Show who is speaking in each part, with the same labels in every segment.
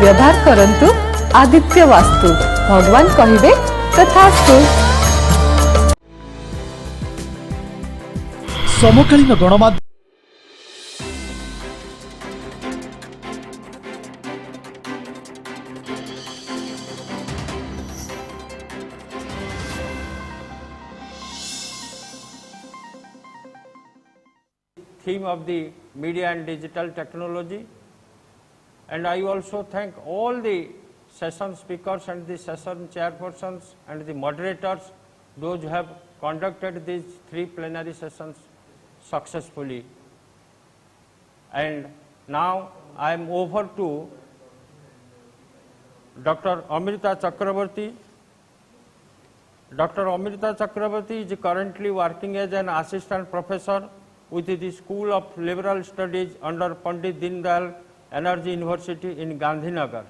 Speaker 1: व्यवहार करंतु आदित्य वास्तु भगवान कहिबे तथास्तु।
Speaker 2: समकालीन गणमाध्यम
Speaker 3: theme of the media and digital technology, and I also thank all the session speakers and the session chairpersons and the moderators, those who have conducted these 3 plenary sessions successfully. And now I am over to Dr. Amrita Chakrabarty. Dr. Amrita Chakrabarty is currently working as an assistant professor with the School of Liberal Studies under Pandit Dindayal Energy University in Gandhinagar.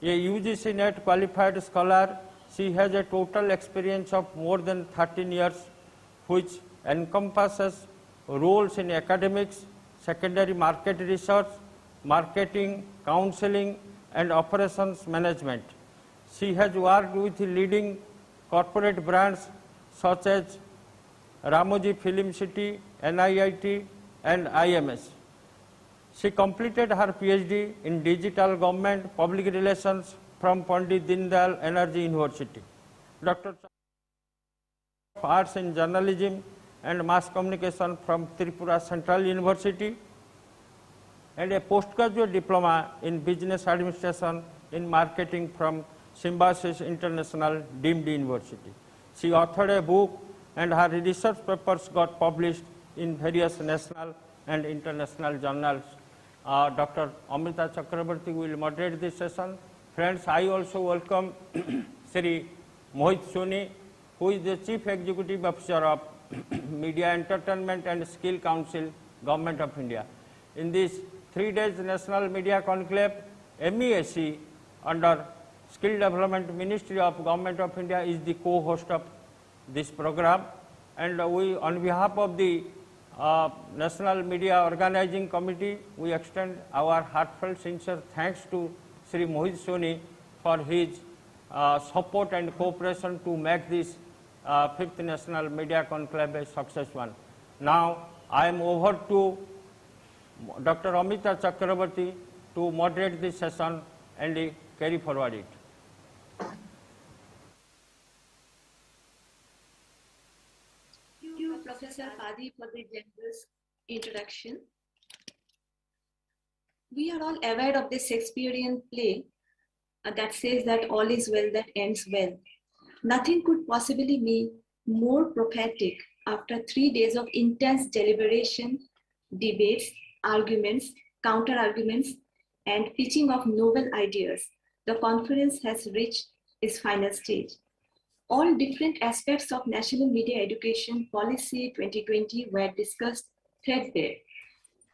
Speaker 3: A UGC NET qualified scholar, she has a total experience of more than 13 years, which encompasses roles in academics, secondary market research, marketing, counseling, and operations management. She has worked with leading corporate brands such as Ramoji Film City, NIIT, and IMS. She completed her PhD in Digital Government Public Relations from Pandit Dindayal Energy University. Dr. Arts in Journalism and Mass Communication from Tripura Central University, and a postgraduate diploma in Business Administration in Marketing from Symbiosis International Deemed University. She authored a book, and her research papers got published in various national and international journals. Dr. Amrita Chakrabarty will moderate this session. Friends, I also welcome Sri Mohit Soni, who is the Chief Executive Officer of Media Entertainment and Skill Council, Government of India. In this 3 days National Media Conclave, MESC under Skill Development Ministry of Government of India is the co-host of this program, and we, on behalf of the National Media Organizing Committee, we extend our heartfelt sincere thanks to Sri Mohit Soni for his support and cooperation to make this 5th National Media Conclave a success one. Now I am over to Dr. Amrita Chakrabarty to moderate this session and carry forward it.
Speaker 4: Professor Padi, for the generous introduction. We are all aware of the Shakespearean play that says that all is well that ends well. Nothing could possibly be more prophetic after 3 days of intense deliberation, debates, arguments, counter-arguments, and pitching of novel ideas. The conference has reached its final stage. All different aspects of national media education policy 2020 were discussed threadbare.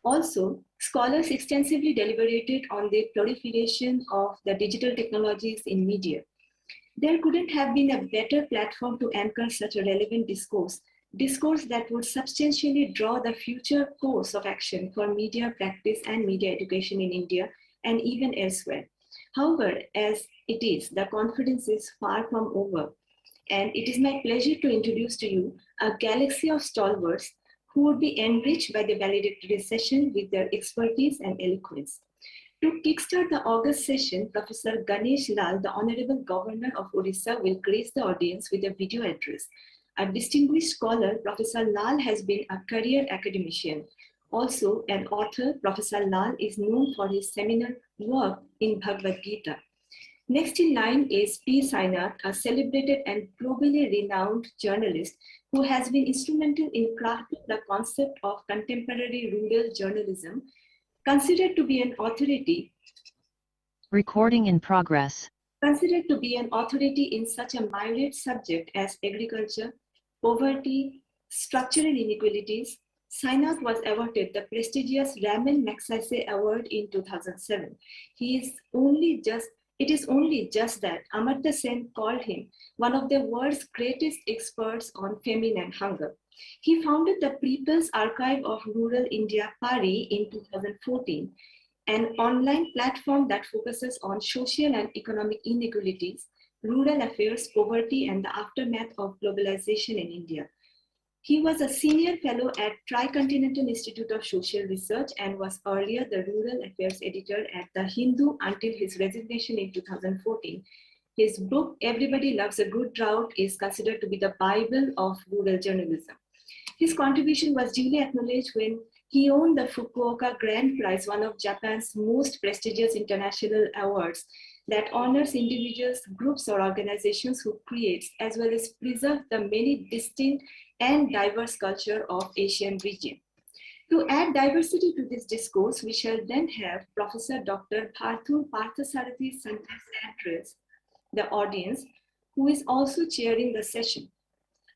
Speaker 4: Also, scholars extensively deliberated on the proliferation of the digital technologies in media. There couldn't have been a better platform to anchor such a relevant discourse that would substantially draw the future course of action for media practice and media education in India and even elsewhere. However, as it is, the conference is far from over. And it is my pleasure to introduce to you a galaxy of stalwarts who would be enriched by the valedictory session with their expertise and eloquence. To kickstart the August session, Professor Ganesh Lal, the Honorable Governor of Odisha, will grace the audience with a video address. A distinguished scholar, Professor Lal has been a career academician. Also an author, Professor Lal is known for his seminal work in Bhagavad Gita. Next in line is P. Sainath, a celebrated and globally renowned journalist who has been instrumental in crafting the concept of contemporary rural journalism, considered to be an authority.
Speaker 5: Recording in progress.
Speaker 4: Considered to be an authority in such a myriad subject as agriculture, poverty, structural inequalities. Sainath was awarded the prestigious Raman Magsaysay Award in 2007. It is only just that Amartya Sen called him one of the world's greatest experts on famine and hunger. He founded the People's Archive of Rural India, PARI, in 2014 an online platform that focuses on social and economic inequalities, rural affairs, poverty, and the aftermath of globalization in India. He was a senior fellow at Tricontinental Institute of Social Research and was earlier the rural affairs editor at The Hindu until his resignation in 2014. His book, Everybody Loves a Good Drought, is considered to be the Bible of rural journalism. His contribution was duly acknowledged when he won the Fukuoka Grand Prize, one of Japan's most prestigious international awards that honors individuals, groups, or organizations who create as well as preserve the many distinct and diverse culture of Asian region. To add diversity to this discourse, we shall then have Professor Dr. Parthur Parthasarathi Sanjay's address the audience, who is also chairing the session.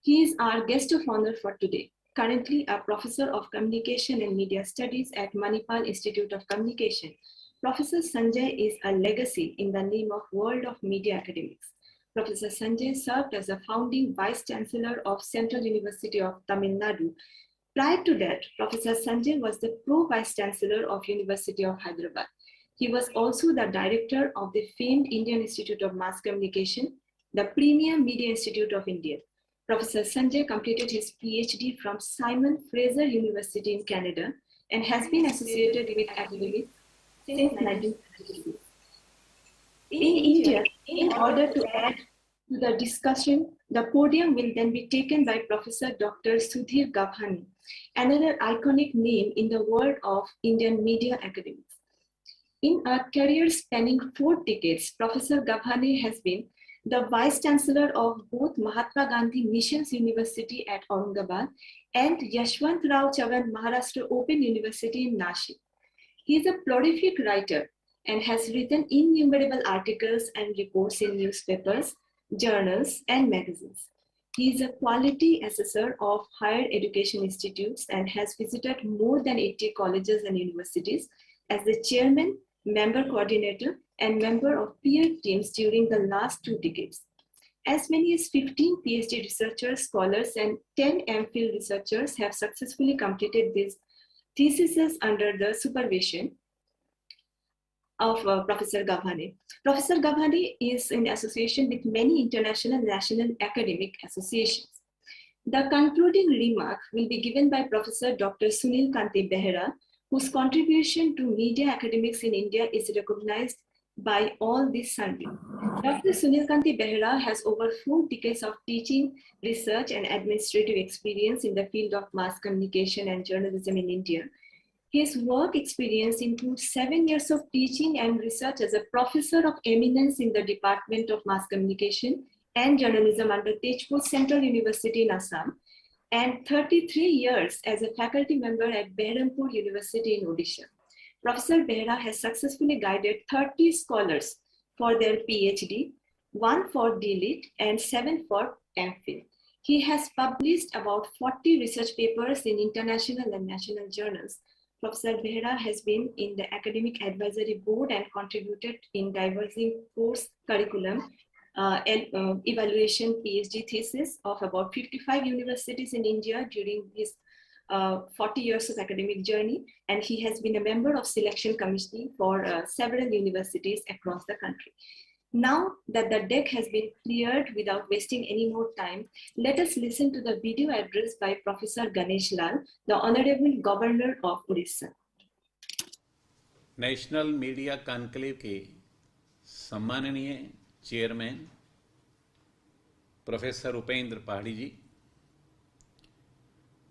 Speaker 4: He is our guest of honor for today, currently a professor of communication and media studies at Manipal Institute of Communication. Professor Sanjay is a legacy in the name of world of media academics. Professor Sanjay served as a founding vice chancellor of Central University of Tamil Nadu. Prior to that, Professor Sanjay was the pro-vice chancellor of University of Hyderabad. He was also the director of the famed Indian Institute of Mass Communication, the premier media institute of India. Professor Sanjay completed his PhD from Simon Fraser University in Canada and has been associated with academics since 1936. In India, in order to add to the discussion, the podium will then be taken by Professor Dr. Sudhir Gabhani, another iconic name in the world of Indian media academics. In a career spanning 4 decades, Professor Gabhani has been the Vice Chancellor of both Mahatma Gandhi Missions University at Aurangabad and Yashwantrao Chavan Maharashtra Open University in Nashik. He is a prolific writer and has written innumerable articles and reports in newspapers, journals, and magazines. He is a quality assessor of higher education institutes and has visited more than 80 colleges and universities as the chairman, member coordinator, and member of peer teams during the last 2 decades. As many as 15 PhD researchers, scholars, and 10 MPhil researchers have successfully completed these theses under the supervision of Professor Gabhani. Professor Gabhani is in association with many international national academic associations. The concluding remark will be given by Professor Dr. Sunil Kanti Behera, whose contribution to media academics in India is recognized by all this survey. Dr. Sunil Kanti Behera has over 4 decades of teaching, research, and administrative experience in the field of mass communication and journalism in India. His work experience includes 7 years of teaching and research as a professor of eminence in the Department of Mass Communication and Journalism under Tezpur Central University in Assam, and 33 years as a faculty member at Beharampur University in Odisha. Professor Behera has successfully guided 30 scholars for their PhD, 1 for DLit, and 7 for MPhil. He has published about 40 research papers in international and national journals. Professor Behera has been in the Academic Advisory Board and contributed in devising course curriculum evaluation PhD thesis of about 55 universities in India during his 40 years of academic journey, and he has been a member of selection committee for several universities across the country. Now that the deck has been cleared without wasting any more time, let us listen to the video address by Professor Ganesh Lal, the Honorable Governor of Odisha.
Speaker 2: National media conclave के सम्माननीय chairman professor Upendra पहाड़ी जी,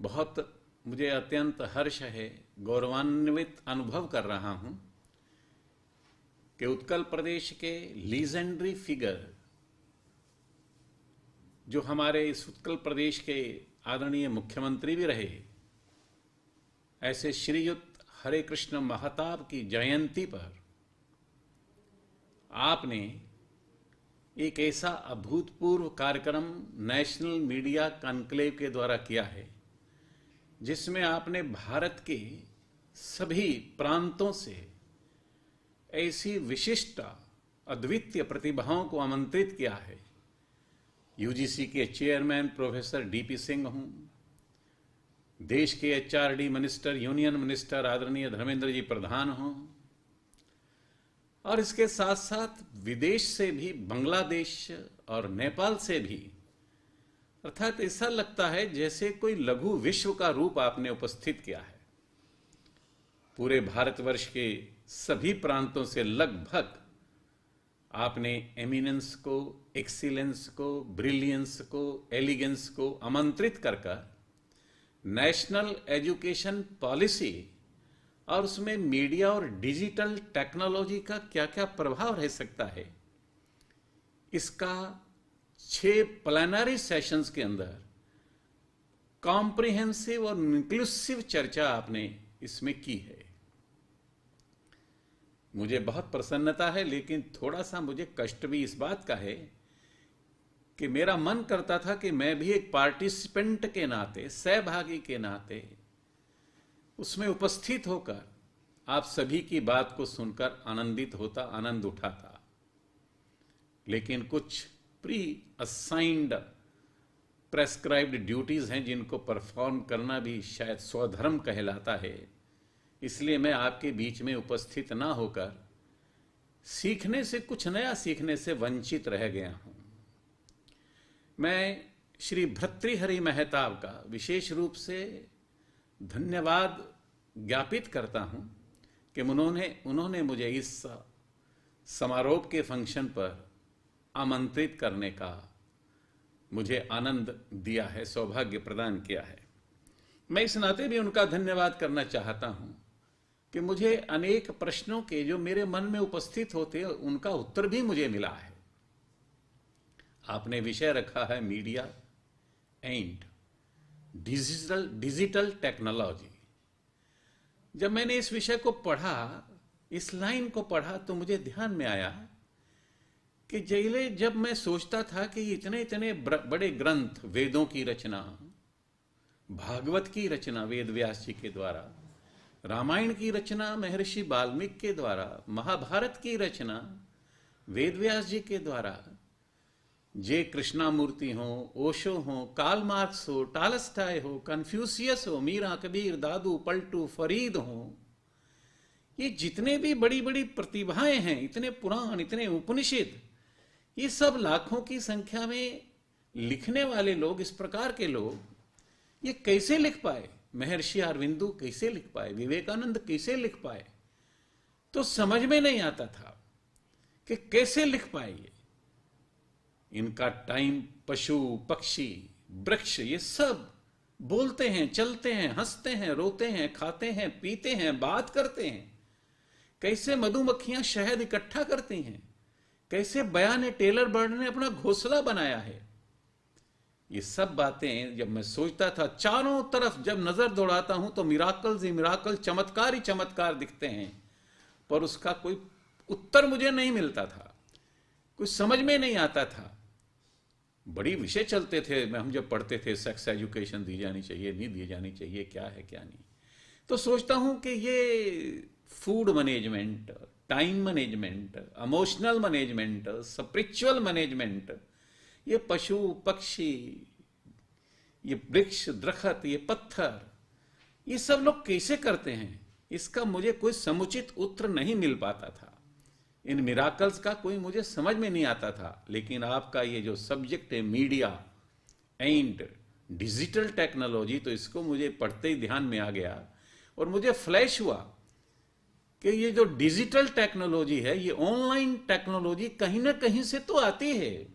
Speaker 2: बहुत मुझे अत्यंत हर्ष है, गौरवान्वित अनुभव कर रहा हूं कि उत्कल प्रदेश के लीजेंडरी फिगर, जो हमारे इस उत्कल प्रदेश के आदरणीय मुख्यमंत्री भी रहे, ऐसे श्रीयुत हरे कृष्ण महताब की जयंती पर आपने एक ऐसा अभूतपूर्व कार्यक्रम नेशनल मीडिया कॉन्क्लेव के द्वारा किया है, जिसमें आपने भारत के सभी प्रांतों से ऐसी विशिष्ट अद्वितीय प्रतिभाओं को आमंत्रित किया है। यूजीसी के चेयरमैन प्रोफेसर डीपी सिंह हूं, देश के एचआरडी मिनिस्टर, यूनियन मिनिस्टर आदरणीय धर्मेंद्र जी प्रधान हों, और इसके साथ साथ विदेश से भी, बांग्लादेश और नेपाल से भी, अर्थात ऐसा लगता है जैसे कोई लघु विश्व का रूप आपने उपस्थित किया है। पूरे भारतवर्ष के सभी प्रांतों से लगभग आपने एमिनेंस को, एक्सीलेंस को, ब्रिलियंस को, एलिगेंस को आमंत्रित कर नेशनल एजुकेशन पॉलिसी और उसमें मीडिया और डिजिटल टेक्नोलॉजी का क्या क्या प्रभाव रह सकता है, इसका 6 प्लेनरी सेशंस के अंदर कॉम्प्रिहेंसिव और इंक्लूसिव चर्चा आपने इसमें की है। मुझे बहुत प्रसन्नता है, लेकिन थोड़ा सा मुझे कष्ट भी इस बात का है कि मेरा मन करता था कि मैं भी एक पार्टिसिपेंट के नाते, सहभागी के नाते उसमें उपस्थित होकर आप सभी की बात को सुनकर आनंदित होता, आनंद उठाता। लेकिन कुछ प्री असाइंड प्रेस्क्राइब्ड ड्यूटीज हैं जिनको परफॉर्म करना भी शायद स्वधर्म कहलाता है, इसलिए मैं आपके बीच में उपस्थित ना होकर सीखने से, कुछ नया सीखने से वंचित रह गया हूं। मैं श्री भर्तृहरि मेहताब का विशेष रूप से धन्यवाद ज्ञापित करता हूं कि उन्होंने मुझे इस समारोह के फंक्शन पर आमंत्रित करने का मुझे आनंद दिया है, सौभाग्य प्रदान किया है। मैं इस नाते भी उनका धन्यवाद करना चाहता हूं कि मुझे अनेक प्रश्नों के जो मेरे मन में उपस्थित होते हैं उनका उत्तर भी मुझे मिला है। आपने विषय रखा है मीडिया एंड डिजिटल टेक्नोलॉजी। जब मैंने इस विषय को पढ़ा, इस लाइन को पढ़ा, तो मुझे ध्यान में आया कि जब मैं सोचता था कि इतने इतने बड़े ग्रंथ, वेदों की रचना, भागवत की रचना वेद व्यास जी के द्वारा, रामायण की रचना महर्षि वाल्मीकि के द्वारा, महाभारत की रचना वेद व्यास जी के द्वारा, जे कृष्णामूर्ति हो, ओशो हो, कार्ल मार्क्स हो, टॉलस्टॉय हो, कन्फ्यूशियस हो, मीरा, कबीर, दादू, पलटू, फरीद हो, ये जितने भी बड़ी बड़ी प्रतिभाएं हैं, इतने पुराण, इतने उपनिषद, ये सब लाखों की संख्या में लिखने वाले लोग, इस प्रकार के लोग, ये कैसे लिख पाए? महर्षि अरविंदो कैसे लिख पाए? विवेकानंद कैसे लिख पाए? तो समझ में नहीं आता था कि कैसे लिख पाए ये। इनका टाइम, पशु, पक्षी, वृक्ष, ये सब बोलते हैं, चलते हैं, हंसते हैं, रोते हैं, खाते हैं, पीते हैं, बात करते हैं। कैसे मधुमक्खियां शहद इकट्ठा करती हैं, कैसे बयान टेलर बर्ड ने अपना घोंसला बनाया है। ये सब बातें जब मैं सोचता था, चारों तरफ जब नजर दौड़ाता हूं तो मिराकल्स ही मिराकल, चमत्कार ही चमत्कार दिखते हैं, पर उसका कोई उत्तर मुझे नहीं मिलता था, कुछ समझ में नहीं आता था। बड़ी विषय चलते थे, हम जब पढ़ते थे, सेक्स एजुकेशन दी जानी चाहिए, नहीं दी जानी चाहिए, क्या है क्या नहीं। तो सोचता हूं कि ये food management, time management, emotional management, spiritual management, ये पशु पक्षी, ये वृक्ष दरख्त, ये पत्थर, ये सब लोग कैसे करते हैं, इसका मुझे कोई समुचित उत्तर नहीं मिल पाता था। इन मिराकल्स का कोई मुझे समझ में नहीं आता था। लेकिन आपका ये जो सब्जेक्ट है मीडिया एंड डिजिटल टेक्नोलॉजी, तो इसको मुझे पढ़ते ही ध्यान में आ गया और मुझे फ्लैश हुआ कि ये जो डिजिटल टेक्नोलॉजी है, ये ऑनलाइन टेक्नोलॉजी कहीं ना कहीं से तो आती है।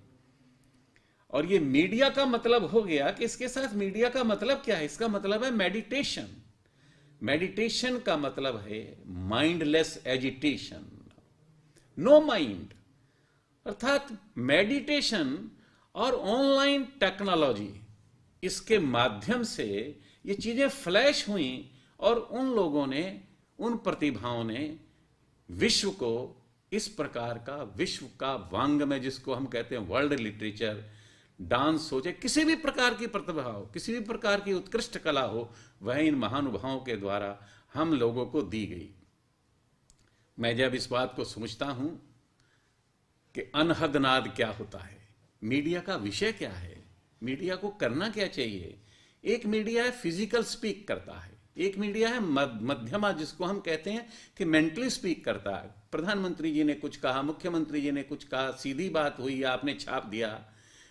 Speaker 2: और ये मीडिया का मतलब हो गया कि इसके साथ मीडिया का मतलब क्या है? इसका मतलब है मेडिटेशन। मेडिटेशन का मतलब है माइंडलेस एजिटेशन, नो माइंड। अर्थात मेडिटेशन और ऑनलाइन टेक्नोलॉजी, इसके माध्यम से ये चीजें फ्लैश हुई और उन लोगों ने, उन प्रतिभाओं ने विश्व को इस प्रकार का, विश्व का वांग्मय जिसको हम कहते हैं वर्ल्ड लिटरेचर, डांस हो, चाहे किसी भी प्रकार की प्रतिभा हो, किसी भी प्रकार की उत्कृष्ट कला हो, वह इन महानुभावों के द्वारा हम लोगों को दी गई। मैं जब इस बात को सोचता हूं कि अनहद नाद क्या होता है, मीडिया का विषय क्या है, मीडिया को करना क्या चाहिए। एक मीडिया है फिजिकल स्पीक करता है, एक मीडिया है मध्यमा, जिसको हम कहते हैं कि मेंटली स्पीक करता है। प्रधानमंत्री जी ने कुछ कहा, मुख्यमंत्री जी ने कुछ कहा, सीधी बात हुई, आपने छाप दिया,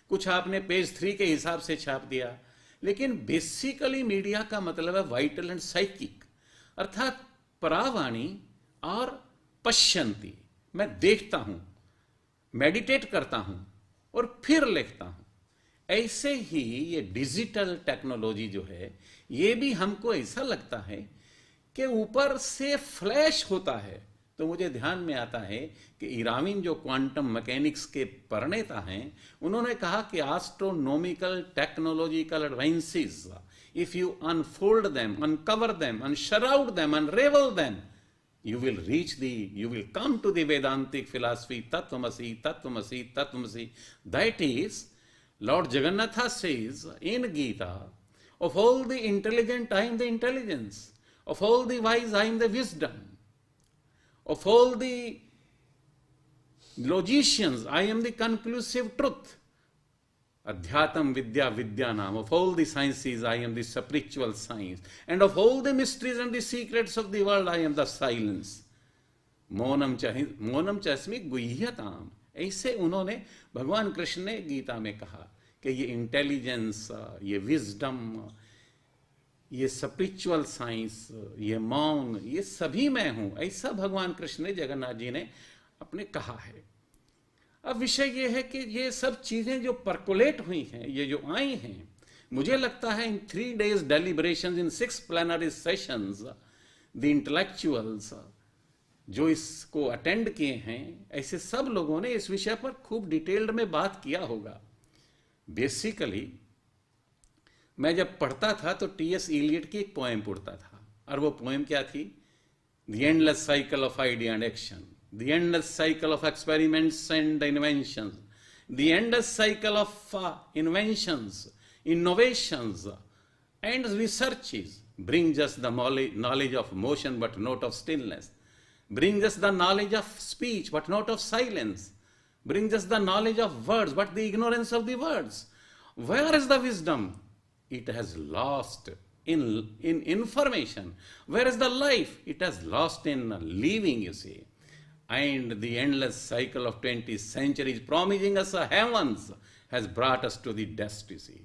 Speaker 2: कुछ आपने पेज 3 के हिसाब से छाप दिया। लेकिन बेसिकली मीडिया का मतलब है वाइटल एंड साइकिक, अर्थात परावाणी और पश्यंती। मैं देखता हूं, मेडिटेट करता हूं और फिर लिखता हूं। ऐसे ही ये डिजिटल टेक्नोलॉजी जो है, ये भी हमको ऐसा लगता है कि ऊपर से फ्लैश होता है। तो मुझे ध्यान में आता है कि इराविन जो क्वांटम मैकेनिक्स के प्रणेता हैं, उन्होंने कहा कि astronomical technological advances, if you unfold them, uncover them, unshroud them, unravel them, you will come to the Vedantic philosophy, Tattvamasi, Tattvamasi, Tattvamasi. That is, Lord Jagannatha says in Gita, of all the intelligent, I am the intelligence. Of all the wise, I am the wisdom. Of all the logicians, I am the conclusive truth. Adhyatam Vidya Vidyanam. Of all the sciences, I am the spiritual science. And of all the mysteries and the secrets of the world, I am the silence. Monam chasmi guhyatam. ऐसे उन्होंने भगवान कृष्ण ने गीता में कहा कि ये intelligence, ये wisdom, ये स्पिरिचुअल साइंस, ये मौन, ये सभी मैं हूं। ऐसा भगवान कृष्ण ने, जगन्नाथ जी ने अपने कहा है। अब विषय ये है कि ये सब चीजें जो परकोलेट हुई हैं, ये जो आई हैं, मुझे लगता है इन 3 days deliberations, in 6 plenary sessions, the intellectuals जो इसको अटेंड किए हैं, ऐसे सब लोगों ने इस विषय पर खूब डिटेल्ड में बात किया होगा। बेसिकली मैं जब पढ़ता था तो टी.एस. इलियट की एक पोएम पढ़ता था, और वो पोएम क्या थी? The endless cycle of idea and action, the endless cycle of experiments and inventions, the endless cycle of inventions, innovations and researches brings us the knowledge of motion but not of stillness, brings us the knowledge of speech but not of silence, brings us the knowledge of words but the ignorance of the words. Where is the wisdom? It has lost in information. Where is the life? It has lost in living, you see. And the endless cycle of 20th centuries promising us a heavens has brought us to the dust, you see.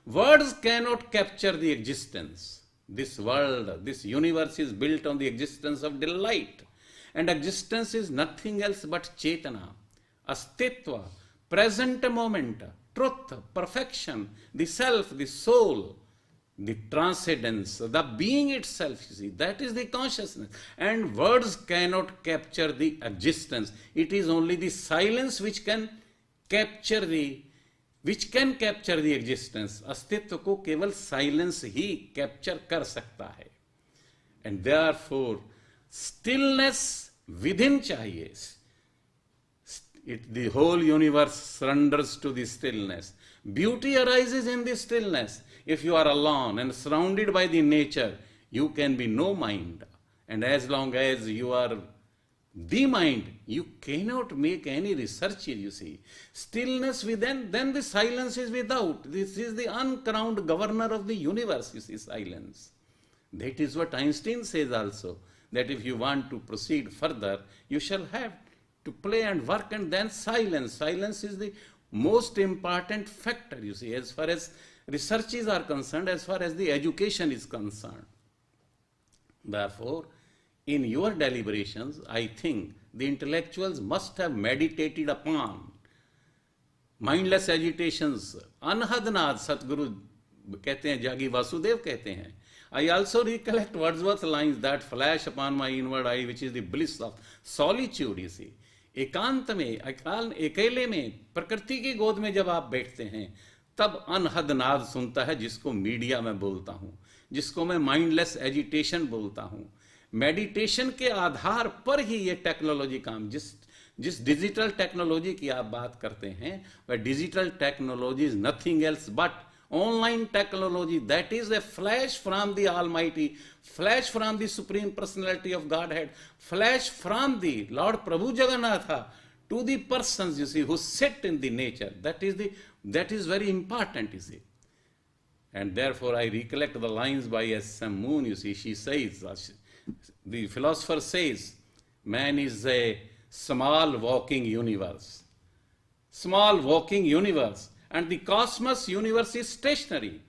Speaker 2: Words cannot capture the existence. This world, this universe is built on the existence of delight. And existence is nothing else but Chetana, Astitva, present moment, truth, perfection, the self, the soul, the transcendence, the being itself, you see, that is the consciousness. And words cannot capture the existence. It is only the silence which can capture the existence. अस्तित्व को केवल silence ही capture कर सकता है. And therefore, stillness within चाहिए. The whole universe surrenders to the stillness. Beauty arises in the stillness. If you are alone and surrounded by the nature, you can be no mind. And as long as you are the mind, you cannot make any research here, you see. Stillness within, then the silence is without. This is the uncrowned governor of the universe, you see, silence. That is what Einstein says also, that if you want to proceed further, you shall have to play and work and then silence. Silence is the most important factor, you see, as far as researches are concerned, as far as the education is concerned. Therefore, in your deliberations, I think the intellectuals must have meditated upon mindless agitations. Anhadnaad, Satguru कहते हैं, जागी वासुदेव कहते हैं. I also recollect Wordsworth's lines that flash upon my inward eye, which is the bliss of solitude, you see. एकांत में, अकेले में, प्रकृति की गोद में जब आप बैठते हैं, तब अनहद नाद सुनता है, जिसको मीडिया में बोलता हूं, जिसको मैं माइंडलेस एजिटेशन बोलता हूं. मेडिटेशन के आधार पर ही ये टेक्नोलॉजी काम, जिस डिजिटल टेक्नोलॉजी की आप बात करते हैं, वह digital technology is nothing else but online technology. That is a flash from the Almighty, flash from the Supreme Personality of Godhead, flash from the Lord Prabhu Jagannatha to the persons, you see, who sit in the nature. That is very important, you see. And therefore I recollect the lines by S.M. Moon, you see, she says, the philosopher says, man is a small walking universe. Small walking universe. And the cosmos universe is stationary.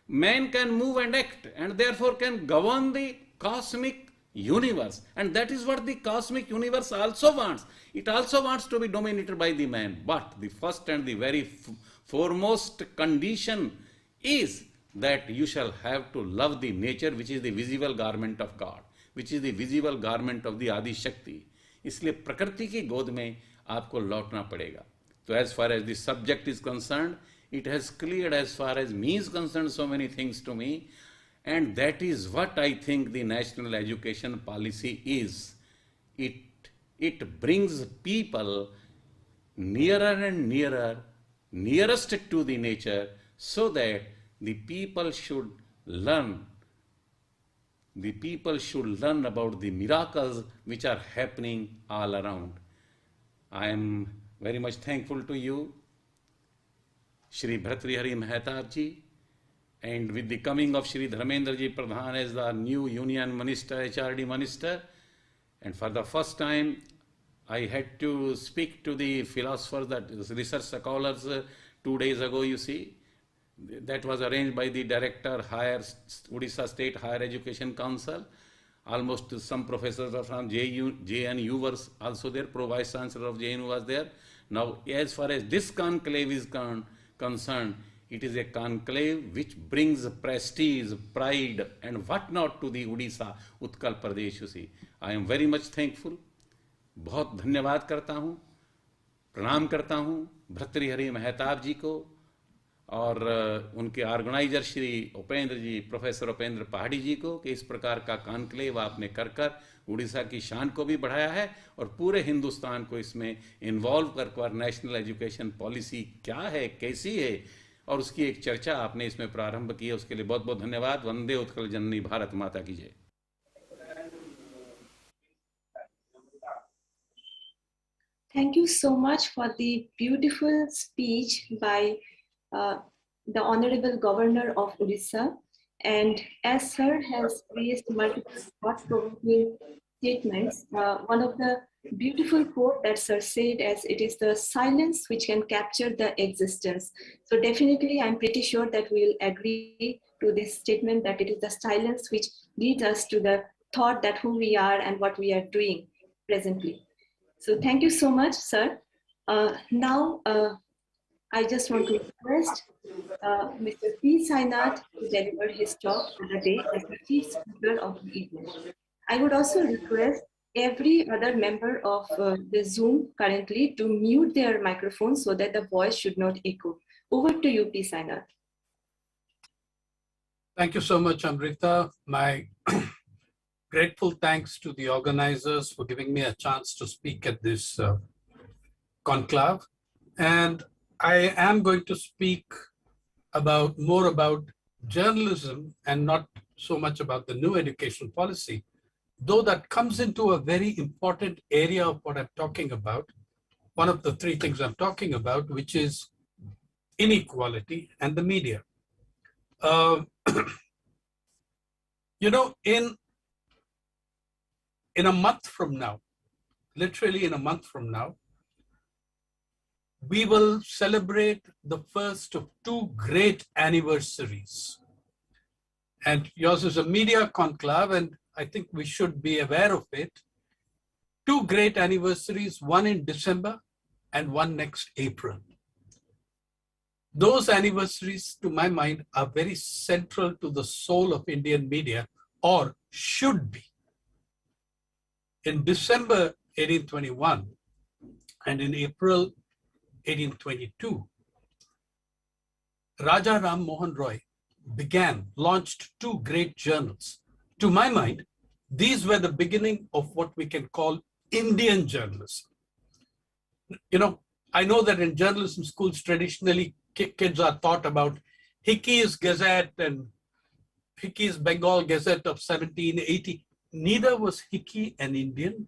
Speaker 2: Man can move and act and therefore can govern the cosmic universe. And that is what the cosmic universe also wants. It also wants to be dominated by the man. But the first and the very foremost condition is that you shall have to love the nature, which is the visible garment of God, which is the visible garment of the Adi Shakti. इसलिए प्रकृति की गोद में आपको लौटना पड़ेगा. So as far as the subject is concerned, it has cleared as far as me is concerned so many things to me, and that is what I think the national education policy is. It brings people nearer and nearer, nearest to the nature, so that the people should learn. The people should learn about the miracles which are happening all around. I am very much thankful to you, Shri Bhartrihari Mehtab ji, and with the coming of Shri Dharmendra ji Pradhan as the new Union Minister, HRD Minister, and for the first time I had to speak to the philosophers, that research scholars 2 days ago, you see. That was arranged by the Director, Odisha State Higher Education Council. Almost some professors from JNU were also there, Pro-Vice Chancellor of JNU was there. Now, as far as this conclave is concerned, it is a conclave which brings prestige, pride and whatnot to the Odisha, Utkal Pradesh, you see. I am very much thankful. बहुत धन्यवाद करता हूँ, प्रणाम करता हूँ भर्तृहरि मेहताब जी को और उनके ऑर्गेनाइजर श्री उपेंद्र जी, प्रोफेसर उपेंद्र पहाड़ी जी को, कि इस प्रकार का कॉन्क्लेव आपने कर उड़ीसा की शान को भी बढ़ाया है और पूरे हिंदुस्तान को इसमें इन्वॉल्व कर नेशनल एजुकेशन पॉलिसी क्या है, कैसी है, और उसकी एक चर्चा आपने इसमें प्रारंभ की है. उसके लिए बहुत बहुत धन्यवाद. वंदे उत्कल जननी भारत माता की जय.
Speaker 4: Thank you so much for the beautiful speech by the Honorable Governor of Odisha. And as Sir has raised multiple thought-provoking statements, one of the beautiful quote that Sir said as it is the silence which can capture the existence. So definitely I'm pretty sure that we'll agree to this statement that it is the silence which leads us to the thought that who we are and what we are doing presently. So thank you so much, Sir. Now, I just want to request Mr. P. Sainath to deliver his talk for the day as the chief speaker of the evening. I would also request every other member of the Zoom currently to mute their microphone so that the voice should not echo. Over to you, P. Sainath.
Speaker 6: Thank you so much, Amrita. My grateful thanks to the organizers for giving me a chance to speak at this conclave. And I am going to speak more about journalism and not so much about the new education policy, though that comes into a very important area of what I'm talking about. One of the three things I'm talking about, which is inequality and the media. You know, in a month from now, literally in a month from now, we will celebrate the first of two great anniversaries. And yours is a media conclave, and I think we should be aware of it. Two great anniversaries, one in December and one next April. Those anniversaries, to my mind, are very central to the soul of Indian media, or should be. In December 1821 and in April 1822, Raja Ram Mohan Roy launched two great journals. To my mind, these were the beginning of what we can call Indian journalism. You know, I know that in journalism schools, traditionally, kids are taught about Hickey's Gazette and Hickey's Bengal Gazette of 1780. Neither was Hickey an Indian,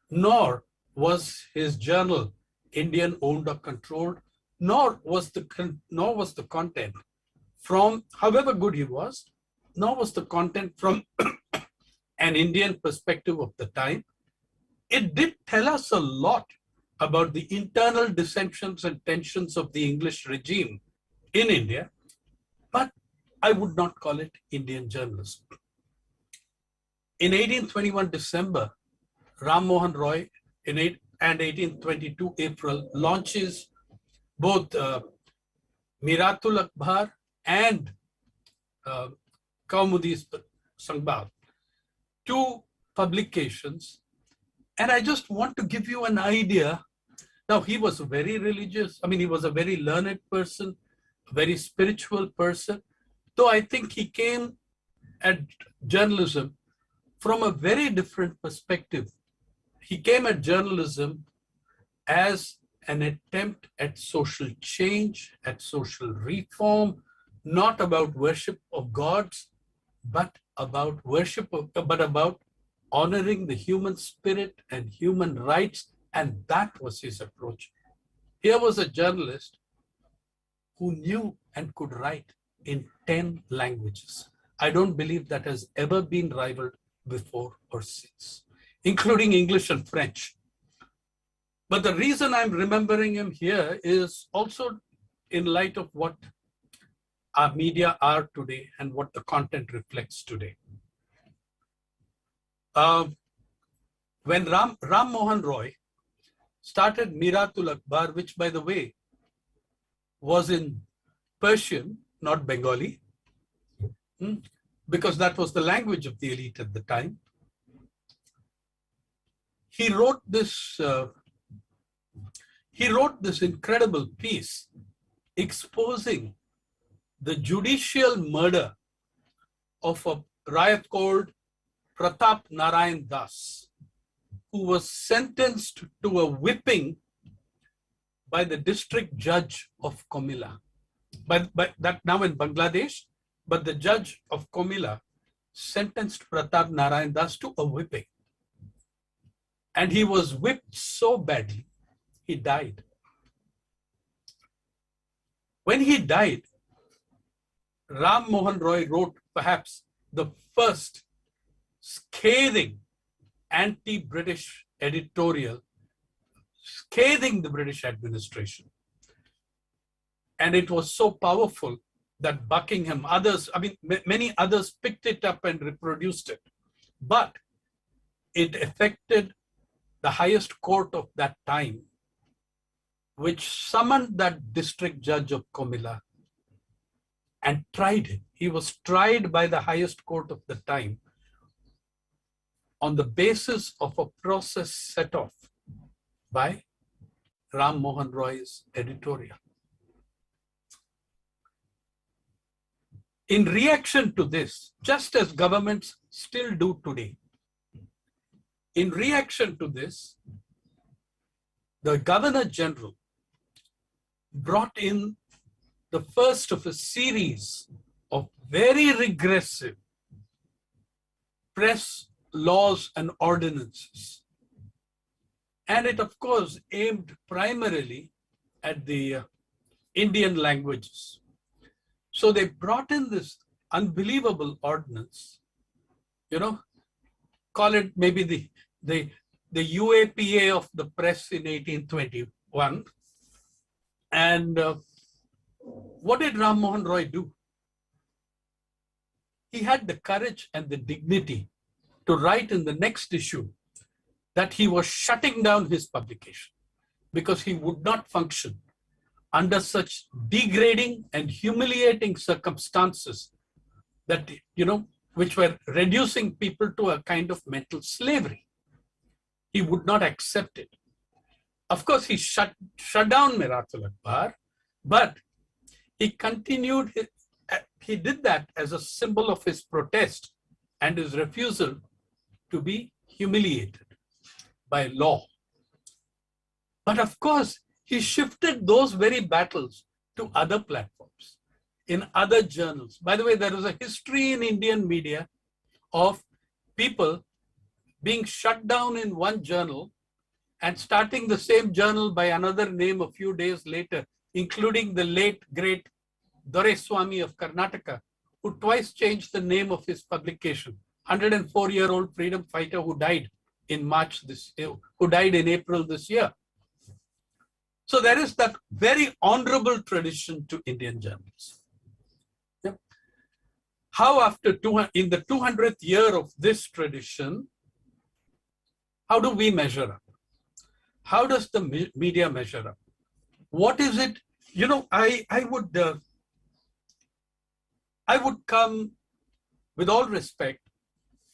Speaker 6: nor was his journal Indian owned or controlled, nor was the content from however good he was, nor was the content from an Indian perspective of the time. It did tell us a lot about the internal dissensions and tensions of the English regime in India, but I would not call it Indian journalism. In 1821 December, Ram Mohan Roy and 1822 April launches both Miratul Akhbar and Kaumudi's Sangbad, two publications. And I just want to give you an idea. Now, he was very religious. I mean, he was a very learned person, a very spiritual person, though I think he came at journalism from a very different perspective. He came at journalism as an attempt at social change, at social reform, not about worship of gods, but about about honoring the human spirit and human rights, and that was his approach. Here was a journalist who knew and could write in 10 languages. I don't believe that has ever been rivaled before or since, including English and French. But the reason I'm remembering him here is also in light of what our media are today and what the content reflects today. When Ram Mohan Roy started Miratul Akhbar, which by the way was in Persian, not Bengali, because that was the language of the elite at the time, he wrote this incredible piece exposing the judicial murder of a riot called Pratap Narayan Das, who was sentenced to a whipping by the district judge of Comilla. By that now in Bangladesh, but the judge of Comilla sentenced Pratap Narayan Das to a whipping. And he was whipped so badly, he died. When he died, Ram Mohan Roy wrote perhaps the first scathing anti-British editorial, scathing the British administration. And it was so powerful that Buckingham, many others picked it up and reproduced it. But it affected the highest court of that time, which summoned that district judge of Comilla and tried him. He was tried by the highest court of the time on the basis of a process set off by Ram Mohan Roy's editorial. In reaction to this, just as governments still do today, in reaction to this, the Governor General brought in the first of a series of very regressive press laws and ordinances. And it, of course, aimed primarily at the Indian languages. So they brought in this unbelievable ordinance, call it maybe the UAPA of the press in 1821. And what did Ram Mohan Roy do? He had the courage and the dignity to write in the next issue that he was shutting down his publication because he would not function under such degrading and humiliating circumstances that, which were reducing people to a kind of mental slavery. He would not accept it. Of course, he shut down Miratul Akhbar, but he continued, he did that as a symbol of his protest and his refusal to be humiliated by law. But of course, he shifted those very battles to other platforms, in other journals. By the way, there is a history in Indian media of people being shut down in one journal and starting the same journal by another name a few days later, including the late, great Doraiswamy of Karnataka, who twice changed the name of his publication, 104-year-old freedom fighter who died in April this year. So there is that very honorable tradition to Indian journalism. Yeah. How in the 200th year of this tradition, how do we measure up? How does the media measure up? What is it? You know, I would come, with all respect,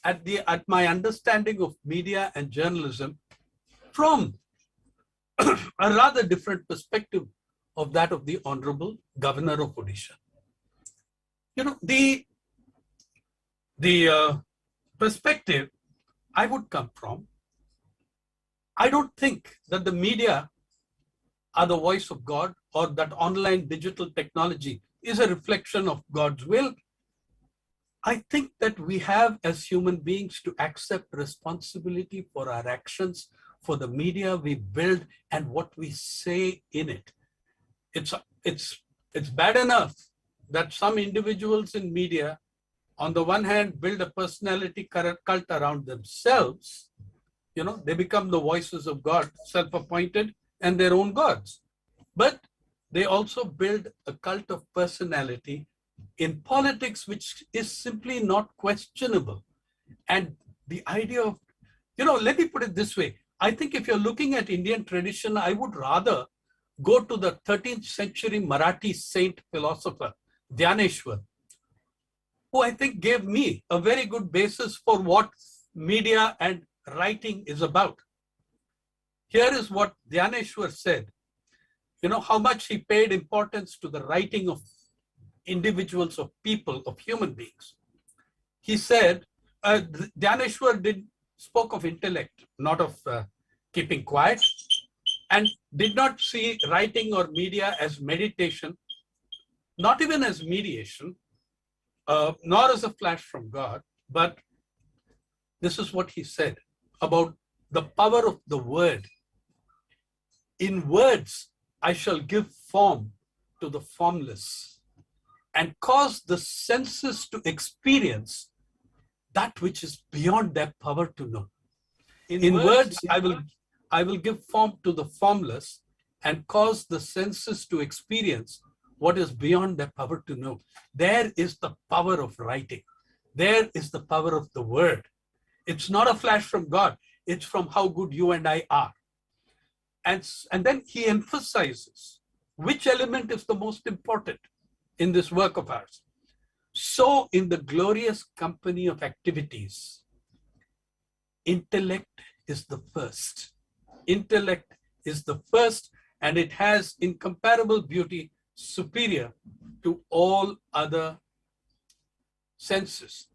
Speaker 6: at my understanding of media and journalism from a rather different perspective of that of the Honorable Governor of Odisha. You know, the perspective I would come from, I don't think that the media are the voice of God, or that online digital technology is a reflection of God's will. I think that we have, as human beings, to accept responsibility for our actions, for the media we build and what we say in it. It's bad enough that some individuals in media, on the one hand, build a personality cult around themselves. You know, they become the voices of God, self-appointed, and their own gods. But they also build a cult of personality in politics, which is simply not questionable. And the idea of, you know, let me put it this way. I think if you're looking at Indian tradition, I would rather go to the 13th century Marathi saint philosopher, Dhyaneshwar, who I think gave me a very good basis for what media and writing is about. Here is what Dhyaneshwar said. You know, how much he paid importance to the writing of individuals, of people, of human beings. He said, Dhyaneshwar spoke of intellect, not of keeping quiet, and did not see writing or media as meditation, not even as mediation, nor as a flash from God, but this is what he said about the power of the word. In words, I shall give form to the formless and cause the senses to experience that which is beyond their power to know. In words, I will give form to the formless and cause the senses to experience what is beyond their power to know. There is the power of writing. There is the power of the word. It's not a flash from God. It's from how good you and I are. And then he emphasizes which element is the most important in this work of ours. So in the glorious company of activities, intellect is the first. Intellect is the first, and it has incomparable beauty, superior to all other senses.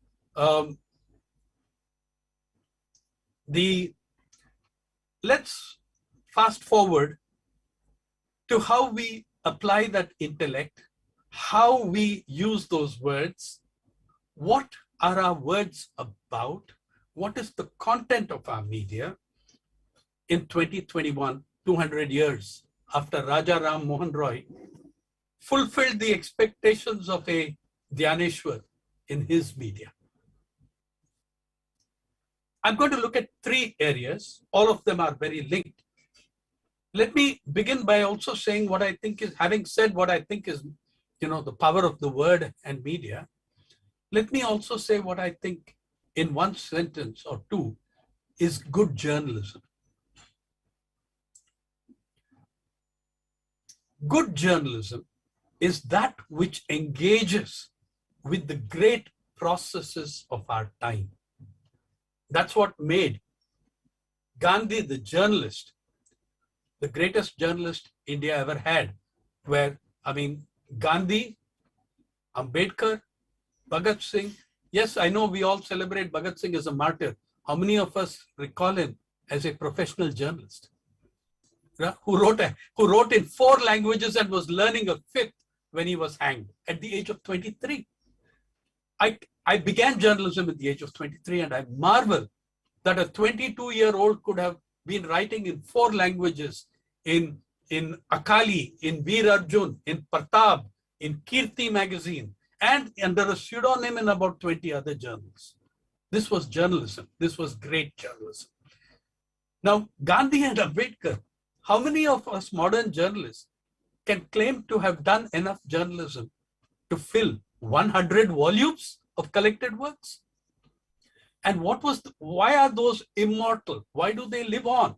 Speaker 6: Let's fast forward to how we apply that intellect, how we use those words. What are our words about? What is the content of our media? In 2021, 200 years after Raja Ram Mohan Roy fulfilled the expectations of a Dhyaneshwar in his media. I'm going to look at three areas. All of them are very linked. Let me begin by also saying what I think is, having said what I think is, you know, the power of the word and media. Let me also say what I think in one sentence or two is good journalism. Good journalism is that which engages with the great processes of our time. That's what made Gandhi, the journalist, the greatest journalist India ever had, where, I mean, Gandhi, Ambedkar, Bhagat Singh. Yes, I know we all celebrate Bhagat Singh as a martyr. How many of us recall him as a professional journalist? Who wrote in 4 languages and was learning a 5th when he was hanged at the age of 23. I began journalism at the age of 23, and I marvel that a 22-year-old could have been writing in 4 languages, in Akali, in Veer Arjun, in Pratap, in Kirti magazine, and under a pseudonym in about 20 other journals. This was journalism. This was great journalism. Now, Gandhi and Ambedkar, how many of us modern journalists can claim to have done enough journalism to fill 100 volumes of collected works? And why are those immortal? Why do they live on?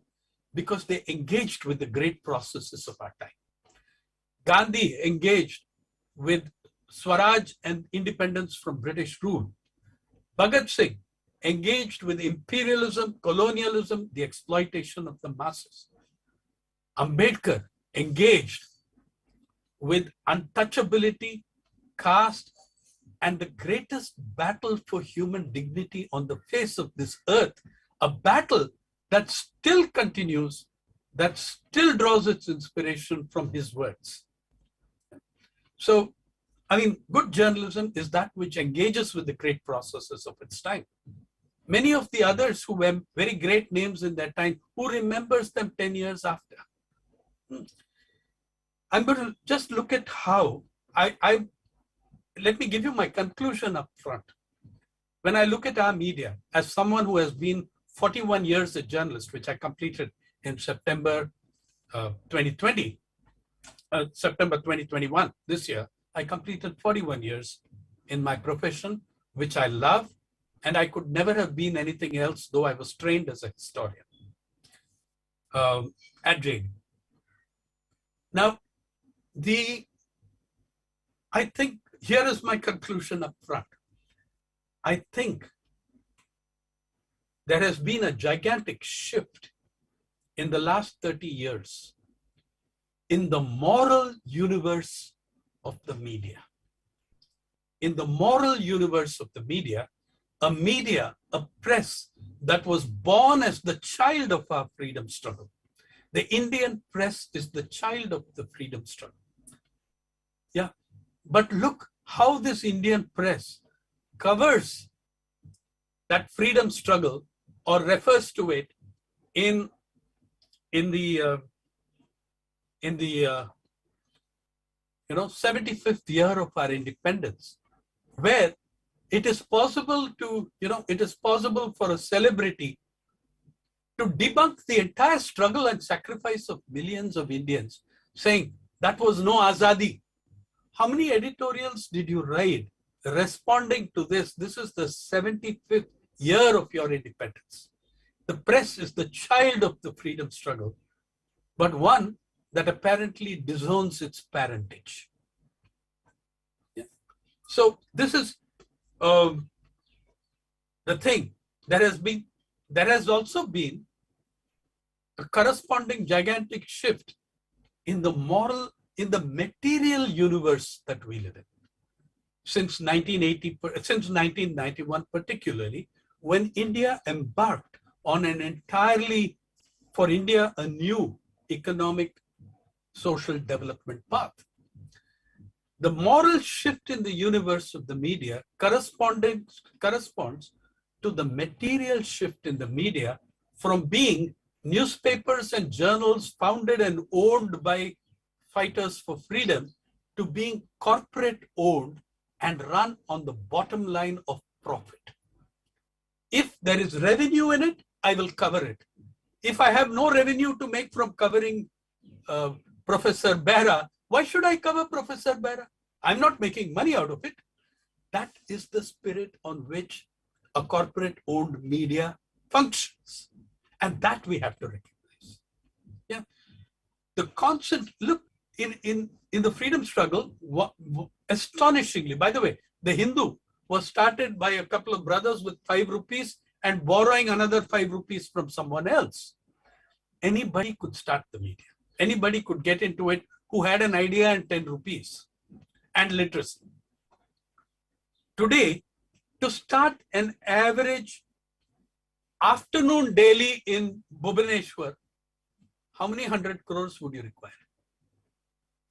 Speaker 6: Because they engaged with the great processes of our time. Gandhi engaged with Swaraj and independence from British rule. Bhagat Singh engaged with imperialism, colonialism, the exploitation of the masses. Ambedkar engaged with untouchability, caste, and the greatest battle for human dignity on the face of this earth, a battle that still continues, that still draws its inspiration from his words. So, I mean, good journalism is that which engages with the great processes of its time. Many of the others who were very great names in their time, who remembers them 10 years after? I'm going to just look at how let me give you my conclusion up front. When I look at our media, as someone who has been 41 years a journalist, which I completed in September 2020, September 2021, this year, I completed 41 years in my profession, which I love, and I could never have been anything else, though I was trained as a historian at JD. Now, I think here is my conclusion up front. I think there has been a gigantic shift in the last 30 years in the moral universe of the media. In the moral universe of the media, a press that was born as the child of our freedom struggle. The Indian press is the child of the freedom struggle. Yeah, but look how this Indian press covers that freedom struggle or refers to it in the 75th year of our independence, where it is possible to, it is possible for a celebrity to debunk the entire struggle and sacrifice of millions of Indians, saying that was no Azadi. How many editorials did you write responding to this? This is the 75th year of your independence. The press is the child of the freedom struggle, but one that apparently disowns its parentage. Yeah. So this is the thing. There has also been a corresponding gigantic shift in the material universe that we live in. Since 1991 particularly, when India embarked on an entirely, for India, a new economic, social development path. The moral shift in the universe of the media corresponds to the material shift in the media from being newspapers and journals founded and owned by fighters for freedom to being corporate owned and run on the bottom line of profit. If there is revenue in it, I will cover it. If I have no revenue to make from covering Professor Behra, why should I cover Professor Behra? I'm not making money out of it. That is the spirit on which a corporate owned media functions. And that we have to recognize. Yeah. The constant, look, in the freedom struggle, astonishingly, by the way, the Hindu was started by a couple of brothers with 5 rupees and borrowing another 5 rupees from someone else. Anybody could start the media. Anybody could get into it who had an idea and 10 rupees and literacy. Today, to start an average afternoon daily in Bhubaneswar, how many 100 crores would you require?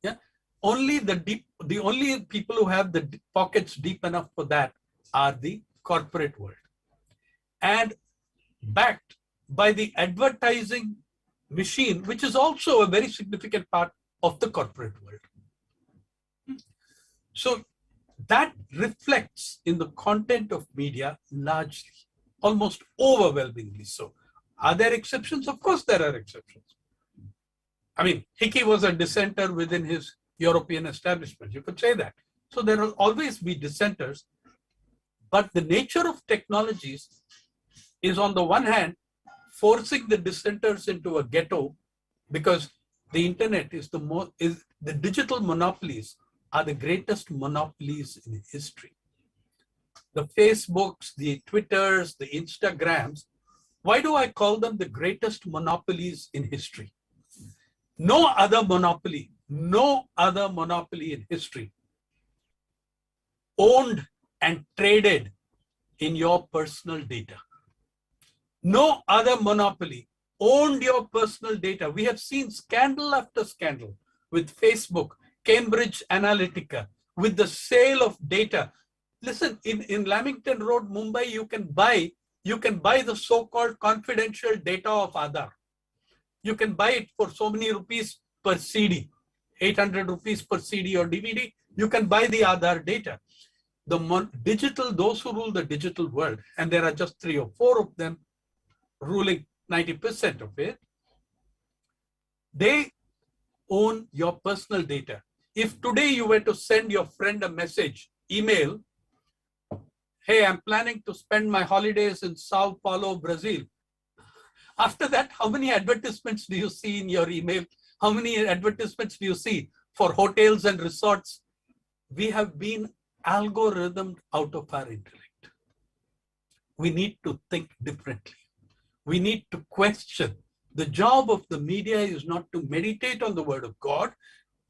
Speaker 6: Yeah, only the only people who have the pockets deep enough for that are the corporate world, and backed by the advertising machine, which is also a very significant part of the corporate world. So that reflects in the content of media largely, almost overwhelmingly so. Are there exceptions? Of course there are exceptions. I mean, Hickey was a dissenter within his European establishment. You could say that. So there will always be dissenters. But the nature of technologies is, on the one hand, forcing the dissenters into a ghetto, because the internet is the digital monopolies are the greatest monopolies in history. The Facebooks, the Twitters, the Instagrams, why do I call them the greatest monopolies in history? No other monopoly in history owned and traded in your personal data. No other monopoly owned your personal data. We have seen scandal after scandal with Facebook, Cambridge Analytica, with the sale of data. Listen, in Lamington Road, Mumbai, you can buy the so-called confidential data of Aadhaar. You can buy it for so many rupees per CD, 800 rupees per CD or DVD. You can buy the Aadhaar data. Those who rule the digital world, and there are just 3 or 4 of them ruling 90% of it, they own your personal data. If today you were to send your friend a message, email, hey, I'm planning to spend my holidays in Sao Paulo, Brazil. After that, how many advertisements do you see in your email? How many advertisements do you see for hotels and resorts? We have been algorithmed out of our intellect. We need to think differently. We need to question. The job of the media is not to meditate on the word of God,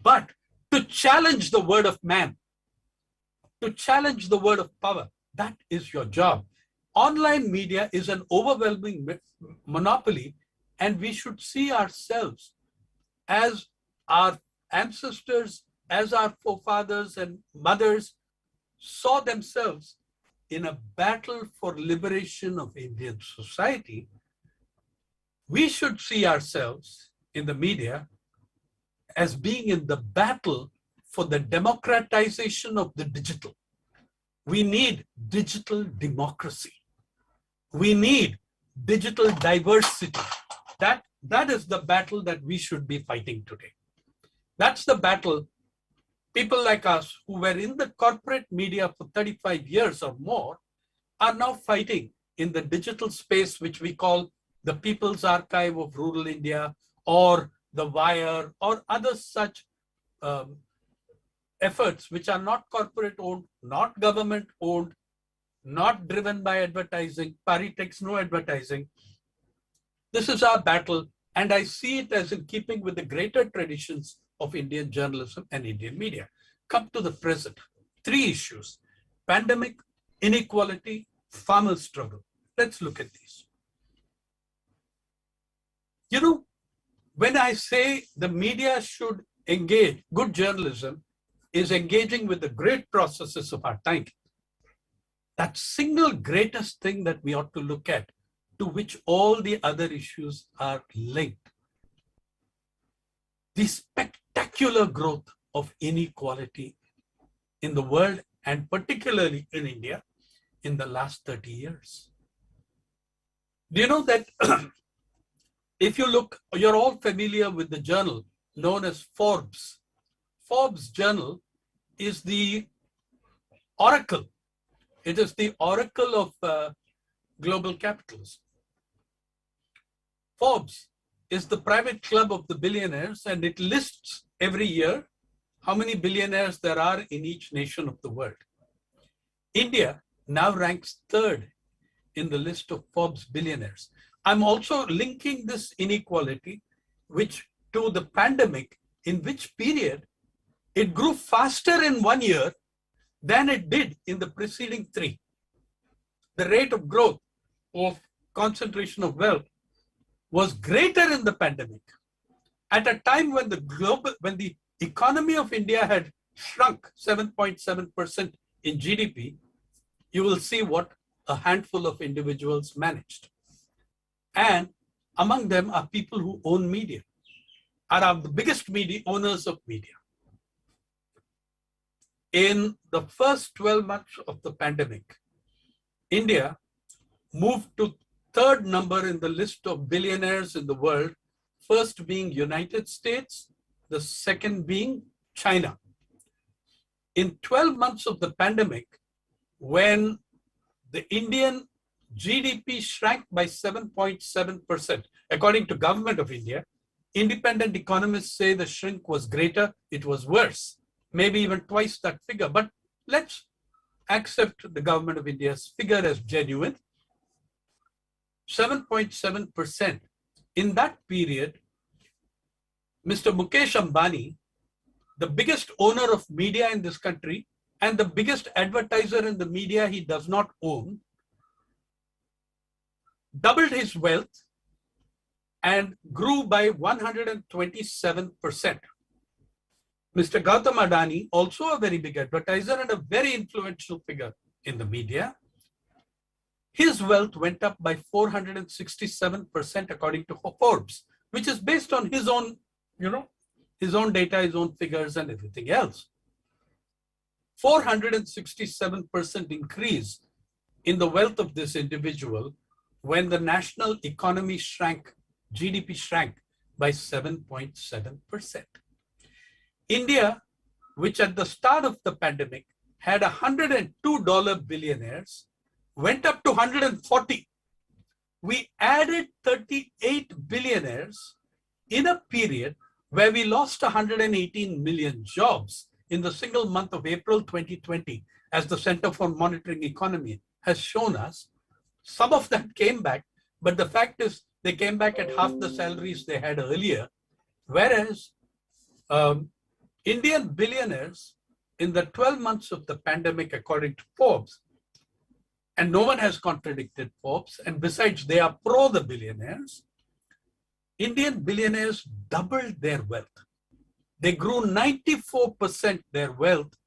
Speaker 6: but to challenge the word of man, to challenge the word of power. That is your job. Online media is an overwhelming monopoly, and we should see ourselves as our ancestors, as our forefathers and mothers saw themselves in a battle for liberation of Indian society. We should see ourselves in the media as being in the battle for the democratization of the digital. We need digital democracy. We need digital diversity. That is the battle that we should be fighting today. That's the battle people like us who were in the corporate media for 35 years or more are now fighting in the digital space, which we call the People's Archive of Rural India, or the Wire, or other such efforts which are not corporate owned, not government owned, not driven by advertising. Pari takes no advertising. This is our battle, and I see it as in keeping with the greater traditions of Indian journalism and Indian media. Come to the present. 3 issues: pandemic, inequality, farmer struggle. Let's look at these. You know, when I say the media should engage, good journalism is engaging with the great processes of our time. That single greatest thing that we ought to look at, to which all the other issues are linked. The spectacular growth of inequality in the world, and particularly in India, in the last 30 years. Do you know that if you look, you're all familiar with the journal known as Forbes. Forbes journal is the oracle. It is the oracle of global capitalism. Forbes is the private club of the billionaires, and it lists every year how many billionaires there are in each nation of the world. India now ranks 3rd in the list of Forbes billionaires. I'm also linking this inequality to the pandemic, in which period it grew faster in 1 year than it did in the preceding 3. The rate of growth of concentration of wealth was greater in the pandemic. At a time when the economy of India had shrunk 7.7% in GDP, you will see what a handful of individuals managed. And among them are people who own media, are the biggest media owners of media. in the first 12 months of the pandemic, India moved to third number in the list of billionaires in the world, first being United States, the second being China. In 12 months of the pandemic, when the Indian GDP shrank by 7.7%, according to Government of India, independent economists say the shrink was greater, it was worse, maybe even twice that figure. But let's accept the Government of India's figure as genuine. 7.7%. In that period, Mr. Mukesh Ambani, the biggest owner of media in this country and the biggest advertiser in the media he does not own, doubled his wealth and grew by 127%. Mr. Gautam Adani, also a very big advertiser and a very influential figure in the media, his wealth went up by 467% according to Forbes, which is based on his own, his own data, his own figures and everything else. 467% increase in the wealth of this individual when the national economy shrank, GDP shrank by 7.7%. India, which at the start of the pandemic had $102 billionaires, went up to 140. We added 38 billionaires in a period where we lost 118 million jobs in the single month of April 2020, as the Center for Monitoring Economy has shown us. Some of that came back, but the fact is they came back at half the salaries they had earlier, whereas Indian billionaires in the 12 months of the pandemic, according to Forbes, and no one has contradicted Forbes, and besides they are pro the billionaires, Indian billionaires doubled their wealth. They grew 94% their wealth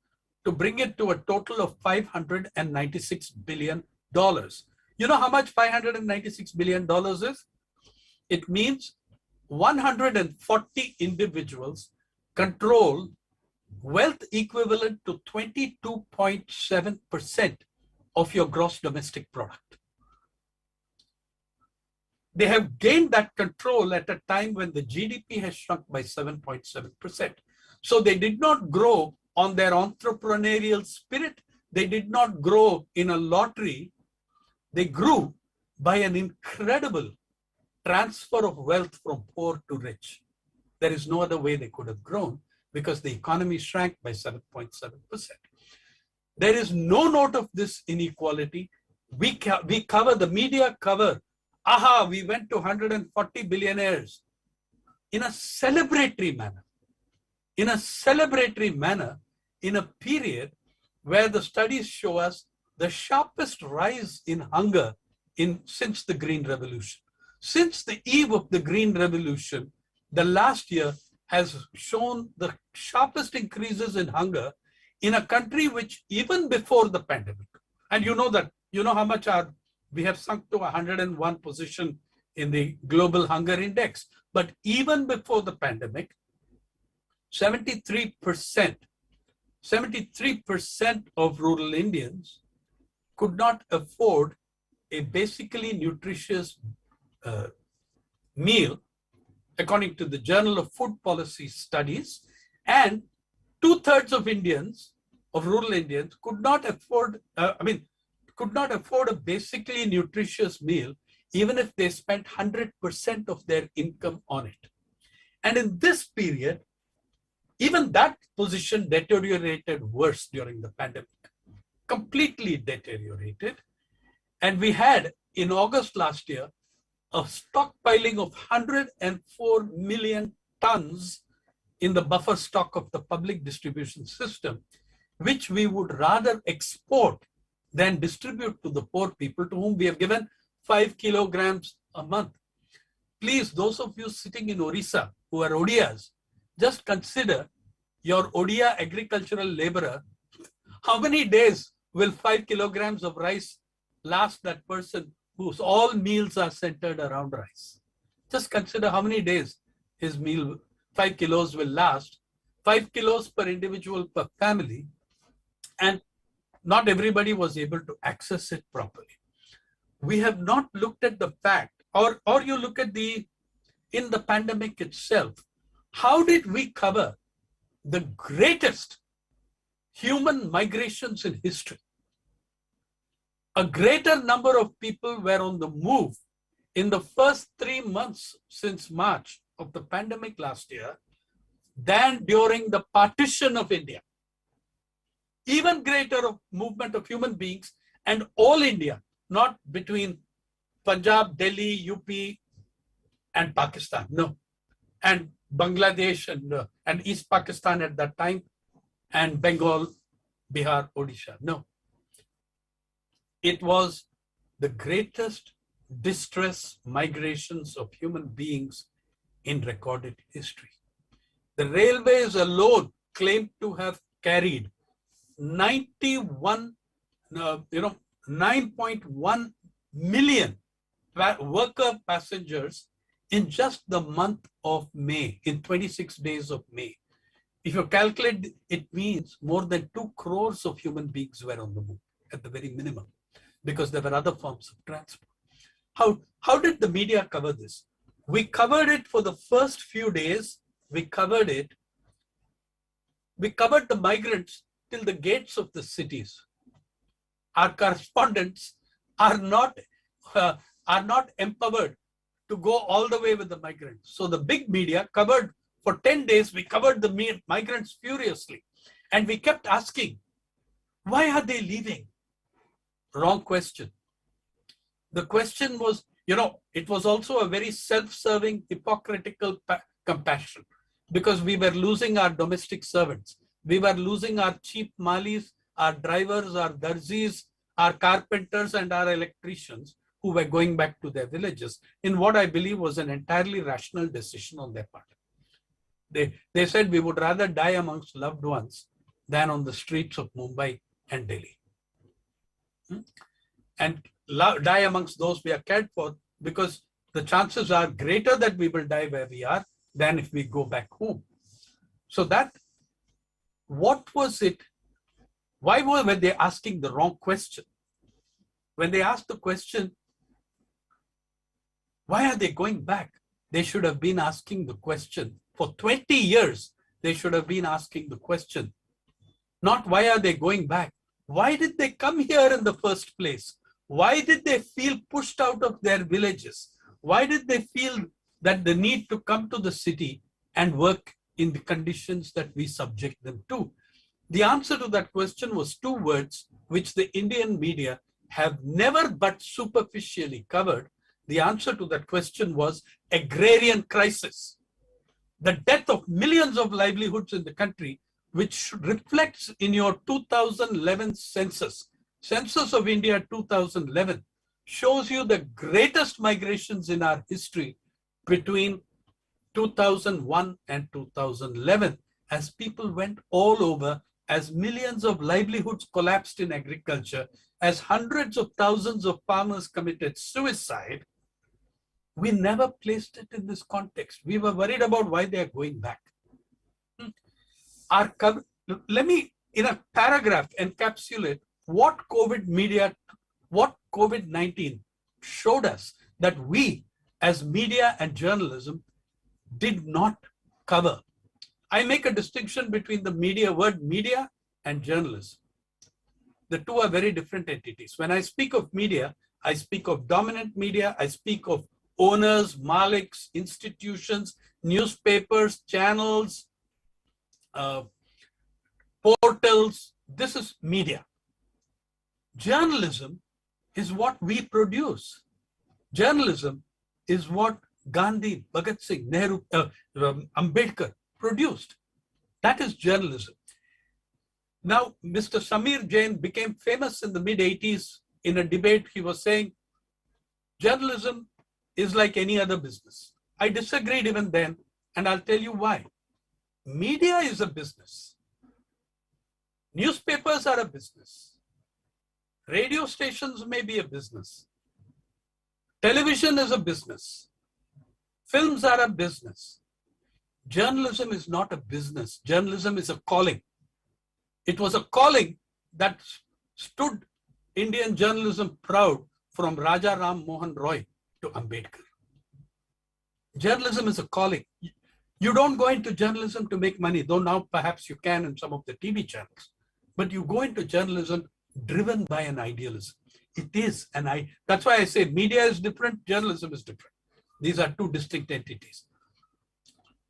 Speaker 6: to bring it to a total of $596 billion. You know how much $596 billion is? It means 140 individuals control wealth equivalent to 22.7% of your gross domestic product. They have gained that control at a time when the GDP has shrunk by 7.7%. So they did not grow on their entrepreneurial spirit. They did not grow in a lottery. They grew by an incredible transfer of wealth from poor to rich. There is no other way they could have grown because the economy shrank by 7.7%. There is no note of this inequality. We cover, the media cover, aha, we went to 140 billionaires in a celebratory manner. In a celebratory manner, in a period where the studies show us the sharpest rise in hunger since the Green Revolution. Since the eve of the Green Revolution, the last year has shown the sharpest increases in hunger in a country which even before the pandemic, and you know how much we have sunk to 101 position in the global hunger index. But even before the pandemic, 73% of rural Indians could not afford a basically nutritious meal, according to the Journal of Food Policy Studies, and 2/3 of Indians, of rural Indians, could not afford a basically nutritious meal, even if they spent 100% of their income on it. And in this period, even that position deteriorated worse during the pandemic, completely deteriorated. And we had, in August last year, a stockpiling of 104 million tons in the buffer stock of the public distribution system, which we would rather export than distribute to the poor people to whom we have given 5 kilograms a month. Please, those of you sitting in Odisha who are Odias, just consider your Odia agricultural laborer. How many days will 5 kilograms of rice last that person whose all meals are centered around rice? Just consider how many days his meal, 5 kilos will last. 5 kilos per individual per family and not everybody was able to access it properly. We have not looked at the fact, or you look at in the pandemic itself, how did we cover the greatest human migrations in history? A greater number of people were on the move in the first 3 months since March of the pandemic last year than during the partition of India. Even greater movement of human beings and all India, not between Punjab, Delhi, UP, and Pakistan, no, and Bangladesh and East Pakistan at that time, and Bengal, Bihar, Odisha, no. It was the greatest distress migrations of human beings in recorded history. The railways alone claimed to have carried 9.1 million worker passengers in just the month of May, in 26 days of May. If you calculate, it means more than 2 crores of human beings were on the move at the very minimum, because there were other forms of transport. How did the media cover this? We covered it for the first few days. We covered the migrants till the gates of the cities. Our correspondents are not empowered to go all the way with the migrants. So the big media covered for 10 days, we covered the migrants furiously. And we kept asking, why are they leaving? Wrong question. The question was, it was also a very self-serving, hypocritical compassion, because we were losing our domestic servants. We were losing our cheap malis, our drivers, our darzis, our carpenters, and our electricians who were going back to their villages in what I believe was an entirely rational decision on their part. They said we would rather die amongst loved ones than on the streets of Mumbai and Delhi. And die amongst those we are cared for, because the chances are greater that we will die where we are than if we go back home. So what was it? Why were they asking the wrong question? When they asked the question, why are they going back? They should have been asking the question. For 20 years, they should have been asking the question. Not why are they going back? Why did they come here in the first place? Why did they feel pushed out of their villages? Why did they feel that the need to come to the city and work in the conditions that we subject them to? The answer to that question was 2 words, which the Indian media have never but superficially covered. The answer to that question was agrarian crisis. The death of millions of livelihoods in the country, which reflects in your 2011 census of India 2011, shows you the greatest migrations in our history between 2001 and 2011, as people went all over, as millions of livelihoods collapsed in agriculture, as hundreds of thousands of farmers committed suicide. We never placed it in this context. We were worried about why they are going back. Let me, in a paragraph, encapsulate what COVID-19 showed us that we, as media and journalism, did not cover. I make a distinction between the word media and journalism. The two are very different entities. When I speak of media, I speak of dominant media, I speak of owners, maliks, institutions, newspapers, channels, portals. This is media. Journalism is what we produce. Journalism is what Gandhi, Bhagat Singh, Nehru, Ambedkar produced. That is journalism. Now, Mr. Samir Jain became famous in the mid-80s in a debate. He was saying, journalism is like any other business. I disagreed even then, and I'll tell you why. Media is a business. Newspapers are a business. Radio stations may be a business. Television is a business. Films are a business. Journalism is not a business. Journalism is a calling. It was a calling that stood Indian journalism proud from Raja Ram Mohan Roy to Ambedkar. Journalism is a calling. You don't go into journalism to make money, though now perhaps you can in some of the TV channels, but you go into journalism driven by an idealism. It is, that's why I say media is different, journalism is different. These are two distinct entities.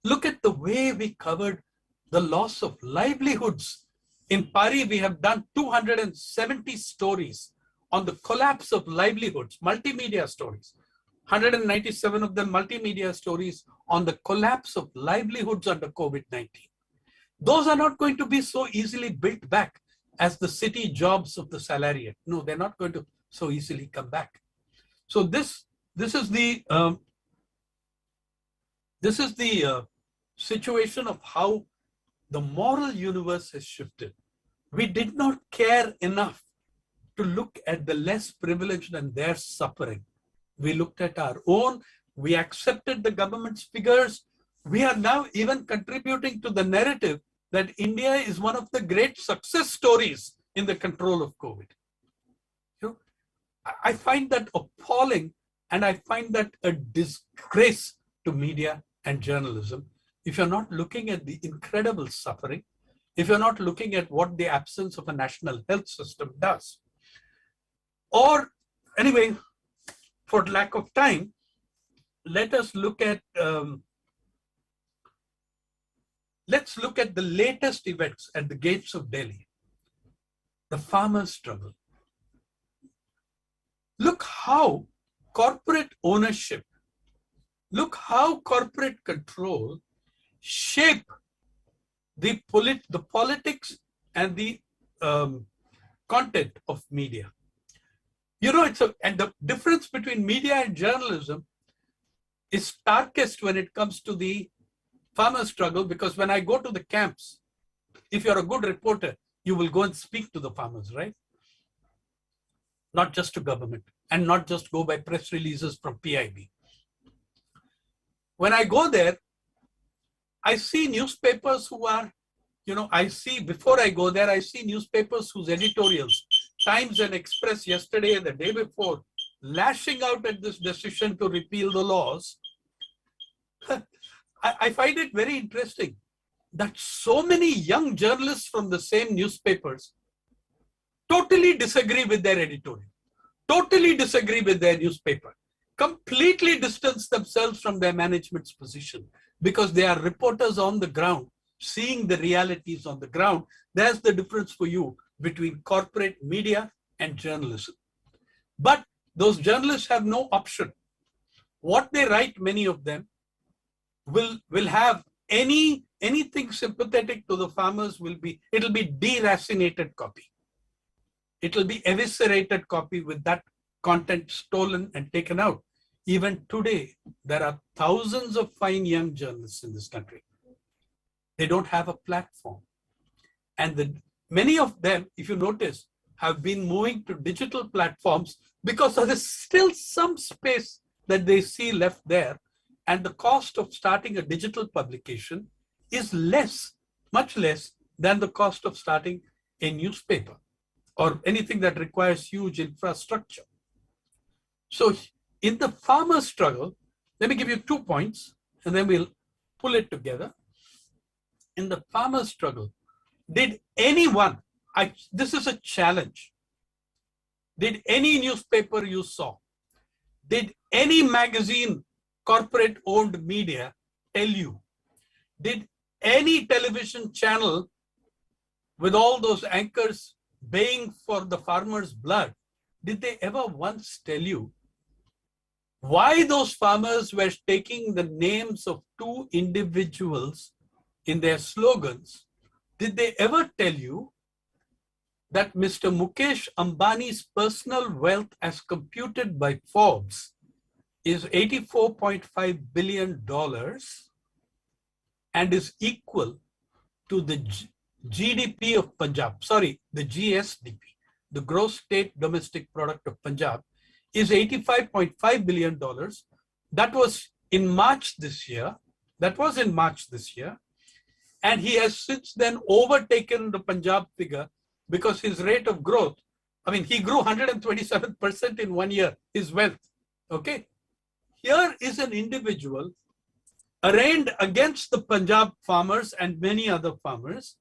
Speaker 6: Look at the way we covered the loss of livelihoods. In Paris, we have done 270 stories on the collapse of livelihoods, multimedia stories. 197 of them multimedia stories on the collapse of livelihoods under COVID-19. Those are not going to be so easily built back as the city jobs of the salariat. No, they're not going to so easily come back. So this is the situation of how the moral universe has shifted. We did not care enough to look at the less privileged and their suffering. We looked at our own, we accepted the government's figures. We are now even contributing to the narrative that India is one of the great success stories in the control of COVID. You know, I find that appalling, and I find that a disgrace to media and journalism if you're not looking at the incredible suffering, if you're not looking at what the absence of a national health system does. Or anyway, for lack of time, let us look at let's look at the latest events at the gates of Delhi. The farmers' struggle. Look how corporate ownership, look how corporate control shape the politics and the content of media. You know, and the difference between media and journalism is starkest when it comes to the farmer struggle, because when I go to the camps, if you're a good reporter, you will go and speak to the farmers, right? Not just to government, and not just go by press releases from PIB. When I go there, I see newspapers who are, you know, before I go there, I see newspapers whose editorials, Times and Express yesterday and the day before, lashing out at this decision to repeal the laws. I find it very interesting that so many young journalists from the same newspapers totally disagree with their editorial, totally disagree with their newspaper, completely distance themselves from their management's position because they are reporters on the ground, seeing the realities on the ground. There's the difference for you between corporate media and journalism. But those journalists have no option. What they write, many of them, will have anything sympathetic to the farmers it'll be deracinated copy. It'll be eviscerated copy with that content stolen and taken out. Even today, there are thousands of fine young journalists in this country. They don't have a platform. And many of them, if you notice, have been moving to digital platforms because there's still some space that they see left there. And the cost of starting a digital publication is less, much less than the cost of starting a newspaper or anything that requires huge infrastructure. So in the farmer struggle, let me give you 2 points and then we'll pull it together. In the farmer struggle, did anyone, this is a challenge, did any newspaper you saw, did any magazine, corporate owned media tell you, did any television channel with all those anchors baying for the farmers' blood, did they ever once tell you why those farmers were taking the names of 2 individuals in their slogans? Did they ever tell you that Mr. Mukesh Ambani's personal wealth as computed by Forbes is $84.5 billion and is equal to the GDP of Punjab, sorry, the GSDP, the gross state domestic product of Punjab, is $85.5 billion. That was in March this year. And he has since then overtaken the Punjab figure because his rate of growth, I mean, he grew 127% in 1 year, his wealth. Okay. Here is an individual arraigned against the Punjab farmers and many other farmers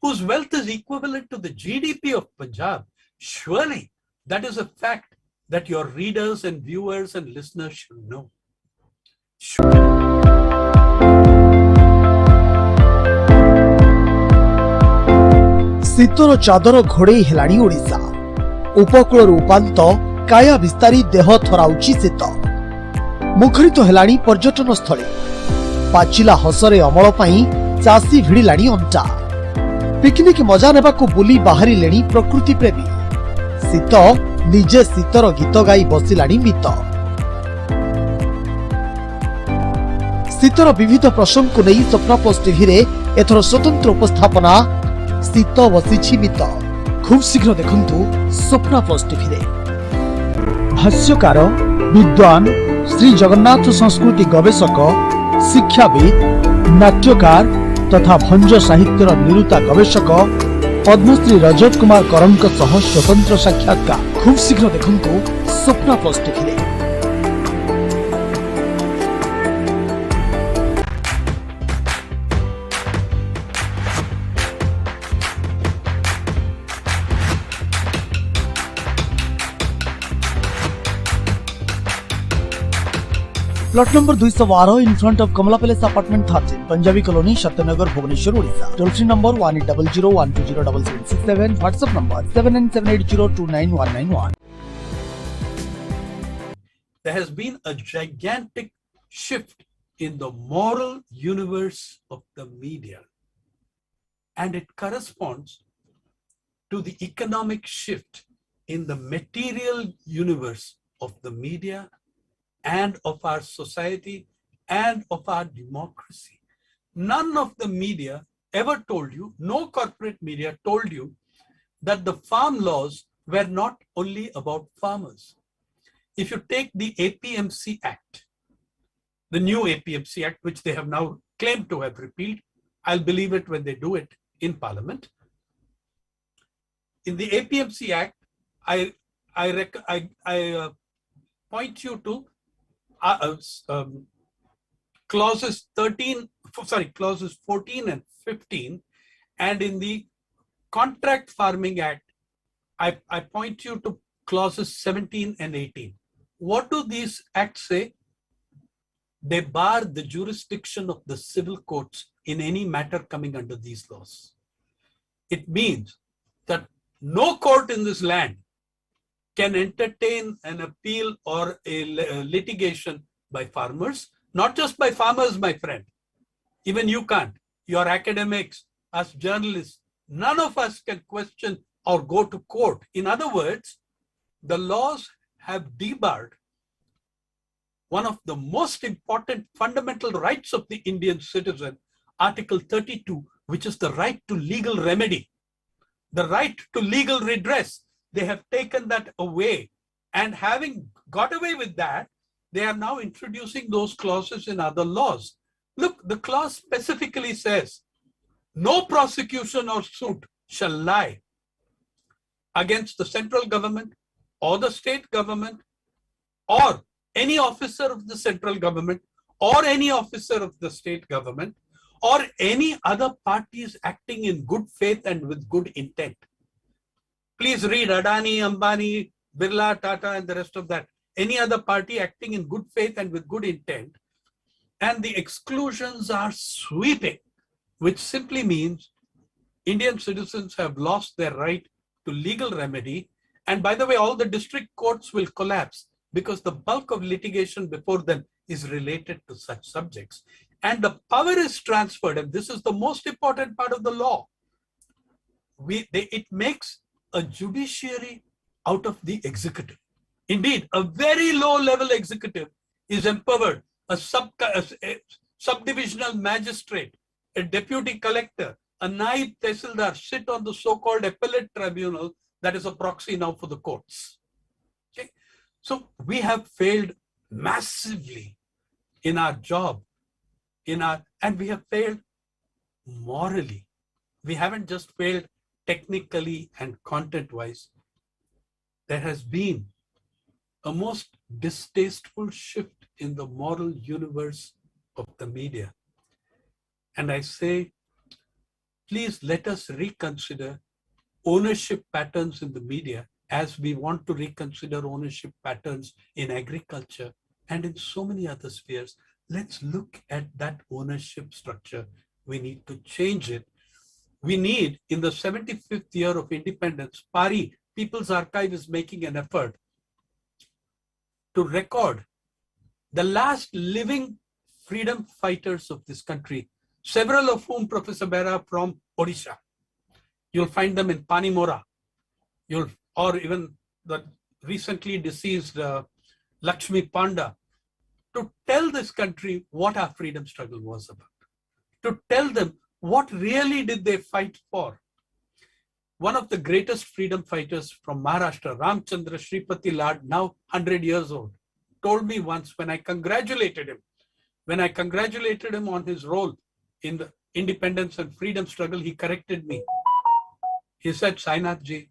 Speaker 6: whose wealth is equivalent to the GDP of Punjab. Surely that is a fact that your readers and viewers and listeners should know.
Speaker 7: ଶୀତର ଚାଦର ଘୋଡେଇ ହେଲାଣି ଓଡ଼ିଶା। ଉପକୂଳରୁ ଉପାନ୍ତ କାୟା Bistari ଦେହ ଥରାଉଛି ଶୀତ। ମୁଖରିତ ହେଲାଣି ପର୍ଯ୍ୟଟନସ୍ଥଳୀ। ପାଚିଲା ହସରେ ଅମଳ ପାଇଁ ଚାଷୀ ଭିଡ଼ିଲାଣି ଅଣ୍ଟା। ପିକନିକ ମଜା ନେବାକୁ ବୁଲି ବାହାରିଲେଣି ପ୍ରକୃତି ପ୍ରେମୀ। ଶୀତ ନିଜେ ଶୀତର ଗୀତ ଗାଇ ବସିଲାଣି ମିତ। ଶୀତର ବିବିଧ ପ୍ରସଙ୍ଗକୁ ନେଇ ସ୍ୱପ୍ନା ପ୍ଲସ୍ ଟିଭିରେ ଏଥର ସ୍ୱତନ୍ତ୍ର ଉପସ୍ଥାପନା ଶୀତ ବସିଛି ମିତ। ଖୁବ୍ ଶୀଘ୍ର ଦେଖନ୍ତୁ ସ୍ୱପ୍ନା ପ୍ଲସ୍ ଟିଭିରେ। ଭାଷ୍ୟକାର, ବିଦ୍ୱାନ, ଶ୍ରୀ ଜଗନ୍ନାଥ ସଂସ୍କୃତି ଗବେଷକ, ଶିକ୍ଷାବିତ୍, ନାଟ୍ୟକାର ତଥା ଭଞ୍ଜ ସାହିତ୍ୟର ନିରୁତା ଗବେଷକ ପଦ୍ମଶ୍ରୀ ରଜତ କୁମାର କରଙ୍କ ସହ ସ୍ୱତନ୍ତ୍ର ସାକ୍ଷାତକାର। ଖୁବ୍ ଶୀଘ୍ର ଦେଖନ୍ତୁ ସ୍ୱପ୍ନା ପ୍ଲସ୍ ଟିଭିରେ। Plot number 212 in front of Kamala Palace Apartment 13, Punjabi Colony, Shatanagar, Bhubaneswar, Odisha. Toll free number 1800-120-7767. WhatsApp number 7978029191.
Speaker 6: There has been a gigantic shift in the moral universe of the media, and it corresponds to the economic shift in the material universe of the media and of our society and of our democracy. None of the media ever told you, no corporate media told you, that the farm laws were not only about farmers. If you take the APMC Act, the new APMC Act, which they have now claimed to have repealed, I'll believe it when they do it in Parliament. In the APMC Act, I point you to clauses 14 and 15, and in the Contract Farming Act, I point you to clauses 17 and 18. What do these acts say? They bar the jurisdiction of the civil courts in any matter coming under these laws. It means that no court in this land can entertain an appeal or a litigation by farmers, not just by farmers, my friend. Even you can't. Your academics, us journalists, none of us can question or go to court. In other words, the laws have debarred one of the most important fundamental rights of the Indian citizen, Article 32, which is the right to legal remedy, the right to legal redress. They have taken that away, and having got away with that, they are now introducing those clauses in other laws. Look, the clause specifically says, no prosecution or suit shall lie against the central government or the state government or any officer of the central government or any officer of the state government or any other parties acting in good faith and with good intent. Please read Adani, Ambani, Birla, Tata, and the rest of that. Any other party acting in good faith and with good intent. And the exclusions are sweeping, which simply means Indian citizens have lost their right to legal remedy. And by the way, all the district courts will collapse because the bulk of litigation before them is related to such subjects. And the power is transferred, and this is the most important part of the law. It makes a judiciary out of the executive. Indeed, a very low-level executive is empowered. A subdivisional magistrate, a deputy collector, a naib tehsildar sit on the so-called appellate tribunal that is a proxy now for the courts. Okay? So we have failed massively in our job, and we have failed morally. We haven't just failed technically and content-wise, there has been a most distasteful shift in the moral universe of the media. And I say, please let us reconsider ownership patterns in the media as we want to reconsider ownership patterns in agriculture and in so many other spheres. Let's look at that ownership structure. We need to change it. We need, in the 75th year of independence, PARI, People's Archive, is making an effort to record the last living freedom fighters of this country, several of whom, Professor Bera, from Odisha. You'll find them in Panimora, or even the recently deceased Lakshmi Panda, to tell this country what our freedom struggle was about, to tell them what really did they fight for. One of the greatest freedom fighters from Maharashtra, Ramchandra Shripati Lad, now 100 years old, told me once when I congratulated him on his role in the independence and freedom struggle, he corrected me. He said, Sainath ji,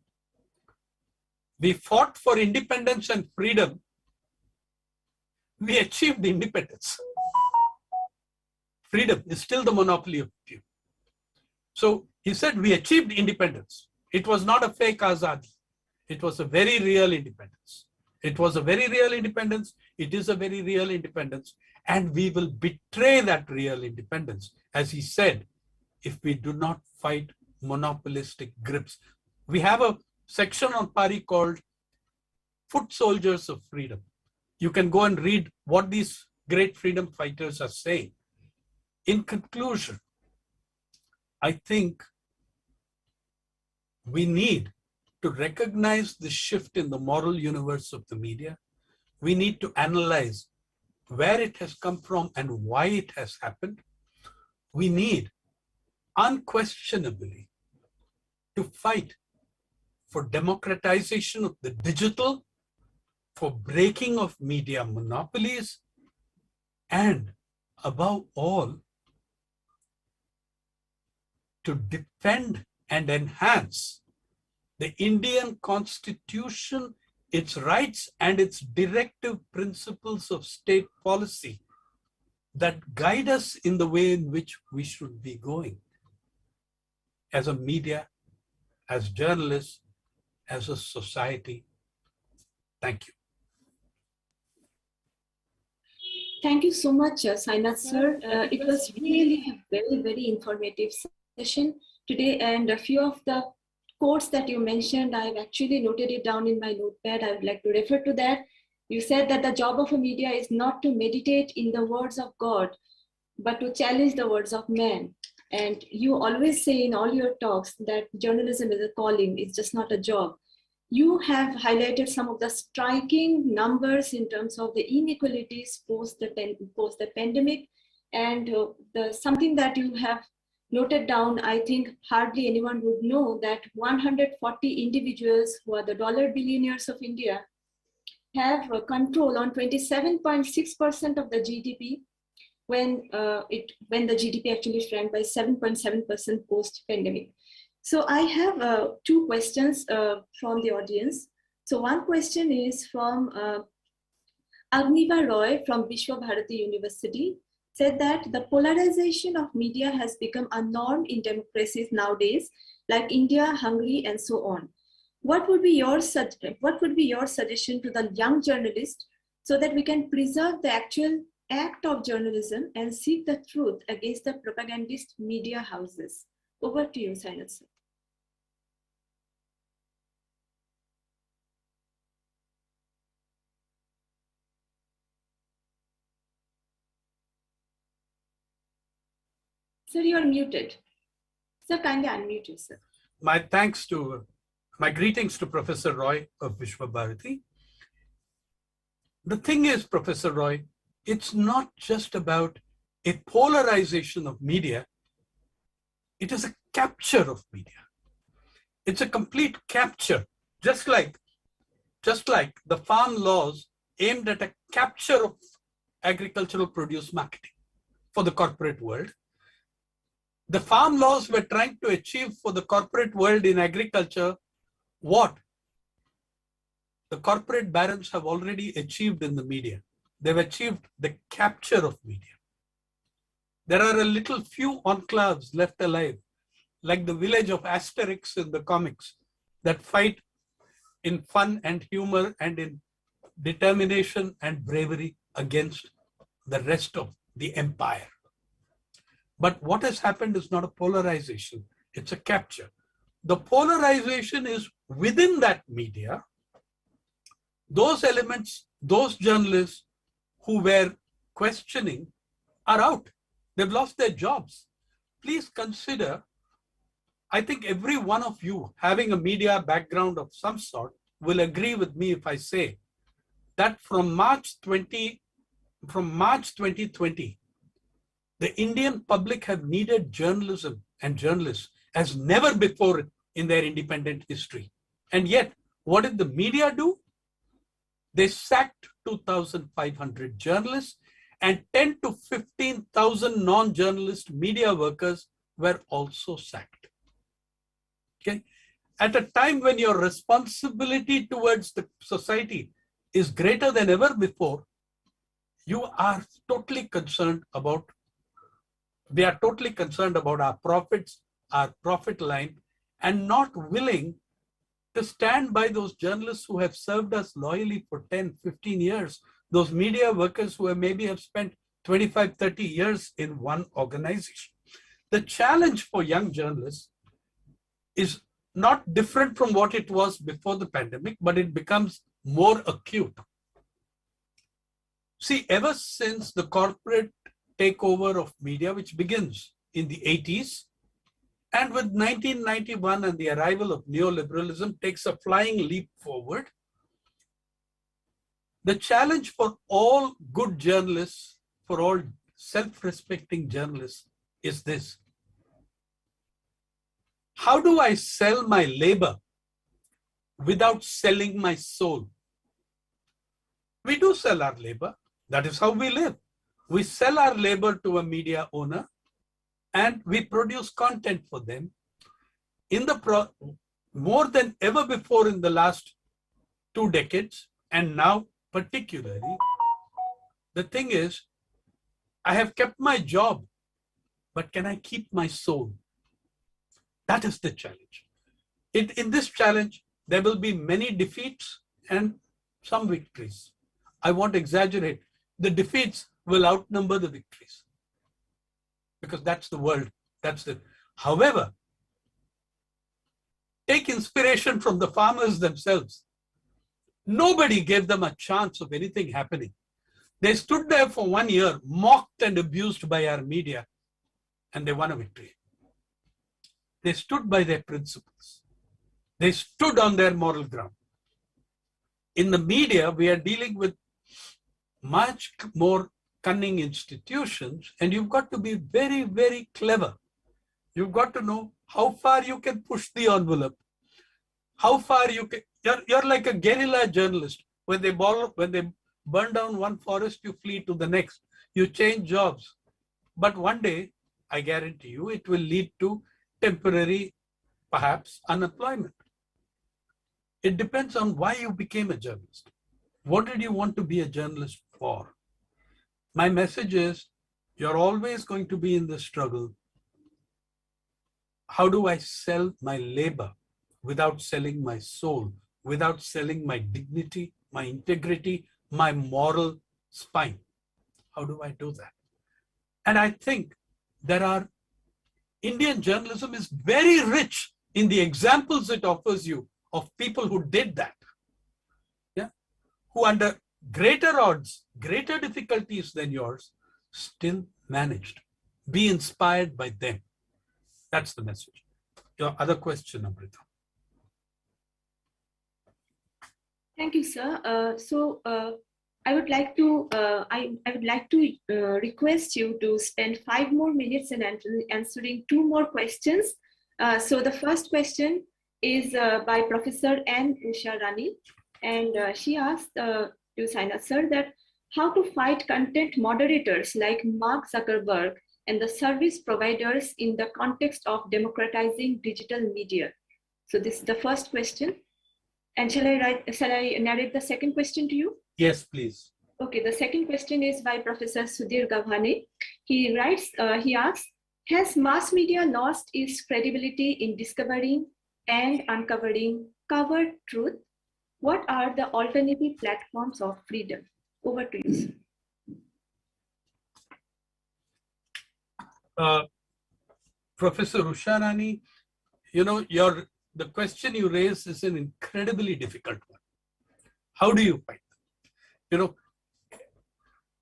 Speaker 6: we fought for independence and freedom. We achieved independence. Freedom is still the monopoly of few. So he said, we achieved independence. It was not a fake azadi. It was a very real independence. It was a very real independence. It is a very real independence. And we will betray that real independence, as he said, if we do not fight monopolistic grips. We have a section on PARI called Foot Soldiers of Freedom. You can go and read what these great freedom fighters are saying. In conclusion, I think we need to recognize the shift in the moral universe of the media. We need to analyze where it has come from and why it has happened. We need unquestionably to fight for democratization of the digital, for breaking of media monopolies, and above all, to defend and enhance the Indian Constitution, its rights and its directive principles of state policy that guide us in the way in which we should be going as a media, as journalists, as a society. Thank you.
Speaker 4: Thank you so much, Sainath sir. It was really a very, very informative session today, and a few of the quotes that you mentioned, I've actually noted it down in my notepad. I would like to refer to that. You said that the job of a media is not to meditate in the words of God, but to challenge the words of man. And you always say in all your talks that journalism is a calling, it's just not a job. You have highlighted some of the striking numbers in terms of the inequalities post the pandemic, and something that you have noted down, I think hardly anyone would know, that 140 individuals who are the dollar billionaires of India have control on 27.6% of the GDP when the GDP actually shrank by 7.7% post-pandemic. So I have two questions from the audience. So one question is from Agniva Roy from Vishwa Bharati University, said that the polarization of media has become a norm in democracies nowadays, like India, Hungary, and so on. What would be your suggestion to the young journalist so that we can preserve the actual act of journalism and seek the truth against the propagandist media houses? Over to you, Sainath sir. Sir, you are muted. Sir, kindly unmute yourself.
Speaker 6: My greetings to Professor Roy of Vishwa Bharati. The thing is, Professor Roy, it's not just about a polarization of media. It is a capture of media. It's a complete capture, just like the farm laws aimed at a capture of agricultural produce marketing for the corporate world. The farm laws were trying to achieve for the corporate world in agriculture what the corporate barons have already achieved in the media. They've achieved the capture of media. There are a little few enclaves left alive, like the village of Asterix in the comics, that fight in fun and humor and in determination and bravery against the rest of the empire. But what has happened is not a polarization, it's a capture. The polarization is within that media. Those elements, those journalists who were questioning are out. They've lost their jobs. Please consider, I think every one of you having a media background of some sort will agree with me if I say that from March 2020, the Indian public have needed journalism and journalists as never before in their independent history. And yet, what did the media do? They sacked 2,500 journalists, and 10 to 15,000 non-journalist media workers were also sacked. Okay? At a time when your responsibility towards the society is greater than ever before, you are totally concerned about, we are totally concerned about our profits, our profit line, and not willing to stand by those journalists who have served us loyally for 10, 15 years, those media workers who maybe have spent 25, 30 years in one organization. The challenge for young journalists is not different from what it was before the pandemic, but it becomes more acute. See, ever since the corporate takeover of media, which begins in the 80s, and with 1991 and the arrival of neoliberalism takes a flying leap forward, the challenge for all good journalists, for all self-respecting journalists is this. How do I sell my labor without selling my soul? We do sell our labor. That is how we live. We sell our labor to a media owner and we produce content for them. More than ever before in the last 2 decades, and now particularly, the thing is, I have kept my job, but can I keep my soul? That is the challenge. In this challenge, there will be many defeats and some victories. I won't exaggerate. The defeats will outnumber the victories, because that's the world. However, take inspiration from the farmers themselves. Nobody gave them a chance of anything happening. They stood there for 1 year, mocked and abused by our media, and they won a victory. They stood by their principles. They stood on their moral ground. In the media, we are dealing with much more cunning institutions, and you've got to be very, very clever. You've got to know how far you can push the envelope, how far you can. You're like a guerrilla journalist. When they burn down one forest, you flee to the next. You change jobs. But one day, I guarantee you, it will lead to temporary, perhaps, unemployment. It depends on why you became a journalist. What did you want to be a journalist for? My message is, you're always going to be in the struggle. How do I sell my labor without selling my soul, without selling my dignity, my integrity, my moral spine? How do I do that? And I think Indian journalism is very rich in the examples it offers you of people who did that. Yeah, who under greater odds, greater difficulties than yours, still managed. Be inspired by them. That's the message. Your other question, Amrita.
Speaker 4: Thank you, sir. I would like to request you to spend 5 more minutes in answering 2 more questions. So the first question is by Professor N. Usha Rani, and she asked to Sainath sir that how to fight content moderators like Mark Zuckerberg and the service providers in the context of democratizing digital media. So this is the first question. And shall I narrate the second question to you?
Speaker 6: Yes, please.
Speaker 4: Okay, the second question is by Professor Sudhir Gavhane. He asks, has mass media lost its credibility in discovering and uncovering covered truth? What are the alternative platforms of freedom? Over to you, sir.
Speaker 6: Professor Usha Rani, you know, the question you raise is an incredibly difficult one. How do you fight them?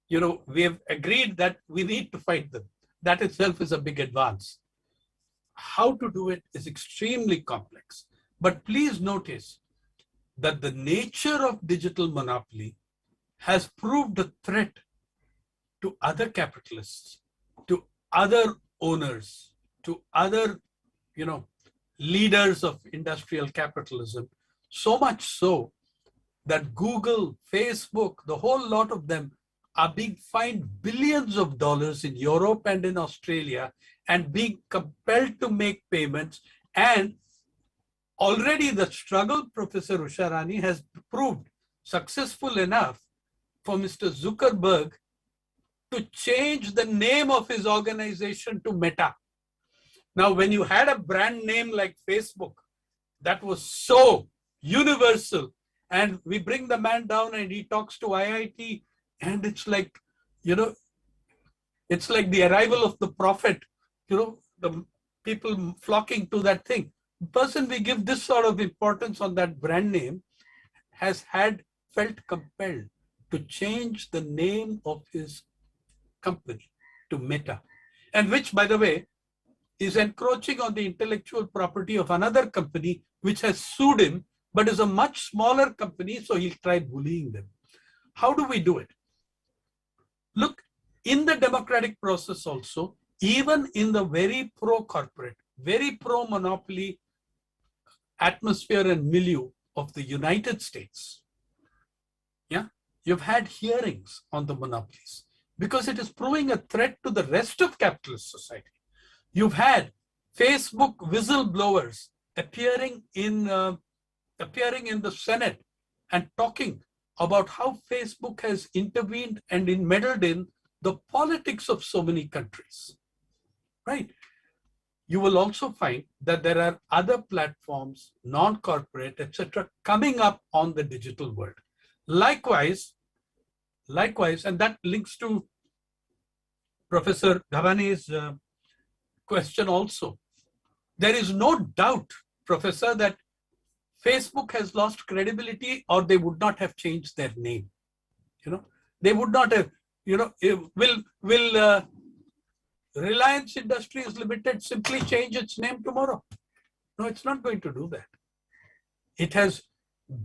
Speaker 6: You know, we have agreed that we need to fight them. That itself is a big advance. How to do it is extremely complex. But please notice that the nature of digital monopoly has proved a threat to other capitalists, to other owners, to other, leaders of industrial capitalism, so much so that Google, Facebook, the whole lot of them are being fined billions of dollars in Europe and in Australia and being compelled to make payments. And already the struggle, Professor Usha Rani, has proved successful enough for Mr. Zuckerberg to change the name of his organization to Meta. Now, when you had a brand name like Facebook, that was so universal, and we bring the man down and he talks to IIT, and it's like, it's like the arrival of the prophet, the people flocking to that thing. The person we give this sort of importance on that brand name has felt compelled to change the name of his company to Meta, and which, by the way, is encroaching on the intellectual property of another company which has sued him, but is a much smaller company, so he'll try bullying them. How do we do it? Look, in the democratic process also, even in the very pro-corporate, very pro-monopoly atmosphere and milieu of the United States, you've had hearings on the monopolies because it is proving a threat to the rest of capitalist society. You've had Facebook whistleblowers appearing in the Senate and talking about how Facebook has intervened and meddled in the politics of so many countries, right? You will also find that there are other platforms, non-corporate, etc., coming up on the digital world. Likewise, and that links to Professor Gavane's question also. There is no doubt, Professor, that Facebook has lost credibility, or they would not have changed their name. They would not have, will Reliance Industries Limited simply change its name tomorrow? No, it's not going to do that. It has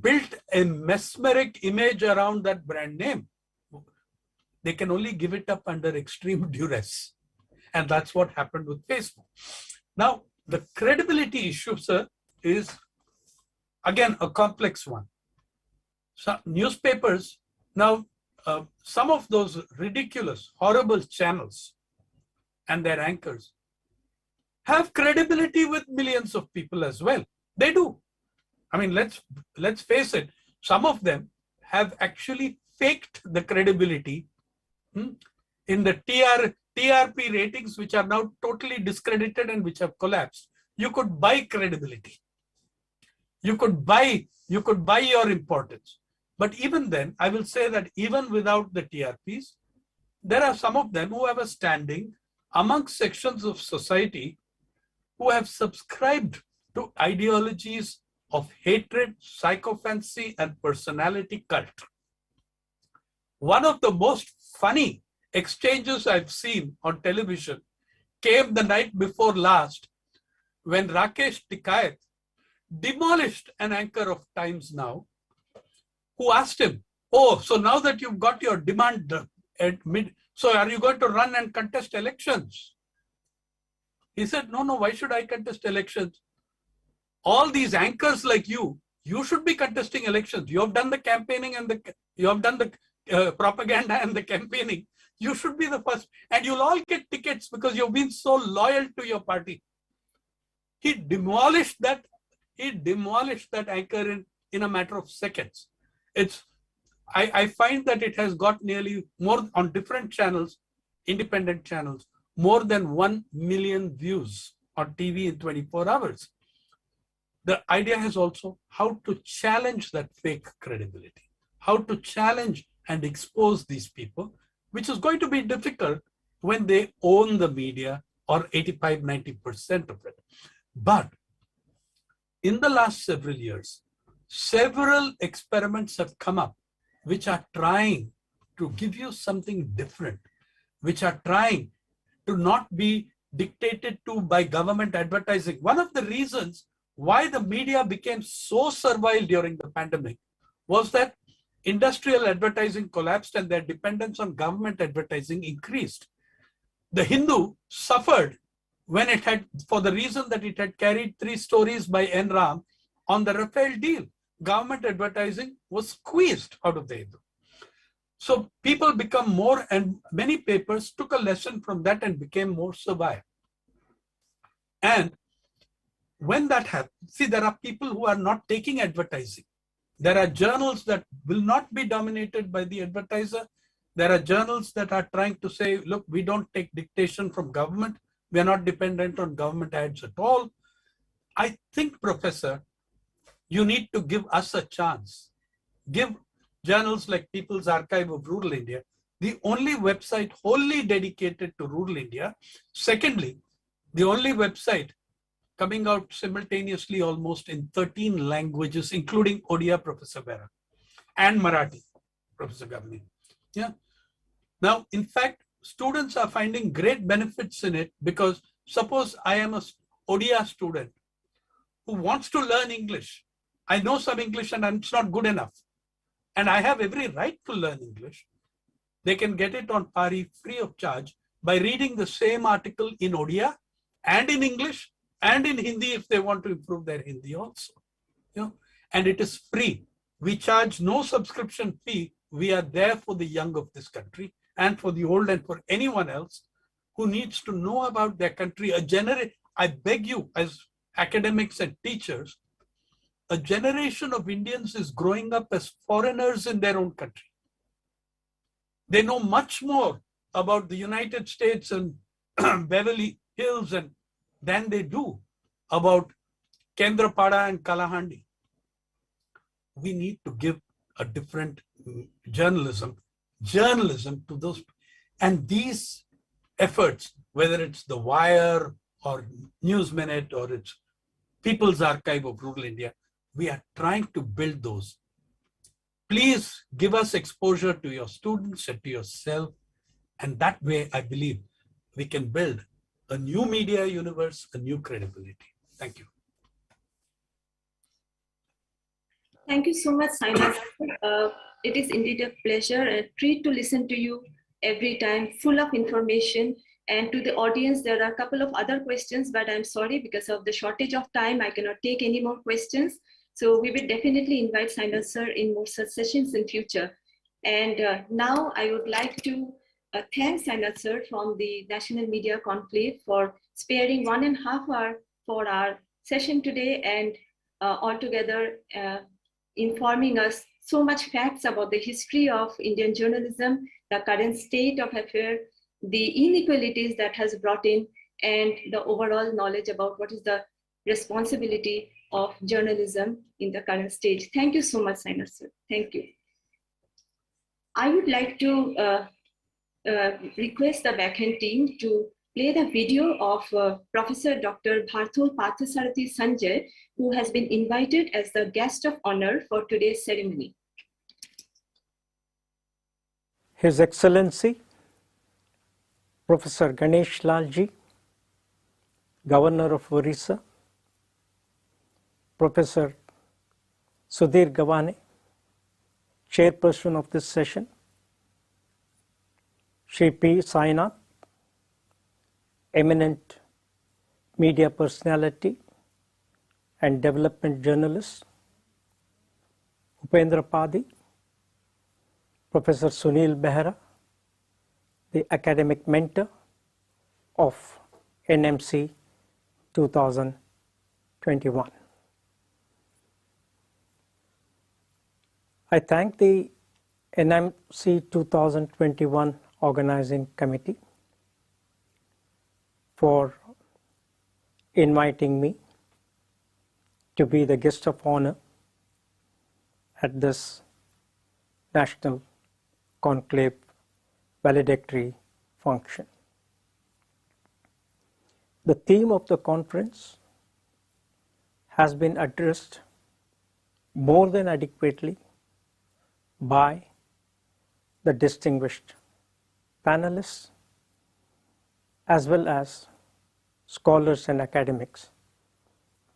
Speaker 6: built a mesmeric image around that brand name. They can only give it up under extreme duress. And that's what happened with Facebook. Now, the credibility issue, sir, is again a complex one. So newspapers, now some of those ridiculous, horrible channels and their anchors have credibility with millions of people as well. They do. I mean, let's face it, some of them have actually faked the credibility in the TRP ratings, which are now totally discredited and which have collapsed. You could buy credibility. You could buy your importance. But even then, I will say that even without the TRPs, there are some of them who have a standing amongst sections of society who have subscribed to ideologies of hatred, psychophancy, and personality cult. One of the most funny exchanges I've seen on television came the night before last when Rakesh Tikayat demolished an anchor of Times Now who asked him, oh, so now that you've got your demand so are you going to run and contest elections? He said, no, why should I contest elections? All these anchors like you should be contesting elections. You have done the campaigning and you have done the propaganda and the campaigning. You should be the first, and you'll all get tickets because you've been so loyal to your party. He demolished that anchor in a matter of seconds. I find that it has got nearly more on different channels, independent channels, more than 1 million views on TV in 24 hours. The idea is also how to challenge that fake credibility, how to challenge and expose these people, which is going to be difficult when they own the media or 85-90% of it. But in the last several years, several experiments have come up which are trying to give you something different, which are trying to not be dictated to by government advertising. One of the reasons why the media became so servile during the pandemic was that industrial advertising collapsed and their dependence on government advertising increased. The Hindu suffered when it had, for the reason that it had carried 3 stories by N. Ram on the Rafael deal. Government advertising was squeezed out of the Hindu. So people become more, and many papers took a lesson from that and became more servile. And when that happens, see, there are people who are not taking advertising. There are journals that will not be dominated by the advertiser. There are journals that are trying to say, look, we don't take dictation from government. We are not dependent on government ads at all. I think, Professor, you need to give us a chance. Give journals like People's Archive of Rural India, the only website wholly dedicated to rural India. Secondly, the only website coming out simultaneously almost in 13 languages, including Odia, Professor Vera, and Marathi, Professor Gavni. Yeah. Now, in fact, students are finding great benefits in it because suppose I am a Odia student who wants to learn English. I know some English and it's not good enough. And I have every right to learn English. They can get it on Pari free of charge by reading the same article in Odia and in English and in Hindi if they want to improve their Hindi also. You know? And it is free. We charge no subscription fee. We are there for the young of this country and for the old and for anyone else who needs to know about their country. I beg you, as academics and teachers, a generation of Indians is growing up as foreigners in their own country. They know much more about the United States and Beverly Hills than they do about Kendrapada and Kalahandi. We need to give a different journalism to those. And these efforts, whether it's The Wire or News Minute or it's People's Archive of Rural India, we are trying to build those. Please give us exposure to your students and to yourself. And that way, I believe we can build a new media universe, a new credibility. Thank you.
Speaker 4: Thank you so much, Simon. It is indeed a pleasure and a treat to listen to you every time, full of information. And to the audience, there are a couple of other questions, but I'm sorry, because of the shortage of time, I cannot take any more questions. So we will definitely invite Simon sir in more such sessions in future. And now I would like to thank Simon sir from the National Media Conclave for sparing 1.5 hours for our session today and altogether informing us so much facts about the history of Indian journalism, the current state of affairs, the inequalities that has brought in, and the overall knowledge about what is the responsibility of journalism in the current stage. Thank you so much, Simon sir. Thank you. I would like to request the backhand team to play the video of Professor Dr. Bharthul Parthasarathi Sanjay, who has been invited as the guest of honor for today's ceremony.
Speaker 3: His Excellency, Professor Ganesh Lalji, Governor of Odisha, Professor Sudhir Gawane, Chairperson of this session, Shri P. Sainath, eminent media personality and development journalist, Upendra Padi, Professor Sunil Behra,
Speaker 8: the academic mentor of NMC 2021. I thank the NMC 2021 organizing committee for inviting me to be the guest of honor at this National Conclave valedictory function. The theme of the conference has been addressed more than adequately by the distinguished panelists as well as scholars and academics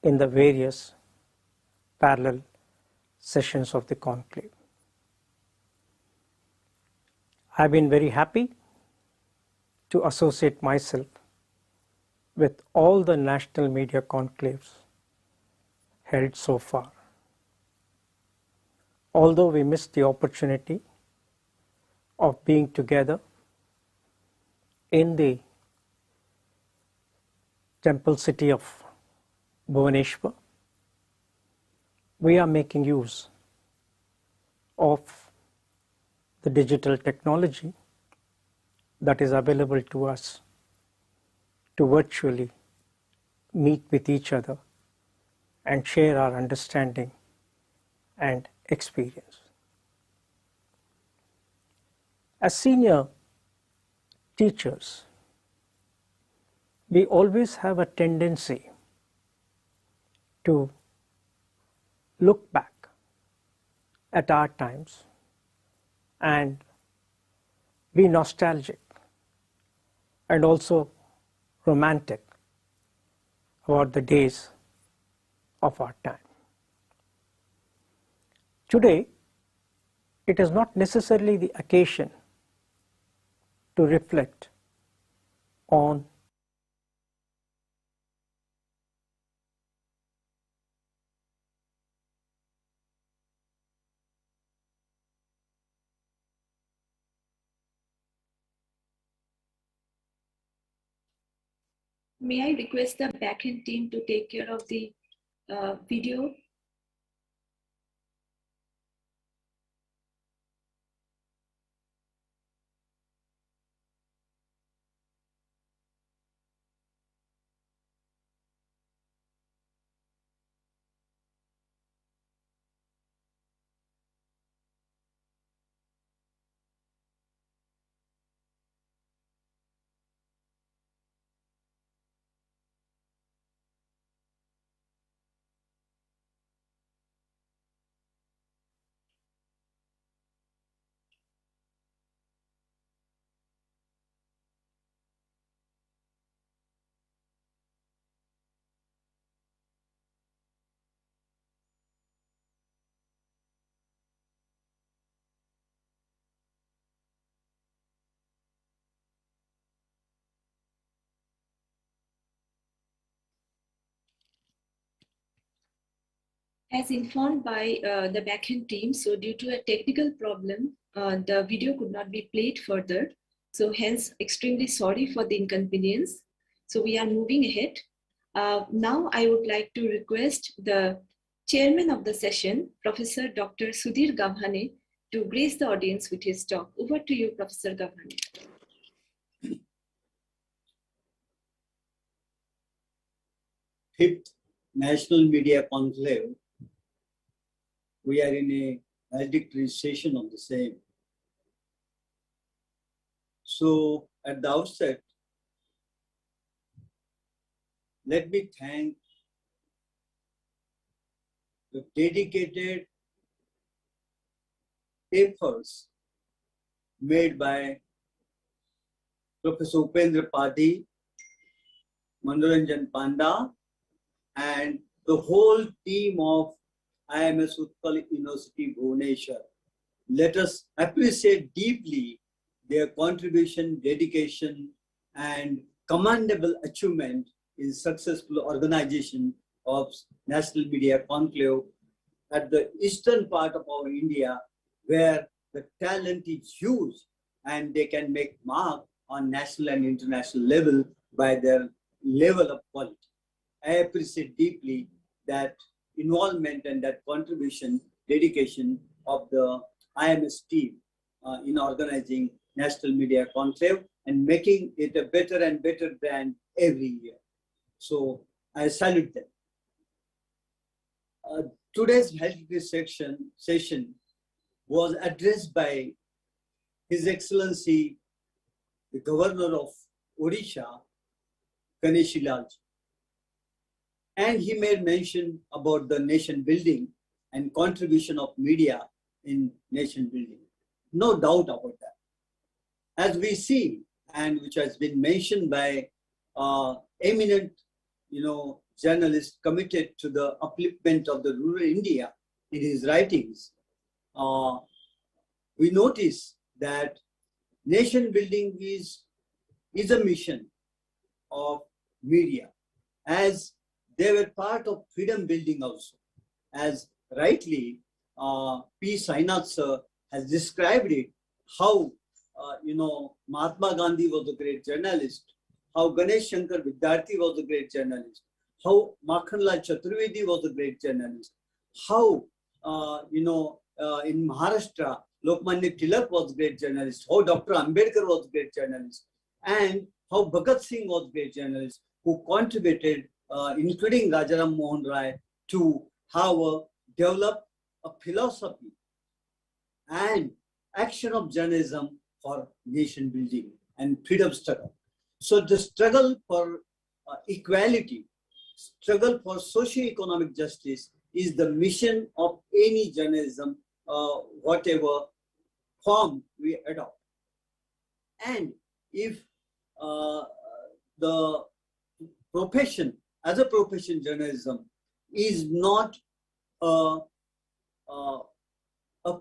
Speaker 8: in the various parallel sessions of the conclave. I've been very happy to associate myself with all the national media conclaves held so far. Although we missed the opportunity of being together in the temple city of Bhubaneswar, we are making use of the digital technology that is available to us to virtually meet with each other and share our understanding and experience. As senior teachers, we always have a tendency to look back at our times and be nostalgic and also romantic about the days of our time. Today, it is not necessarily the occasion to reflect on
Speaker 4: May I request the backend team to take care of the video? As informed by the backend team, so due to a technical problem, the video could not be played further. So hence, extremely sorry for the inconvenience. So we are moving ahead. Now I would like to request the chairman of the session, Professor Dr. Sudhir Gavhane, to grace the audience with his talk. Over to you, Professor Gavhane.
Speaker 9: Fifth National Media Conclave. We are in a valedictory session of the same. So at the outset, let me thank the dedicated efforts made by Professor Upendra Padi, Manoranjan Panda, and the whole team of IMS Utkal University Bhubaneswar. Let us appreciate deeply their contribution, dedication, and commendable achievement in successful organization of National Media Conclave at the eastern part of our India, where the talent is huge and they can make mark on national and international level by their level of quality. I appreciate deeply that involvement and that contribution, dedication of the IMS team in organizing National Media Conclave and making it a better and better brand every year. So I salute them. Today's health session was addressed by His Excellency, the Governor of Odisha, Ganeshilal, and he made mention about the nation building and contribution of media in nation building. No doubt about that. As we see, and which has been mentioned by eminent, journalist committed to the upliftment of the rural India in his writings, we notice that nation building is a mission of media, as they were part of freedom building also. As rightly P. Sainath sir has described it, how Mahatma Gandhi was a great journalist, how Ganesh Shankar Vidyarthi was a great journalist, how Makhanlal Chaturvedi was a great journalist, how in Maharashtra Lokmanya Tilak was a great journalist, how Dr. Ambedkar was a great journalist, and how Bhagat Singh was a great journalist who contributed, including Rajaram Mohan Rai, to how develop a philosophy and action of journalism for nation building and freedom struggle. So the struggle for equality, struggle for socio-economic justice is the mission of any journalism, whatever form we adopt. And if the profession, as a profession, journalism is not a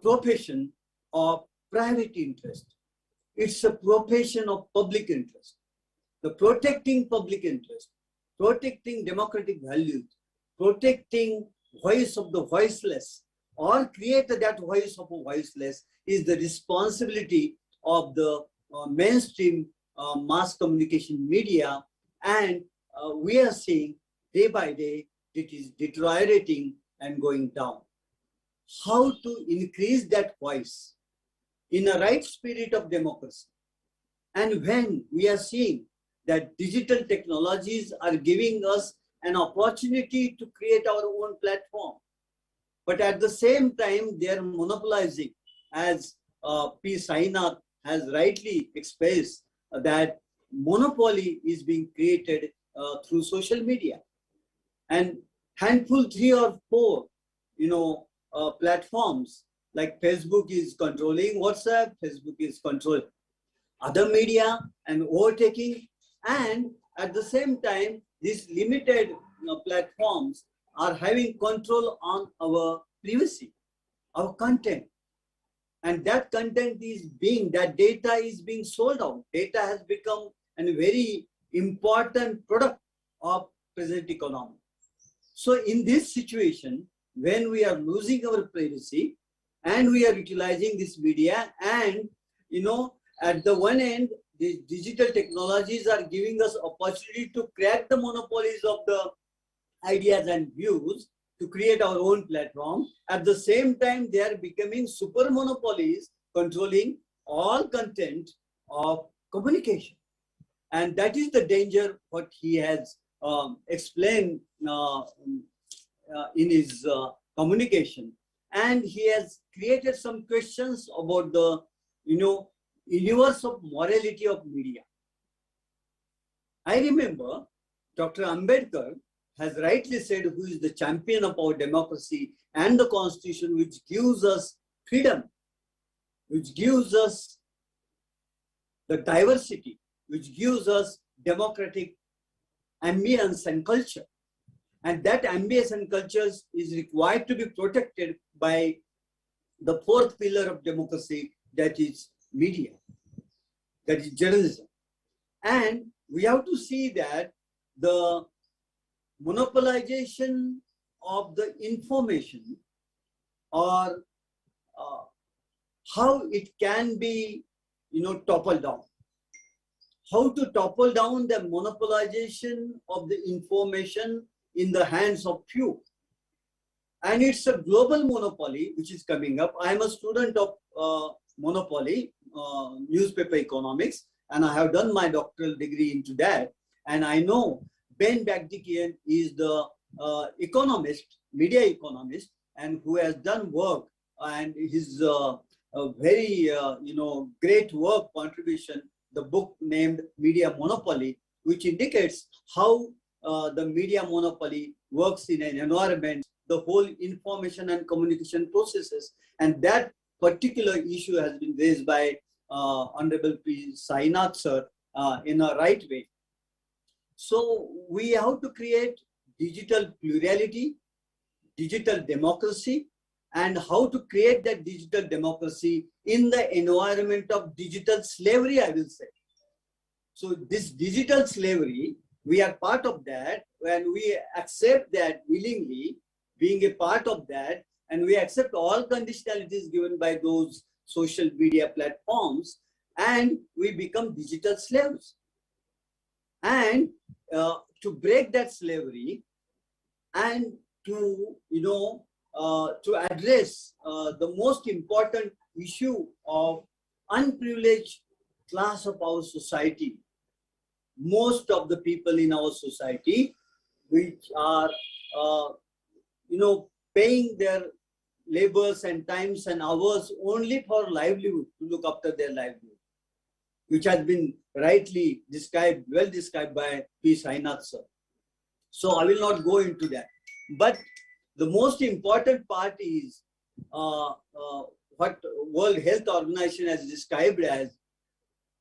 Speaker 9: profession of private interest, it's a profession of public interest. The protecting public interest, protecting democratic values, protecting voice of the voiceless, or create that voice of a voiceless is the responsibility of the mainstream mass communication media. And we are seeing day by day it is deteriorating and going down. How to increase that voice in a right spirit of democracy? And when we are seeing that digital technologies are giving us an opportunity to create our own platform, but at the same time they are monopolizing, as P. Sainath has rightly expressed, that monopoly is being created through social media. And handful 3 or 4, platforms like Facebook is controlling WhatsApp, Facebook is controlling other media and overtaking, and at the same time, these limited platforms are having control on our privacy, our content. And that content is that data is being sold out. Data has become a very important product of present economy. So in this situation, when we are losing our privacy and we are utilizing this media, and at the one end, the digital technologies are giving us opportunity to crack the monopolies of the ideas and views to create our own platform. At the same time, they are becoming super monopolies controlling all content of communication. And that is the danger what he has explained in his communication. And he has created some questions about the universe of morality of media. I remember Dr. Ambedkar has rightly said, who is the champion of our democracy and the constitution, which gives us freedom, which gives us the diversity, which gives us democratic ambience and culture. And that ambience and cultures is required to be protected by the 4th pillar of democracy, that is media, that is journalism. And we have to see that the monopolization of the information, or how it can be, topple down. How to topple down the monopolization of the information in the hands of few. And it's a global monopoly which is coming up. I'm a student of monopoly, newspaper economics, and I have done my doctoral degree into that. And I know Ben Bagdikian is the economist, media economist, and who has done work, and his very great work contribution, the book named Media Monopoly, which indicates how the media monopoly works in an environment, the whole information and communication processes. And that particular issue has been raised by Honorable P. Sainath sir in a right way. So we have to create digital plurality, digital democracy, and how to create that digital democracy in the environment of digital slavery, I will say. So this digital slavery, we are part of that, and we accept that willingly, being a part of that, and we accept all conditionalities given by those social media platforms, and we become digital slaves. And to break that slavery and to address the most important issue of unprivileged class of our society, most of the people in our society which are paying their labors and times and hours only for livelihood, to look after their livelihood, which has been rightly described, well described by P. Sainath sir. So I will not go into that. But the most important part is what World Health Organization has described as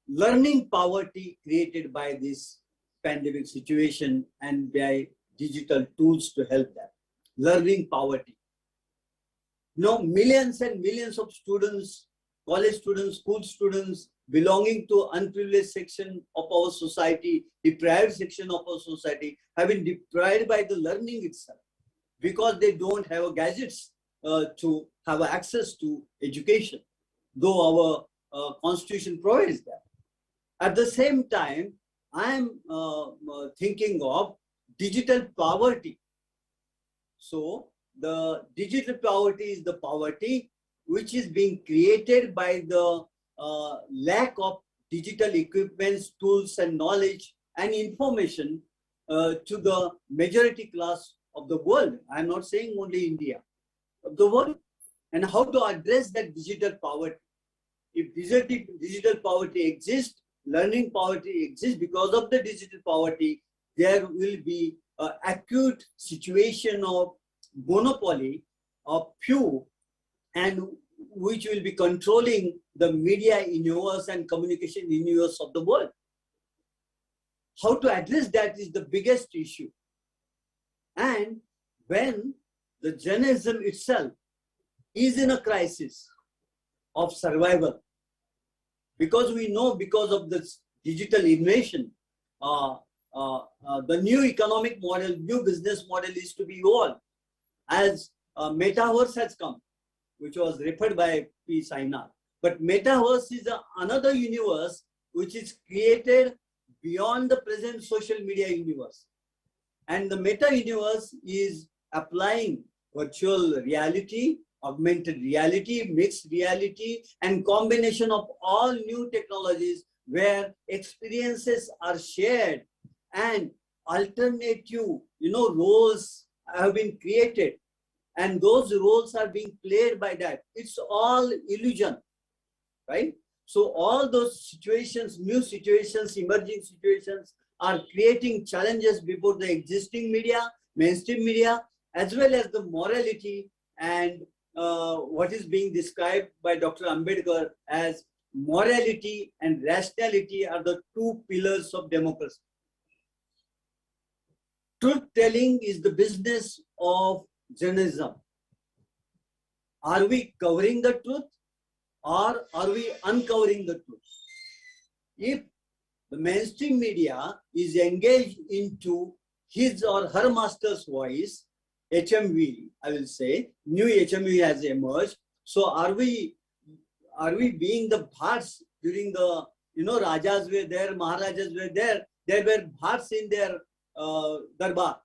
Speaker 9: learning poverty created by this pandemic situation and by digital tools to help that. Learning poverty. Millions and millions of students, college students, school students belonging to unprivileged section of our society, deprived section of our society, have been deprived by the learning itself, because they don't have gadgets to have access to education, though our constitution provides that. At the same time, I am thinking of digital poverty. So the digital poverty is the poverty which is being created by the lack of digital equipments, tools, and knowledge and information to the majority class of the world. I'm not saying only India, of the world. And how to address that digital poverty. If digital poverty exists, learning poverty exists, because of the digital poverty, there will be an acute situation of monopoly of few, and which will be controlling the media universe and communication universe of the world. How to address that is the biggest issue. And when the journalism itself is in a crisis of survival, because we know, because of this digital invasion, the new economic model, new business model is to be evolved, as metaverse has come, which was referred by P. Sainath. But metaverse is another universe which is created beyond the present social media universe. And the meta universe is applying virtual reality, augmented reality, mixed reality, and combination of all new technologies where experiences are shared and alternative, roles have been created, and those roles are being played by that. It's all illusion, right? So all those situations, new situations, emerging situations are creating challenges before the existing media, mainstream media, as well as the morality and what is being described by Dr. Ambedkar as morality and rationality are the two pillars of democracy. Truth telling is the business of journalism. Are we covering the truth, or are we uncovering the truth? If the mainstream media is engaged into his or her master's voice, HMV, I will say, new HMV has emerged. So are we being the parts during the, Rajas were there, Maharajas were there. There were bhats in their darbar.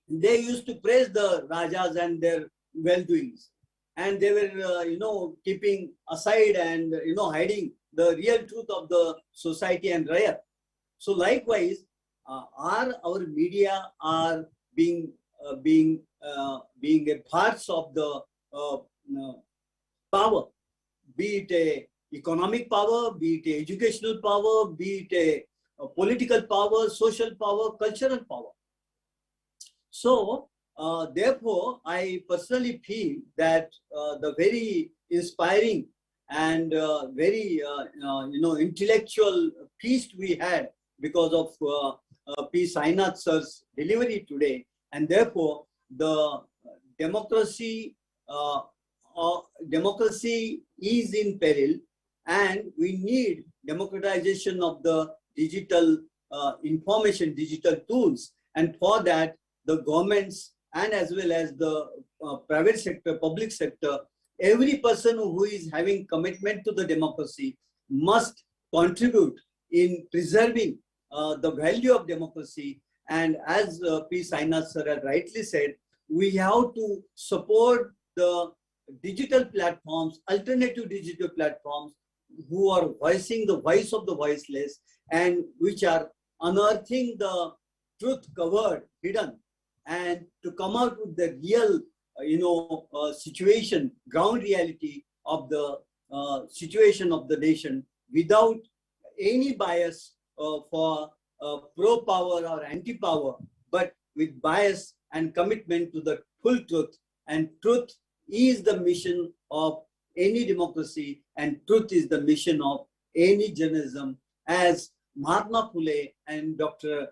Speaker 9: They used to praise the Rajas and their well-doings. And they were, keeping aside and, hiding the real truth of the society and Raya. So likewise, our media are being a parts of the power, be it a economic power, be it a educational power, be it a political power, social power, cultural power. So therefore, I personally feel that the very inspiring and very intellectual feast we had because of P. Sainath sir's delivery today, and therefore the democracy is in peril, and we need democratization of the digital information, digital tools, and for that the governments and as well as the private sector, public sector, every person who is having commitment to the democracy must contribute in preserving the value of democracy. And as P. Sainath sir had rightly said, we have to support the digital platforms, alternative digital platforms, who are voicing the voice of the voiceless and which are unearthing the truth covered, hidden, and to come out with the real, situation, ground reality of the situation of the nation without any bias for pro-power or anti-power, but with bias and commitment to the full truth. And truth is the mission of any democracy, and truth is the mission of any journalism, as Mahatma Phule and Dr.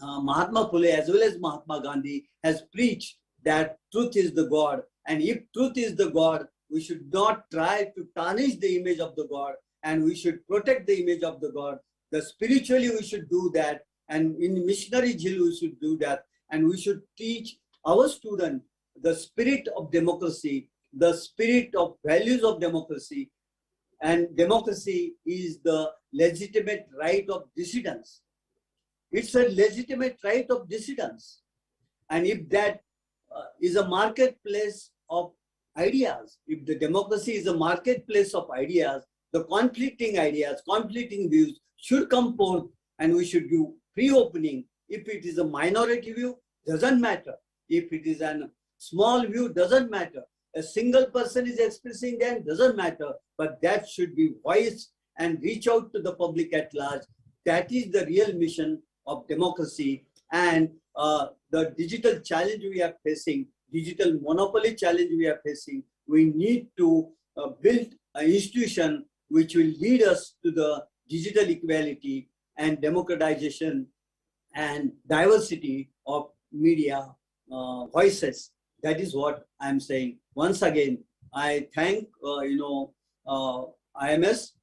Speaker 9: Mahatma Phule as well as Mahatma Gandhi has preached that truth is the God. And if truth is the God, we should not try to tarnish the image of the God, and we should protect the image of the God. The spiritually we should do that, and in missionary jail we should do that, and we should teach our students the spirit of democracy, the spirit of values of democracy. And democracy is the legitimate right of dissidents. It's a legitimate right of dissidents. And if that is a marketplace of ideas, if the democracy is a marketplace of ideas, the conflicting ideas, conflicting views should come forth, and we should do free opening. If it is a minority view, doesn't matter. If it is a small view, doesn't matter. A single person is expressing them, doesn't matter. But that should be voiced and reach out to the public at large. That is the real mission of democracy. And the digital challenge we are facing, digital monopoly challenge we are facing, we need to build an institution which will lead us to the digital equality and democratization and diversity of media voices. That is what I'm saying. Once again, I thank IMS,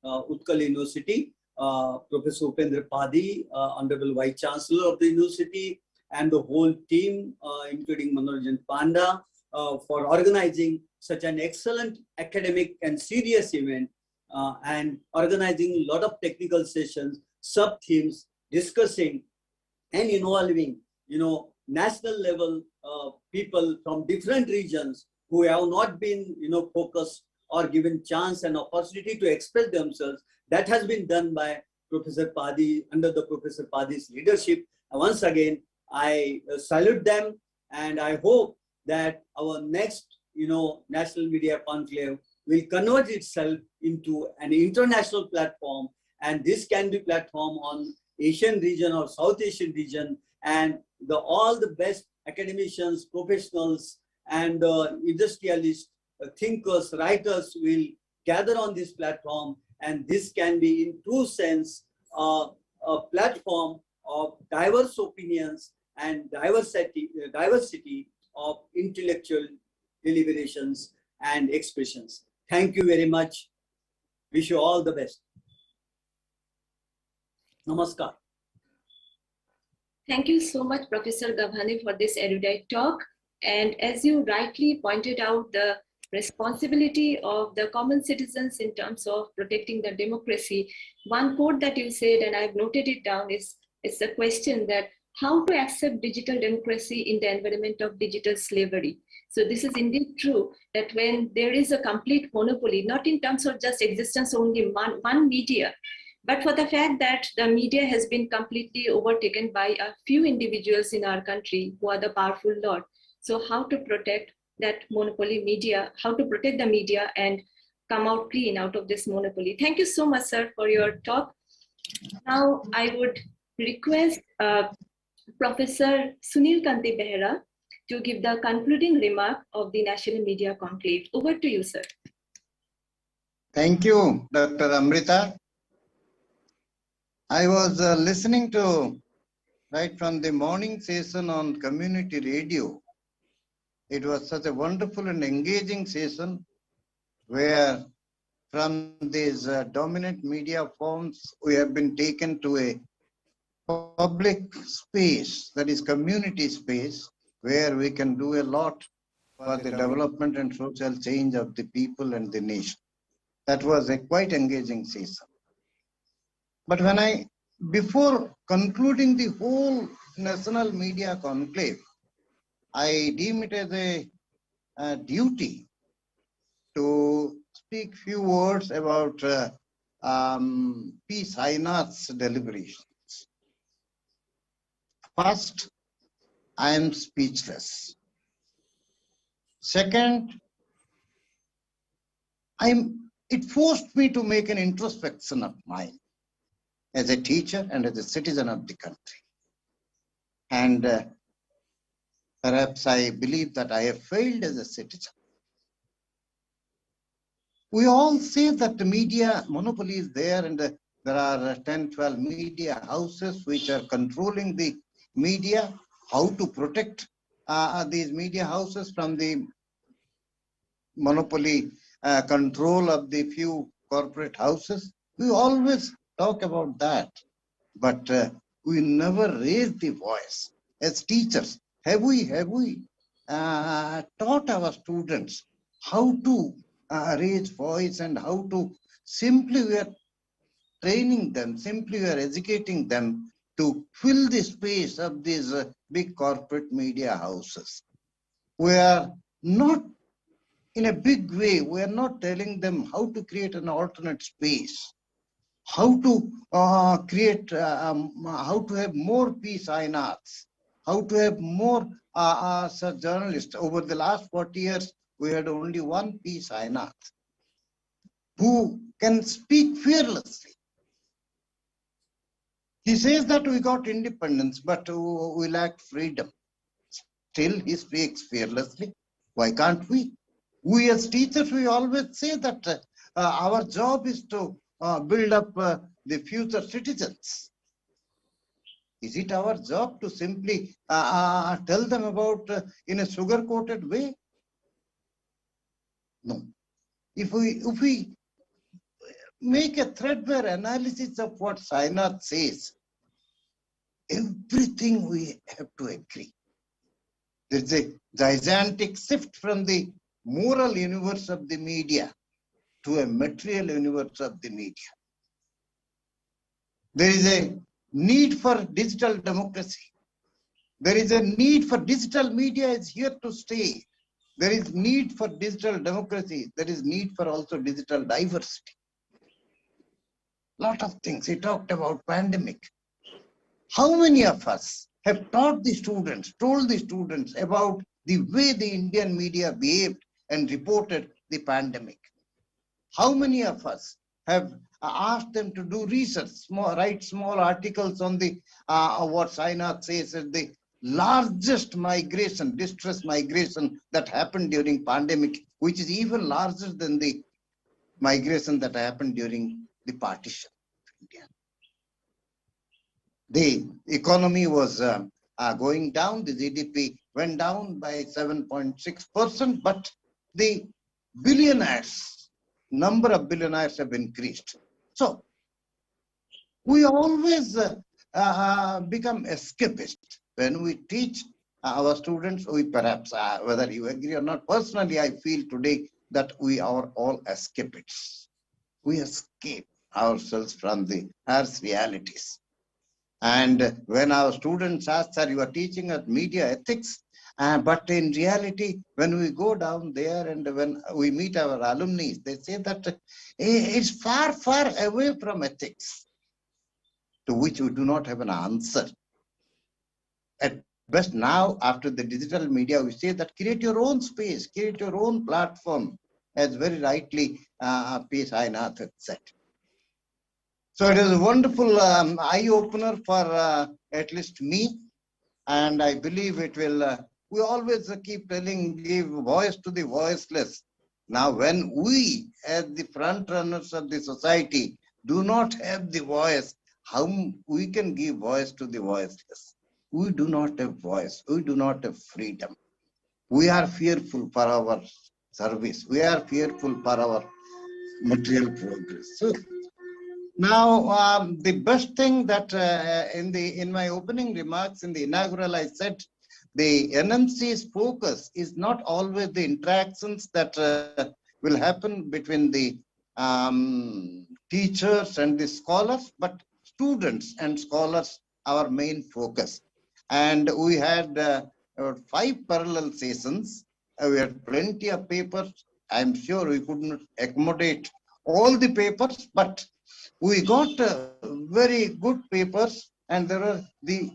Speaker 9: Utkal University, Professor Upendra Padi, Honorable Vice Chancellor of the University, and the whole team, including Manoranjan Panda, for organizing such an excellent academic and serious event, and organizing a lot of technical sessions, sub-themes, discussing and involving, national level people from different regions who have not been, focused or given chance and opportunity to express themselves. That has been done by Professor Padi, under the Professor Padi's leadership. And once again, I salute them, and I hope that our next, National Media Conclave will convert itself into an international platform, and this can be platform on Asian region or South Asian region, and all the best academicians, professionals, and industrialists, thinkers, writers will gather on this platform, and this can be in true sense a platform of diverse opinions and diversity of intellectual deliberations and expressions. Thank you very much. Wish you all the best. Namaskar.
Speaker 4: Thank you so much, Professor Gavhane, for this erudite talk. And as you rightly pointed out, the responsibility of the common citizens in terms of protecting the democracy. One quote that you said, and I've noted it down, is the question that how to accept digital democracy in the environment of digital slavery. So this is indeed true that when there is a complete monopoly, not in terms of just existence only one media, but for the fact that the media has been completely overtaken by a few individuals in our country who are the powerful lot. So how to protect that monopoly media, how to protect the media and come out clean out of this monopoly. Thank you so much, sir, for your talk. Now I would request Professor Sunil Kanti Behera to give the concluding remark of the National Media Conclave. Over to you, sir.
Speaker 10: Thank you, Dr. Amrita. I was listening to right from the morning session on community radio. It was such a wonderful and engaging session where from these dominant media forms we have been taken to a public space, that is community space, where we can do a lot for the development and social change of the people and the nation. That was a quite engaging session. But before concluding the whole National Media Conclave, I deem it as a duty to speak few words about P. Sainath's deliberations. First, I am speechless. Second, it forced me to make an introspection of mine as a teacher and as a citizen of the country. And perhaps I believe that I have failed as a citizen. We all say that the media monopoly is there and there are 10, 12 media houses which are controlling the media. How to protect these media houses from the monopoly control of the few corporate houses. We always talk about that, but we never raise the voice. As teachers, have we taught our students how to raise voice and how to we are training them, we are educating them to fill the space of these big corporate media houses. We are not, in a big way, we are not telling them how to create an alternate space, how to create, how to have more P. Sainaths, how to have more such journalists. Over the last 40 years, we had only one P. Sainath who can speak fearlessly. He says that we got independence, but we lacked freedom. Still, he speaks fearlessly. Why can't we? We as teachers, we always say that our job is to build up the future citizens. Is it our job to simply tell them about in a sugar-coated way? No. If we make a threadbare analysis of what Sainath says, everything we have to agree. There's a gigantic shift from the moral universe of the media to a material universe of the media. There is a need for digital democracy. There is a need for digital media is here to stay. There is need for digital democracy. There is need for also digital diversity. Lot of things. He talked about pandemic. How many of us have taught the students, told the students about the way the Indian media behaved and reported the pandemic? How many of us have asked them to do research, write small articles on the what Sainath says is the largest migration, distress migration that happened during pandemic, which is even larger than the migration that happened during the partition of India. The economy was going down, the GDP went down by 7.6%, but the billionaires, number of billionaires have increased. So we always become escapist when we teach our students. We perhaps, whether you agree or not, personally I feel today that we are all escapists. We escape ourselves from the harsh realities. And when our students ask, sir, you are teaching us media ethics, but in reality, when we go down there and when we meet our alumni, they say that it's far, far away from ethics, to which we do not have an answer. At best, now, after the digital media, we say that create your own space, create your own platform, as very rightly P. Sainath had said. So it is a wonderful eye-opener for at least me, and I believe it will, we always keep telling, give voice to the voiceless. Now, when we, as the front runners of the society, do not have the voice, how we can give voice to the voiceless? We do not have voice. We do not have freedom. We are fearful for our service. We are fearful for our material progress. So now, the best thing that in my opening remarks in the inaugural, I said the NMC's focus is not always the interactions that will happen between the teachers and the scholars, but students and scholars, our main focus. And we had 5 parallel sessions. We had plenty of papers. I'm sure we couldn't accommodate all the papers, but we got very good papers, and there are the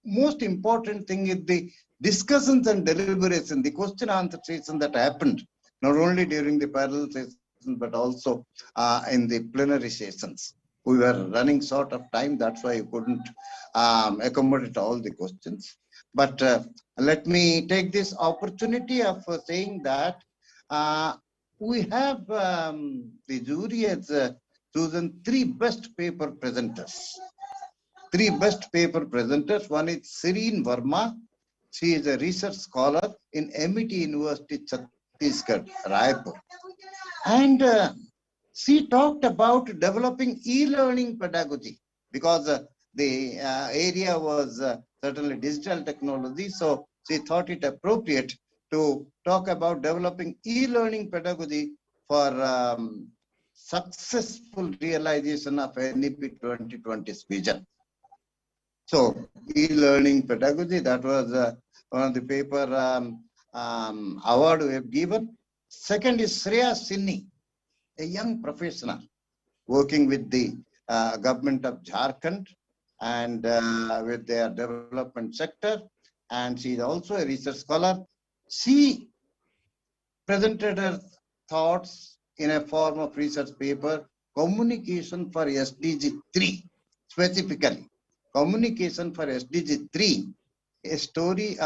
Speaker 10: most important thing is the discussions and deliberation, the question answer session that happened not only during the parallel session but also in the plenary sessions. We were running short of time, that's why we couldn't accommodate all the questions. But let me take this opportunity of saying that we have the jury has chosen 3 best paper presenters. 3 best paper presenters. One is Serene Verma. She is a research scholar in MIT University, Chhattisgarh, Raipur. And she talked about developing e-learning pedagogy, because the area was certainly digital technology. So she thought it appropriate to talk about developing e-learning pedagogy for successful realization of NEP 2020's vision. So e-learning pedagogy, that was one of the paper award we have given. Second is Shreya Sinni, a young professional working with the government of Jharkhand and with their development sector. And she is also a research scholar. She presented her thoughts in a form of research paper, Communication for SDG 3, specifically. Communication for SDG 3, a study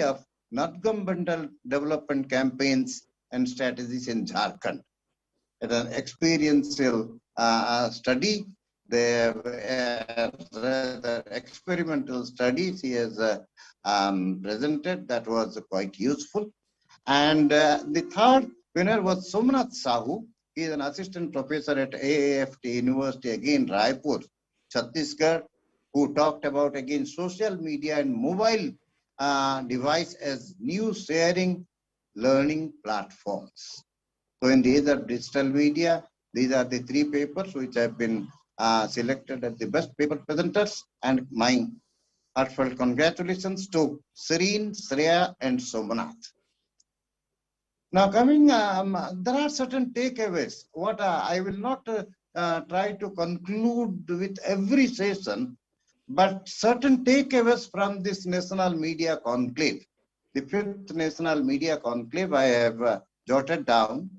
Speaker 10: of non-governmental development campaigns and strategies in Jharkhand. It's an experiential study. The experimental study she has presented, that was quite useful. And the third winner was Somnath Sahu. He is an assistant professor at AAFT University, again Raipur, Chhattisgarh, who talked about again social media and mobile device as new sharing learning platforms. So in the age of digital media, these are the 3 papers which have been selected as the best paper presenters, and my heartfelt congratulations to Serene, Shreya and Somnath. Now coming, there are certain takeaways. What I will not try to conclude with every session, but certain takeaways from this National Media Conclave. The 5th National Media Conclave I have jotted down.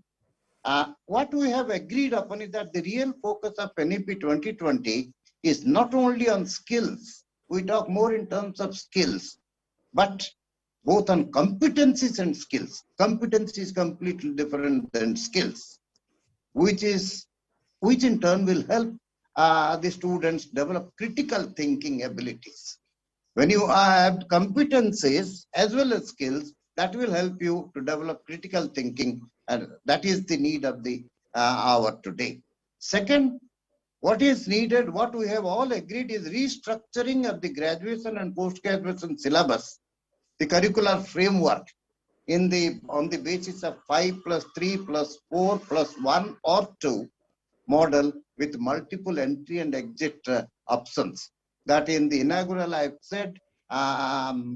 Speaker 10: What we have agreed upon is that the real focus of NEP 2020 is not only on skills. We talk more in terms of skills, but both on competencies and skills. Competency is completely different than skills, which in turn will help the students develop critical thinking abilities. When you have competencies as well as skills, that will help you to develop critical thinking, and that is the need of the hour today. Second, what is needed, what we have all agreed, is restructuring of the graduation and post-graduation syllabus, the curricular framework, on the basis of 5+3+4+1 or 2 model with multiple entry and exit options. That in the inaugural I've said,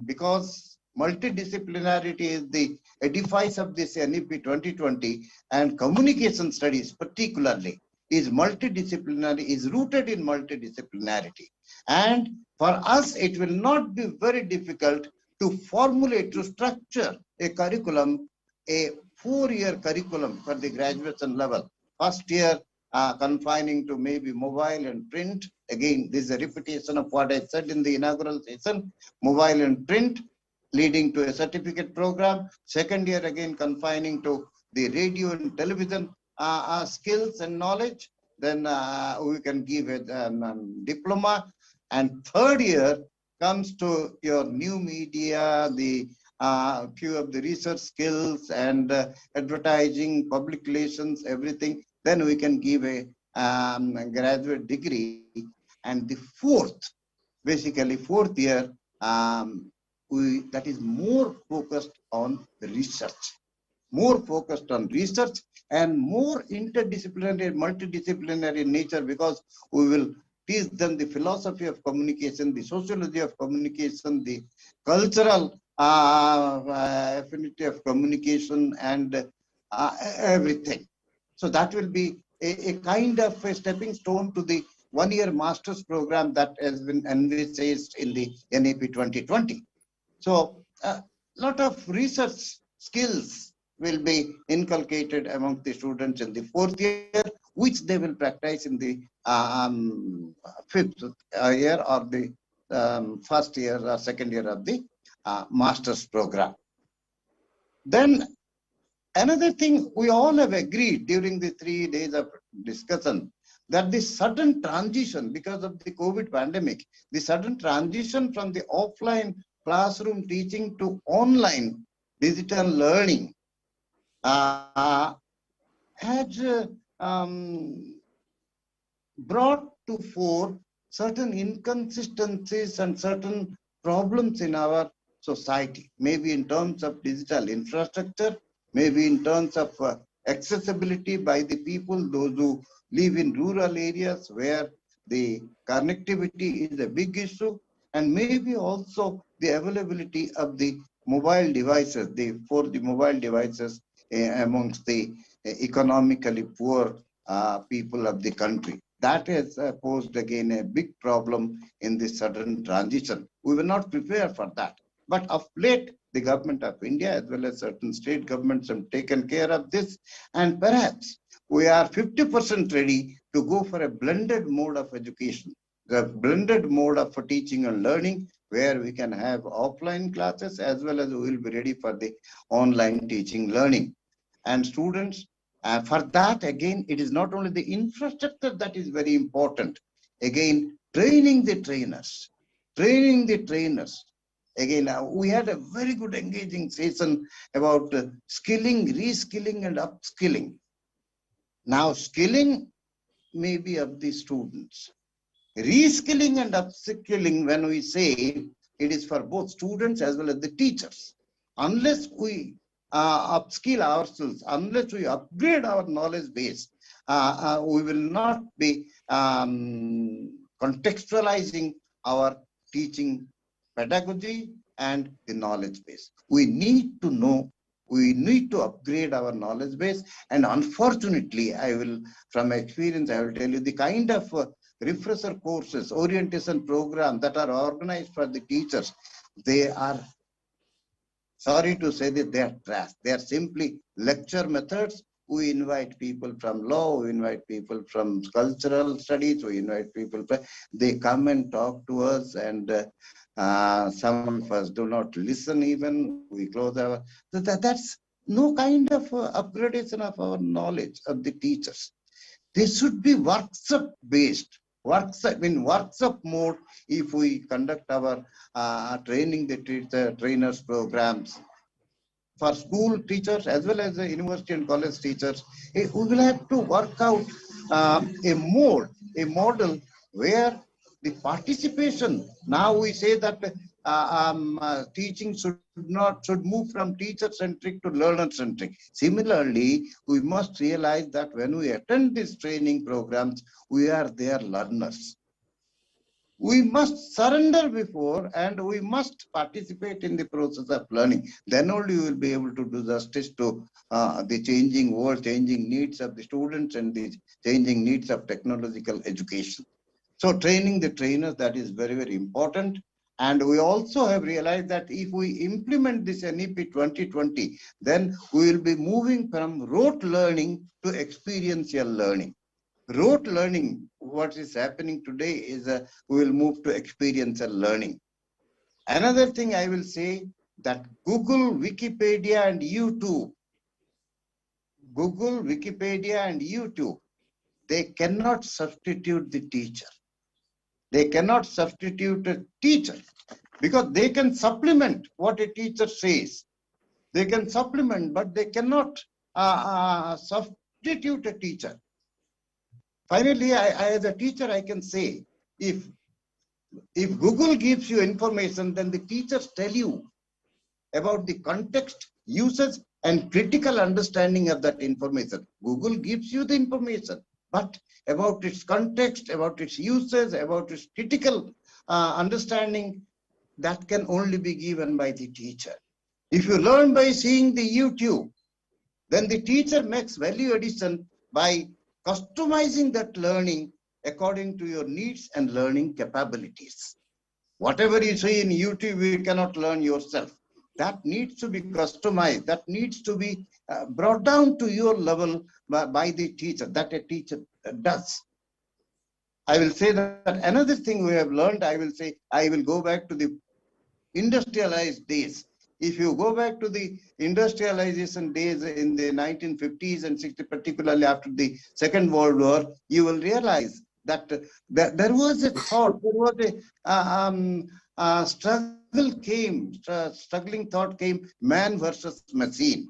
Speaker 10: because multidisciplinarity is the edifice of this NEP 2020, and communication studies particularly is multidisciplinary, is rooted in multidisciplinarity. And for us, it will not be very difficult to formulate, to structure a curriculum, a 4-year curriculum for the graduation level. First year confining to maybe mobile and print. Again, this is a repetition of what I said in the inaugural session, mobile and print, leading to a certificate program. Second year, again, confining to the radio and television skills and knowledge. Then we can give a diploma. And third year comes to your new media, the few of the research skills and advertising, public relations, everything. Then we can give a graduate degree. And the fourth year, that is more focused on research, and more interdisciplinary, multidisciplinary in nature, because we will teach them the philosophy of communication, the sociology of communication, the cultural affinity of communication, and everything. So that will be a kind of a stepping stone to the 1-year master's program that has been envisaged in the NEP 2020. So a lot of research skills will be inculcated among the students in the 4th year, which they will practice in the 5th year or the 1st year or 2nd year of the master's program. Then another thing we all have agreed during the 3 days of discussion, that the sudden transition because of the COVID pandemic, the sudden transition from the offline classroom teaching to online digital learning has brought to fore certain inconsistencies and certain problems in our society, maybe in terms of digital infrastructure, maybe in terms of accessibility by the people, those who live in rural areas where the connectivity is a big issue, and maybe also the availability of the mobile devices, the mobile devices amongst the economically poor people of the country. That has posed again a big problem in this sudden transition. We were not prepared for that. But of late, the government of India as well as certain state governments have taken care of this, and perhaps we are 50% ready to go for a blended mode of education, the blended mode of teaching and learning, where we can have offline classes as well as we will be ready for the online teaching learning. And students, for that, again, it is not only the infrastructure that is very important. Again, training the trainers. Again, we had a very good engaging session about skilling, reskilling, and upskilling. Now, skilling may be of the students. Reskilling and upskilling, when we say, it is for both students as well as the teachers. Unless we upskill ourselves, unless we upgrade our knowledge base, we will not be contextualizing our teaching pedagogy and the knowledge base. We need to know, we need to upgrade our knowledge base. And unfortunately, from experience, I will tell you the kind of refresher courses, orientation programs that are organized for the teachers, they are, sorry to say that, they are trash. They are simply lecture methods. We invite people from law, we invite people from cultural studies, we invite people, they come and talk to us, and some of us do not listen even, we close our, that's no kind of upgradation of our knowledge of the teachers. They should be workshop based, in workshop mode. If we conduct our training the trainers programs for school teachers as well as the university and college teachers, we will have to work out a model where the participation, now we say that teaching should move from teacher-centric to learner-centric. Similarly, we must realize that when we attend these training programs, we are their learners. We must surrender before and we must participate in the process of learning. Then only we will be able to do justice to the changing world, changing needs of the students and the changing needs of technological education. So training the trainers, that is very, very important. And we also have realized that if we implement this NEP 2020, then we will be moving from rote learning to experiential learning. Rote learning, what is happening today is we will move to experiential learning. Another thing I will say that Google, Wikipedia and YouTube, they cannot substitute the teacher. They cannot substitute a teacher because they can supplement what a teacher says. They can supplement, but they cannot substitute a teacher. Finally, as a teacher, I can say, if Google gives you information, then the teachers tell you about the context, uses, and critical understanding of that information. Google gives you the information, but about its context, about its uses, about its critical understanding, that can only be given by the teacher. If you learn by seeing the YouTube, then the teacher makes value addition by customizing that learning according to your needs and learning capabilities. Whatever you see in YouTube, you cannot learn yourself. That needs to be customized. That needs to be brought down to your level by the teacher, that a teacher does. I will say that another thing we have learned, I will go back to the industrialized days. If you go back to the industrialization days in the 1950s and 60s, particularly after the Second World War, you will realize that there was a thought, there was a struggling thought came, man versus machine.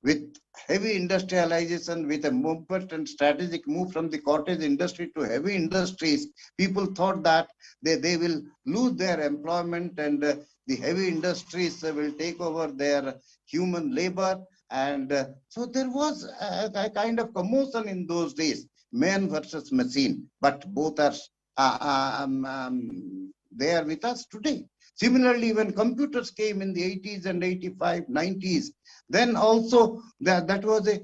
Speaker 10: With heavy industrialization, with a movement and strategic move from the cottage industry to heavy industries, people thought that they will lose their employment and the heavy industries will take over their human labor. And so there was a kind of commotion in those days, man versus machine, but both are there with us today. Similarly, when computers came in the 80s and 85, 90s, then also that was a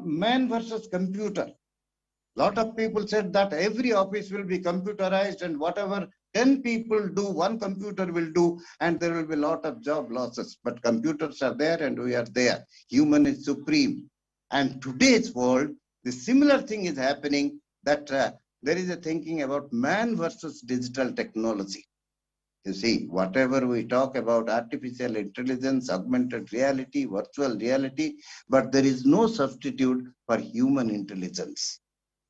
Speaker 10: man versus computer. A lot of people said that every office will be computerized and whatever 10 people do, one computer will do, and there will be a lot of job losses. But computers are there and we are there. Human is supreme. And today's world, the similar thing is happening, that there is a thinking about man versus digital technology. You see, whatever we talk about artificial intelligence, augmented reality, virtual reality, but there is no substitute for human intelligence.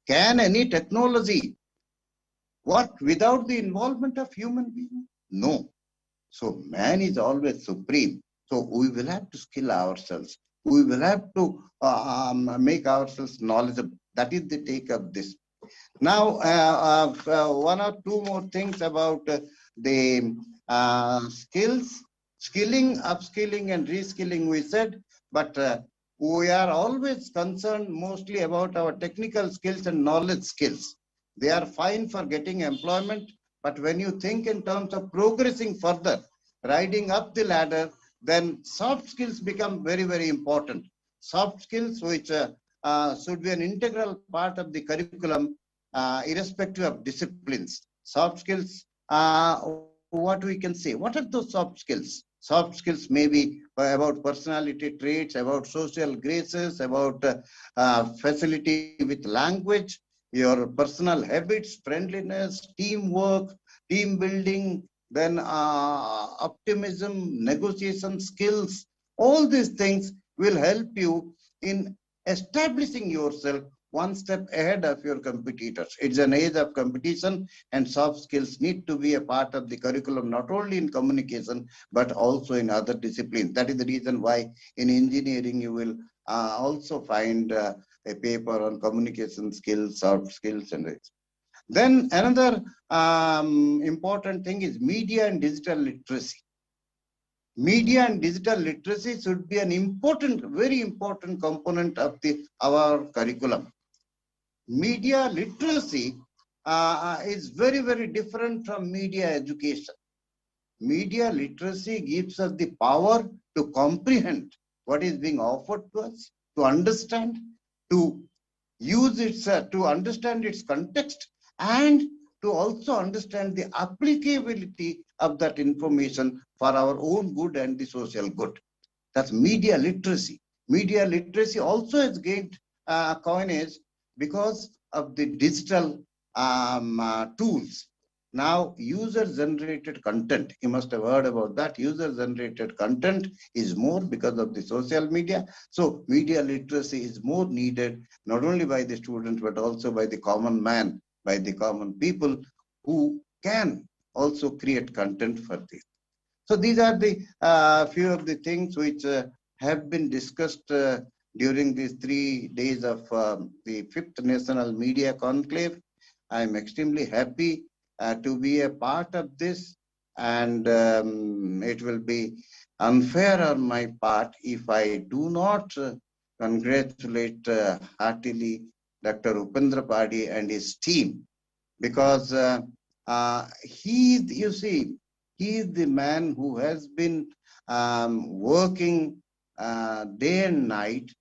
Speaker 10: Can any technology work without the involvement of human being? No. So man is always supreme. So we will have to skill ourselves. We will have to make ourselves knowledgeable. That is the take of this. Now, one or two more things about the skilling, upskilling and reskilling we said, but we are always concerned mostly about our technical skills and knowledge skills. They are fine for getting employment, but when you think in terms of progressing further, riding up the ladder, then soft skills become very, very important. Soft skills which should be an integral part of the curriculum, irrespective of disciplines. Soft skills, what we can say, what are those soft skills? Soft skills may be about personality traits, about social graces, about facility with language, your personal habits, friendliness, teamwork, team building, then optimism, negotiation skills. All these things will help you in establishing yourself one step ahead of your competitors. It's an age of competition, and soft skills need to be a part of the curriculum, not only in communication, but also in other disciplines. That is the reason why in engineering you will also find a paper on communication skills, soft skills, and Then another important thing is media and digital literacy. Media and digital literacy should be an important, very important component of our curriculum. Media literacy is very, very different from media education. Media literacy gives us the power to comprehend what is being offered to us, to understand, to use its, to understand its context, and to also understand the applicability of that information for our own good and the social good. That's media literacy. Media literacy also has gained coinage because of the digital tools. Now, user-generated content, you must have heard about that. User-generated content is more because of the social media. So media literacy is more needed, not only by the students, but also by the common man, by the common people who can also create content for this. So these are the few of the things which have been discussed during these 3 days of the 5th National Media Conclave. I am extremely happy to be a part of this, and it will be unfair on my part if I do not congratulate heartily Dr. Upendra Padi and his team, because you see, he is the man who has been working day and night.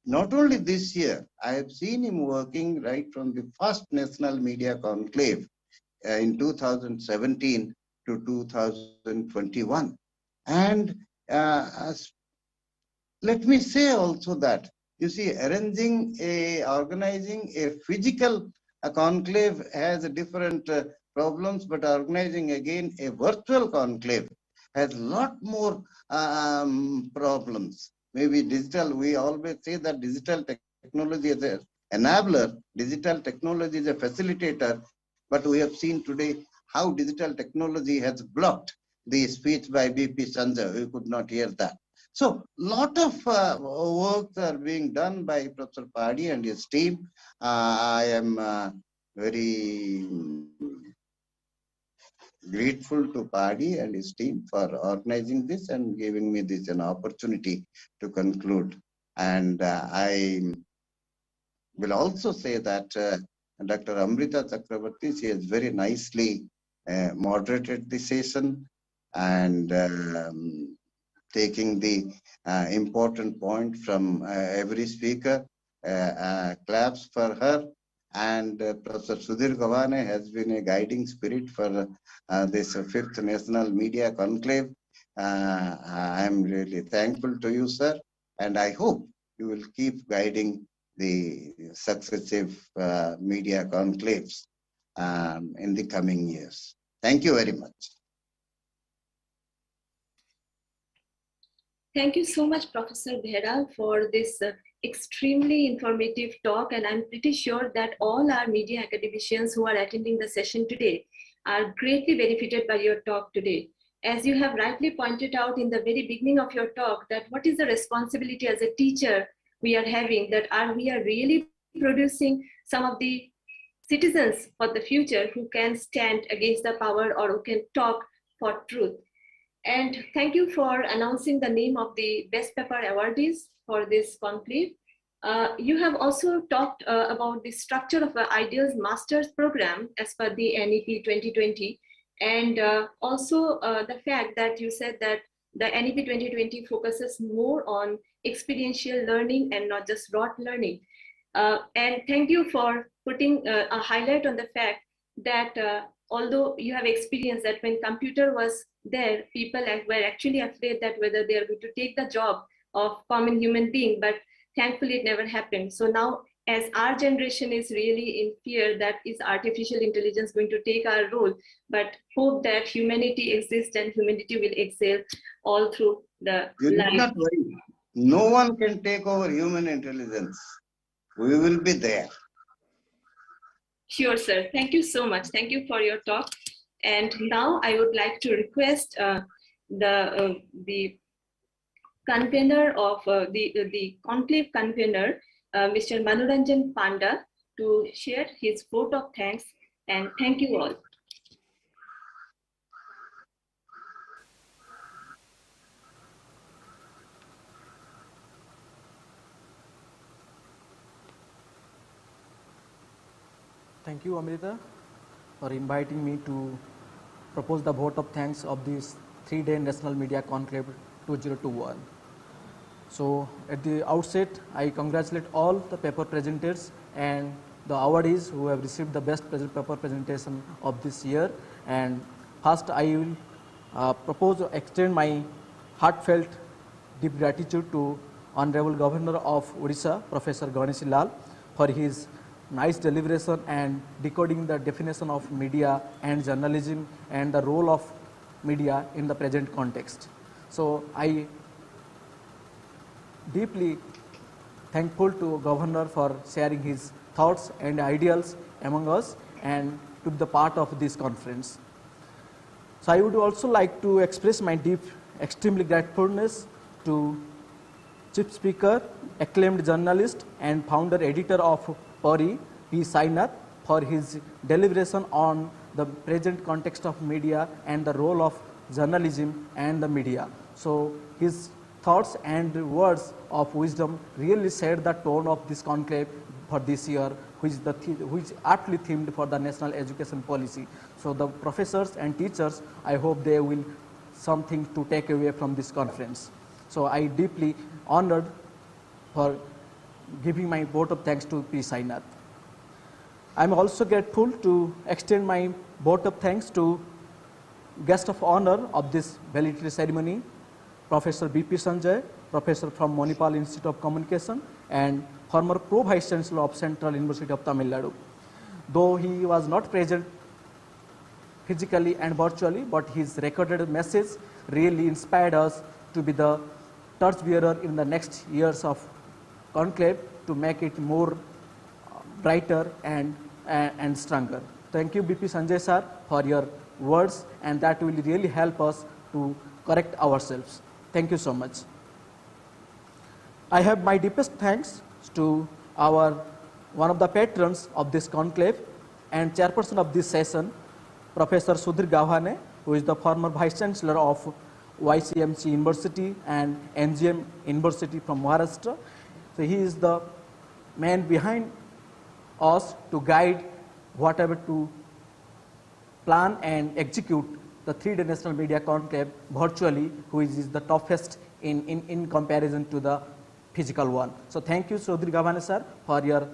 Speaker 10: Not only this year, I have seen him working right from the first National Media Conclave in 2017 to 2021. And let me say also that, you see, organizing a physical conclave has different problems, but organizing again a virtual conclave has a lot more problems. Maybe digital, we always say that digital technology is an enabler, digital technology is a facilitator, but we have seen today how digital technology has blocked the speech by BP Sanjay. We could not hear that. So, lot of works are being done by Professor Padi and his team. I am very grateful to Padi and his team for organizing this and giving me this an opportunity to conclude. And I will also say that Dr. Amrita Chakrabarti, she has very nicely moderated the session and taking the important point from every speaker. Claps for her. And Professor Sudhir Gavane has been a guiding spirit for this 5th National Media Conclave. I am really thankful to you, sir, and I hope you will keep guiding the successive media conclaves in the coming years. Thank you very much.
Speaker 4: Thank you so much, Professor Behra, for this extremely informative talk. And I'm pretty sure that all our media academicians who are attending the session today are greatly benefited by your talk today. As you have rightly pointed out in the very beginning of your talk, that what is the responsibility as a teacher we are having, that we are really producing some of the citizens for the future who can stand against the power or who can talk for truth. And thank you for announcing the name of the Best Paper awardees for this conclave. You have also talked about the structure of the Ideals Master's program as per the NEP 2020, and also the fact that you said that the NEP 2020 focuses more on experiential learning and not just rote learning. And thank you for putting a highlight on the fact that although you have experienced that when computer was there, people were actually afraid that whether they are going to take the job of common human being, but thankfully it never happened. So now, as our generation is really in fear that is artificial intelligence going to take our role, but hope that humanity exists and humanity will excel all through the life.
Speaker 10: Do not worry. No one can take over human intelligence. We will be there.
Speaker 4: Sure, sir. Thank you so much. Thank you for your talk. And now I would like to request the convener of the conclave convener, Mr. Manoranjan Panda, to share his vote of thanks And thank you all.
Speaker 11: Thank you, Amrita, for inviting me to propose the vote of thanks of this 3-day National Media Conclave 2021. So at the outset, I congratulate all the paper presenters and the awardees who have received the best paper presentation of this year. And first, I will propose to extend my heartfelt deep gratitude to Honorable Governor of Odisha, Professor Ganesh Lal, for his nice deliberation and decoding the definition of media and journalism and the role of media in the present context. So I deeply thankful to Governor for sharing his thoughts and ideals among us and to be the part of this conference. So I would also like to express my deep, extremely gratefulness to Chief Speaker, acclaimed journalist and founder editor of Pari, P. Sainath, for his deliberation on the present context of media and the role of journalism and the media. So his thoughts and words of wisdom really set the tone of this conclave for this year, which is aptly themed for the national education policy. So the professors and teachers, I hope they will something to take away from this conference. So I deeply honored for giving my vote of thanks to P. Sainath. I am also grateful to extend my vote of thanks to guest of honor of this valedictory ceremony, Professor B.P. Sanjay, professor from Manipal Institute of Communication and former Pro-Vice Chancellor of Central University of Tamil Nadu. Though he was not present physically and virtually, but his recorded message really inspired us to be the torchbearer in the next years of conclave to make it more brighter and stronger. Thank you, B.P. Sanjay sir, for your words, and that will really help us to correct ourselves. Thank you so much. I have my deepest thanks to one of the patrons of this conclave and chairperson of this session, Professor Sudhir Gavhane, who is the former Vice Chancellor of YCMC University and NGM University from Maharashtra. So he is the man behind us to guide whatever to plan and execute the 3-day National Media Conclave virtually, which is the toughest in comparison to the physical one. So thank you, Sudhir Gavhane sir, for your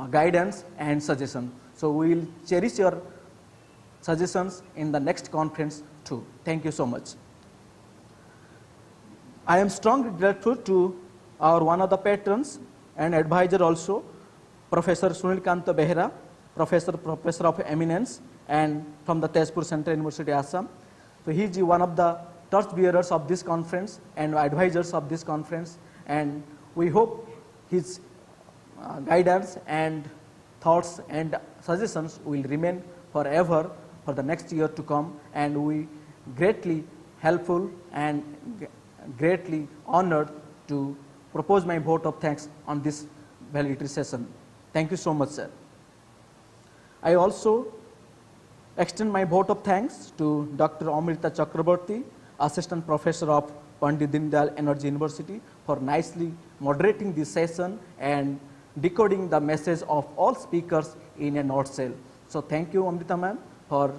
Speaker 11: guidance and suggestion. So we will cherish your suggestions in the next conference too. Thank you so much. I am strongly grateful to our one of the patrons and advisor also, Professor Sunil Kanta Behera, Professor of Eminence and from the Tezpur Central University, Assam. So he is one of the torchbearers of this conference and advisors of this conference, and we hope his guidance and thoughts and suggestions will remain forever for the next year to come, and we greatly helpful and greatly honored to propose my vote of thanks on this valedictory session. Thank you so much, sir. I also extend my vote of thanks to Dr. Amrita Chakraborty, Assistant Professor of Pandit Dindayal Energy University, for nicely moderating this session and decoding the message of all speakers in a nutshell. So thank you, Amrita ma'am, for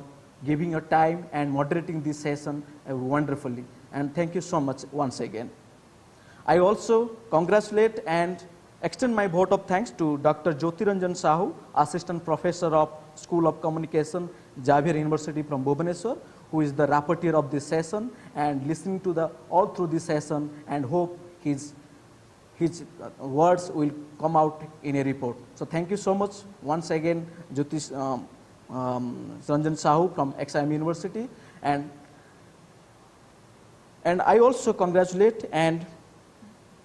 Speaker 11: giving your time and moderating this session wonderfully. And thank you so much once again. I also congratulate and extend my vote of thanks to Dr. Jyotiranjan Sahu, Assistant Professor of School of Communication, Xavier University from Bhubaneswar, who is the rapporteur of this session and listening to all through this session, and hope his words will come out in a report. So thank you so much once again, Ranjan Sahu from XIM University, and I also congratulate and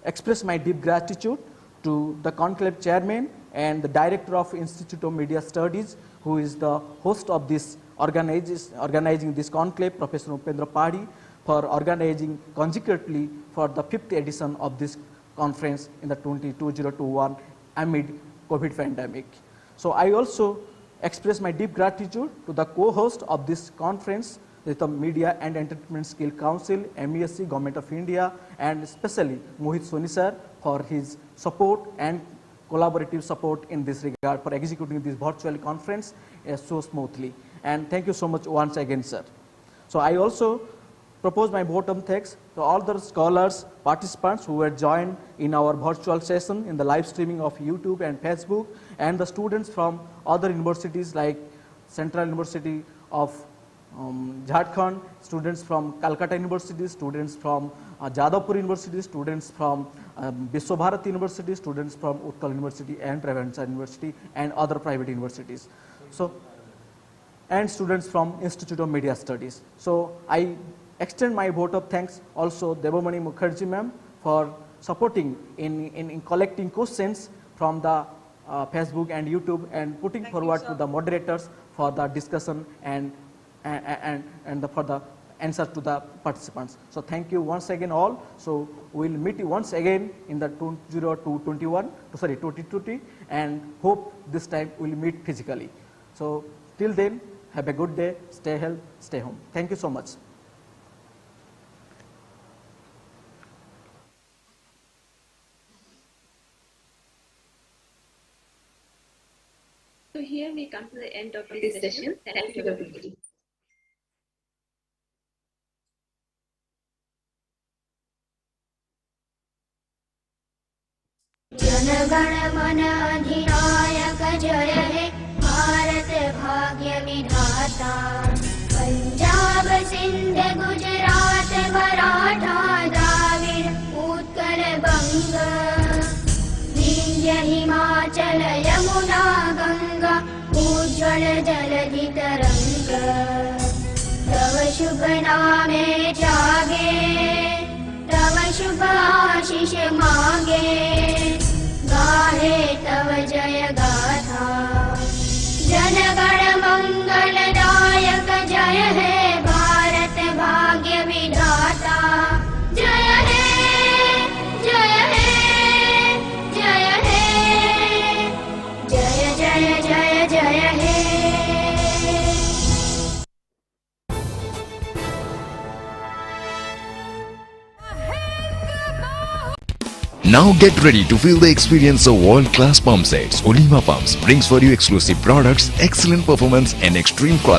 Speaker 11: express my deep gratitude to the conclave chairman and the director of Institute of Media Studies, who is the host of this organizing this conclave, Professor Upendra Padi, for organizing consecutively for the 5th edition of this conference in the 2021 amid COVID pandemic. So I also express my deep gratitude to the co-host of this conference, the Media and Entertainment Skill Council, MESC, Government of India, and especially Mohit Soni sir for his support and collaborative support in this regard for executing this virtual conference so smoothly. And thank you so much once again, sir. So I also propose my vote of thanks to all the scholars, participants who were joined in our virtual session in the live streaming of YouTube and Facebook, and the students from other universities like Central University of Jharkhand, students from Calcutta University, students from Jadavpur University, students from Vishwabharat University, students from Utkal University and Revancha University and other private universities. So, and students from Institute of Media Studies. So I extend my vote of thanks also Devamani Mukherjee ma'am for supporting in collecting questions from the Facebook and YouTube and putting forward to the moderators for the discussion and for the answer to the participants. So thank you once again all. So we'll meet you once again in the 2020 and hope this time we'll meet physically. So till then, have a good day, stay healthy, stay home. Thank you so much.
Speaker 4: So here we come to the end of this session. Thank you everybody.
Speaker 12: जनगण मन अधिनायक जय हे भारत भाग्य विधाता पंजाब सिंध गुजरात मराठा द्राविड़ उत्कल बंग विंध्य हिमाचल यमुना गंगा उज्ज्वल जलधि तरंग तव शुभ नामे जागे तव शुभ आशीष मांगे गाहे तव जय गाथा जनगण मंगलदायक जय हे भारत भाग्य विधाता जय हे जय हे जय हे जय जय जय जय हे
Speaker 13: Now get ready to feel the experience of world-class pump sets. Olima Pumps brings for you exclusive products, excellent performance and extreme quality.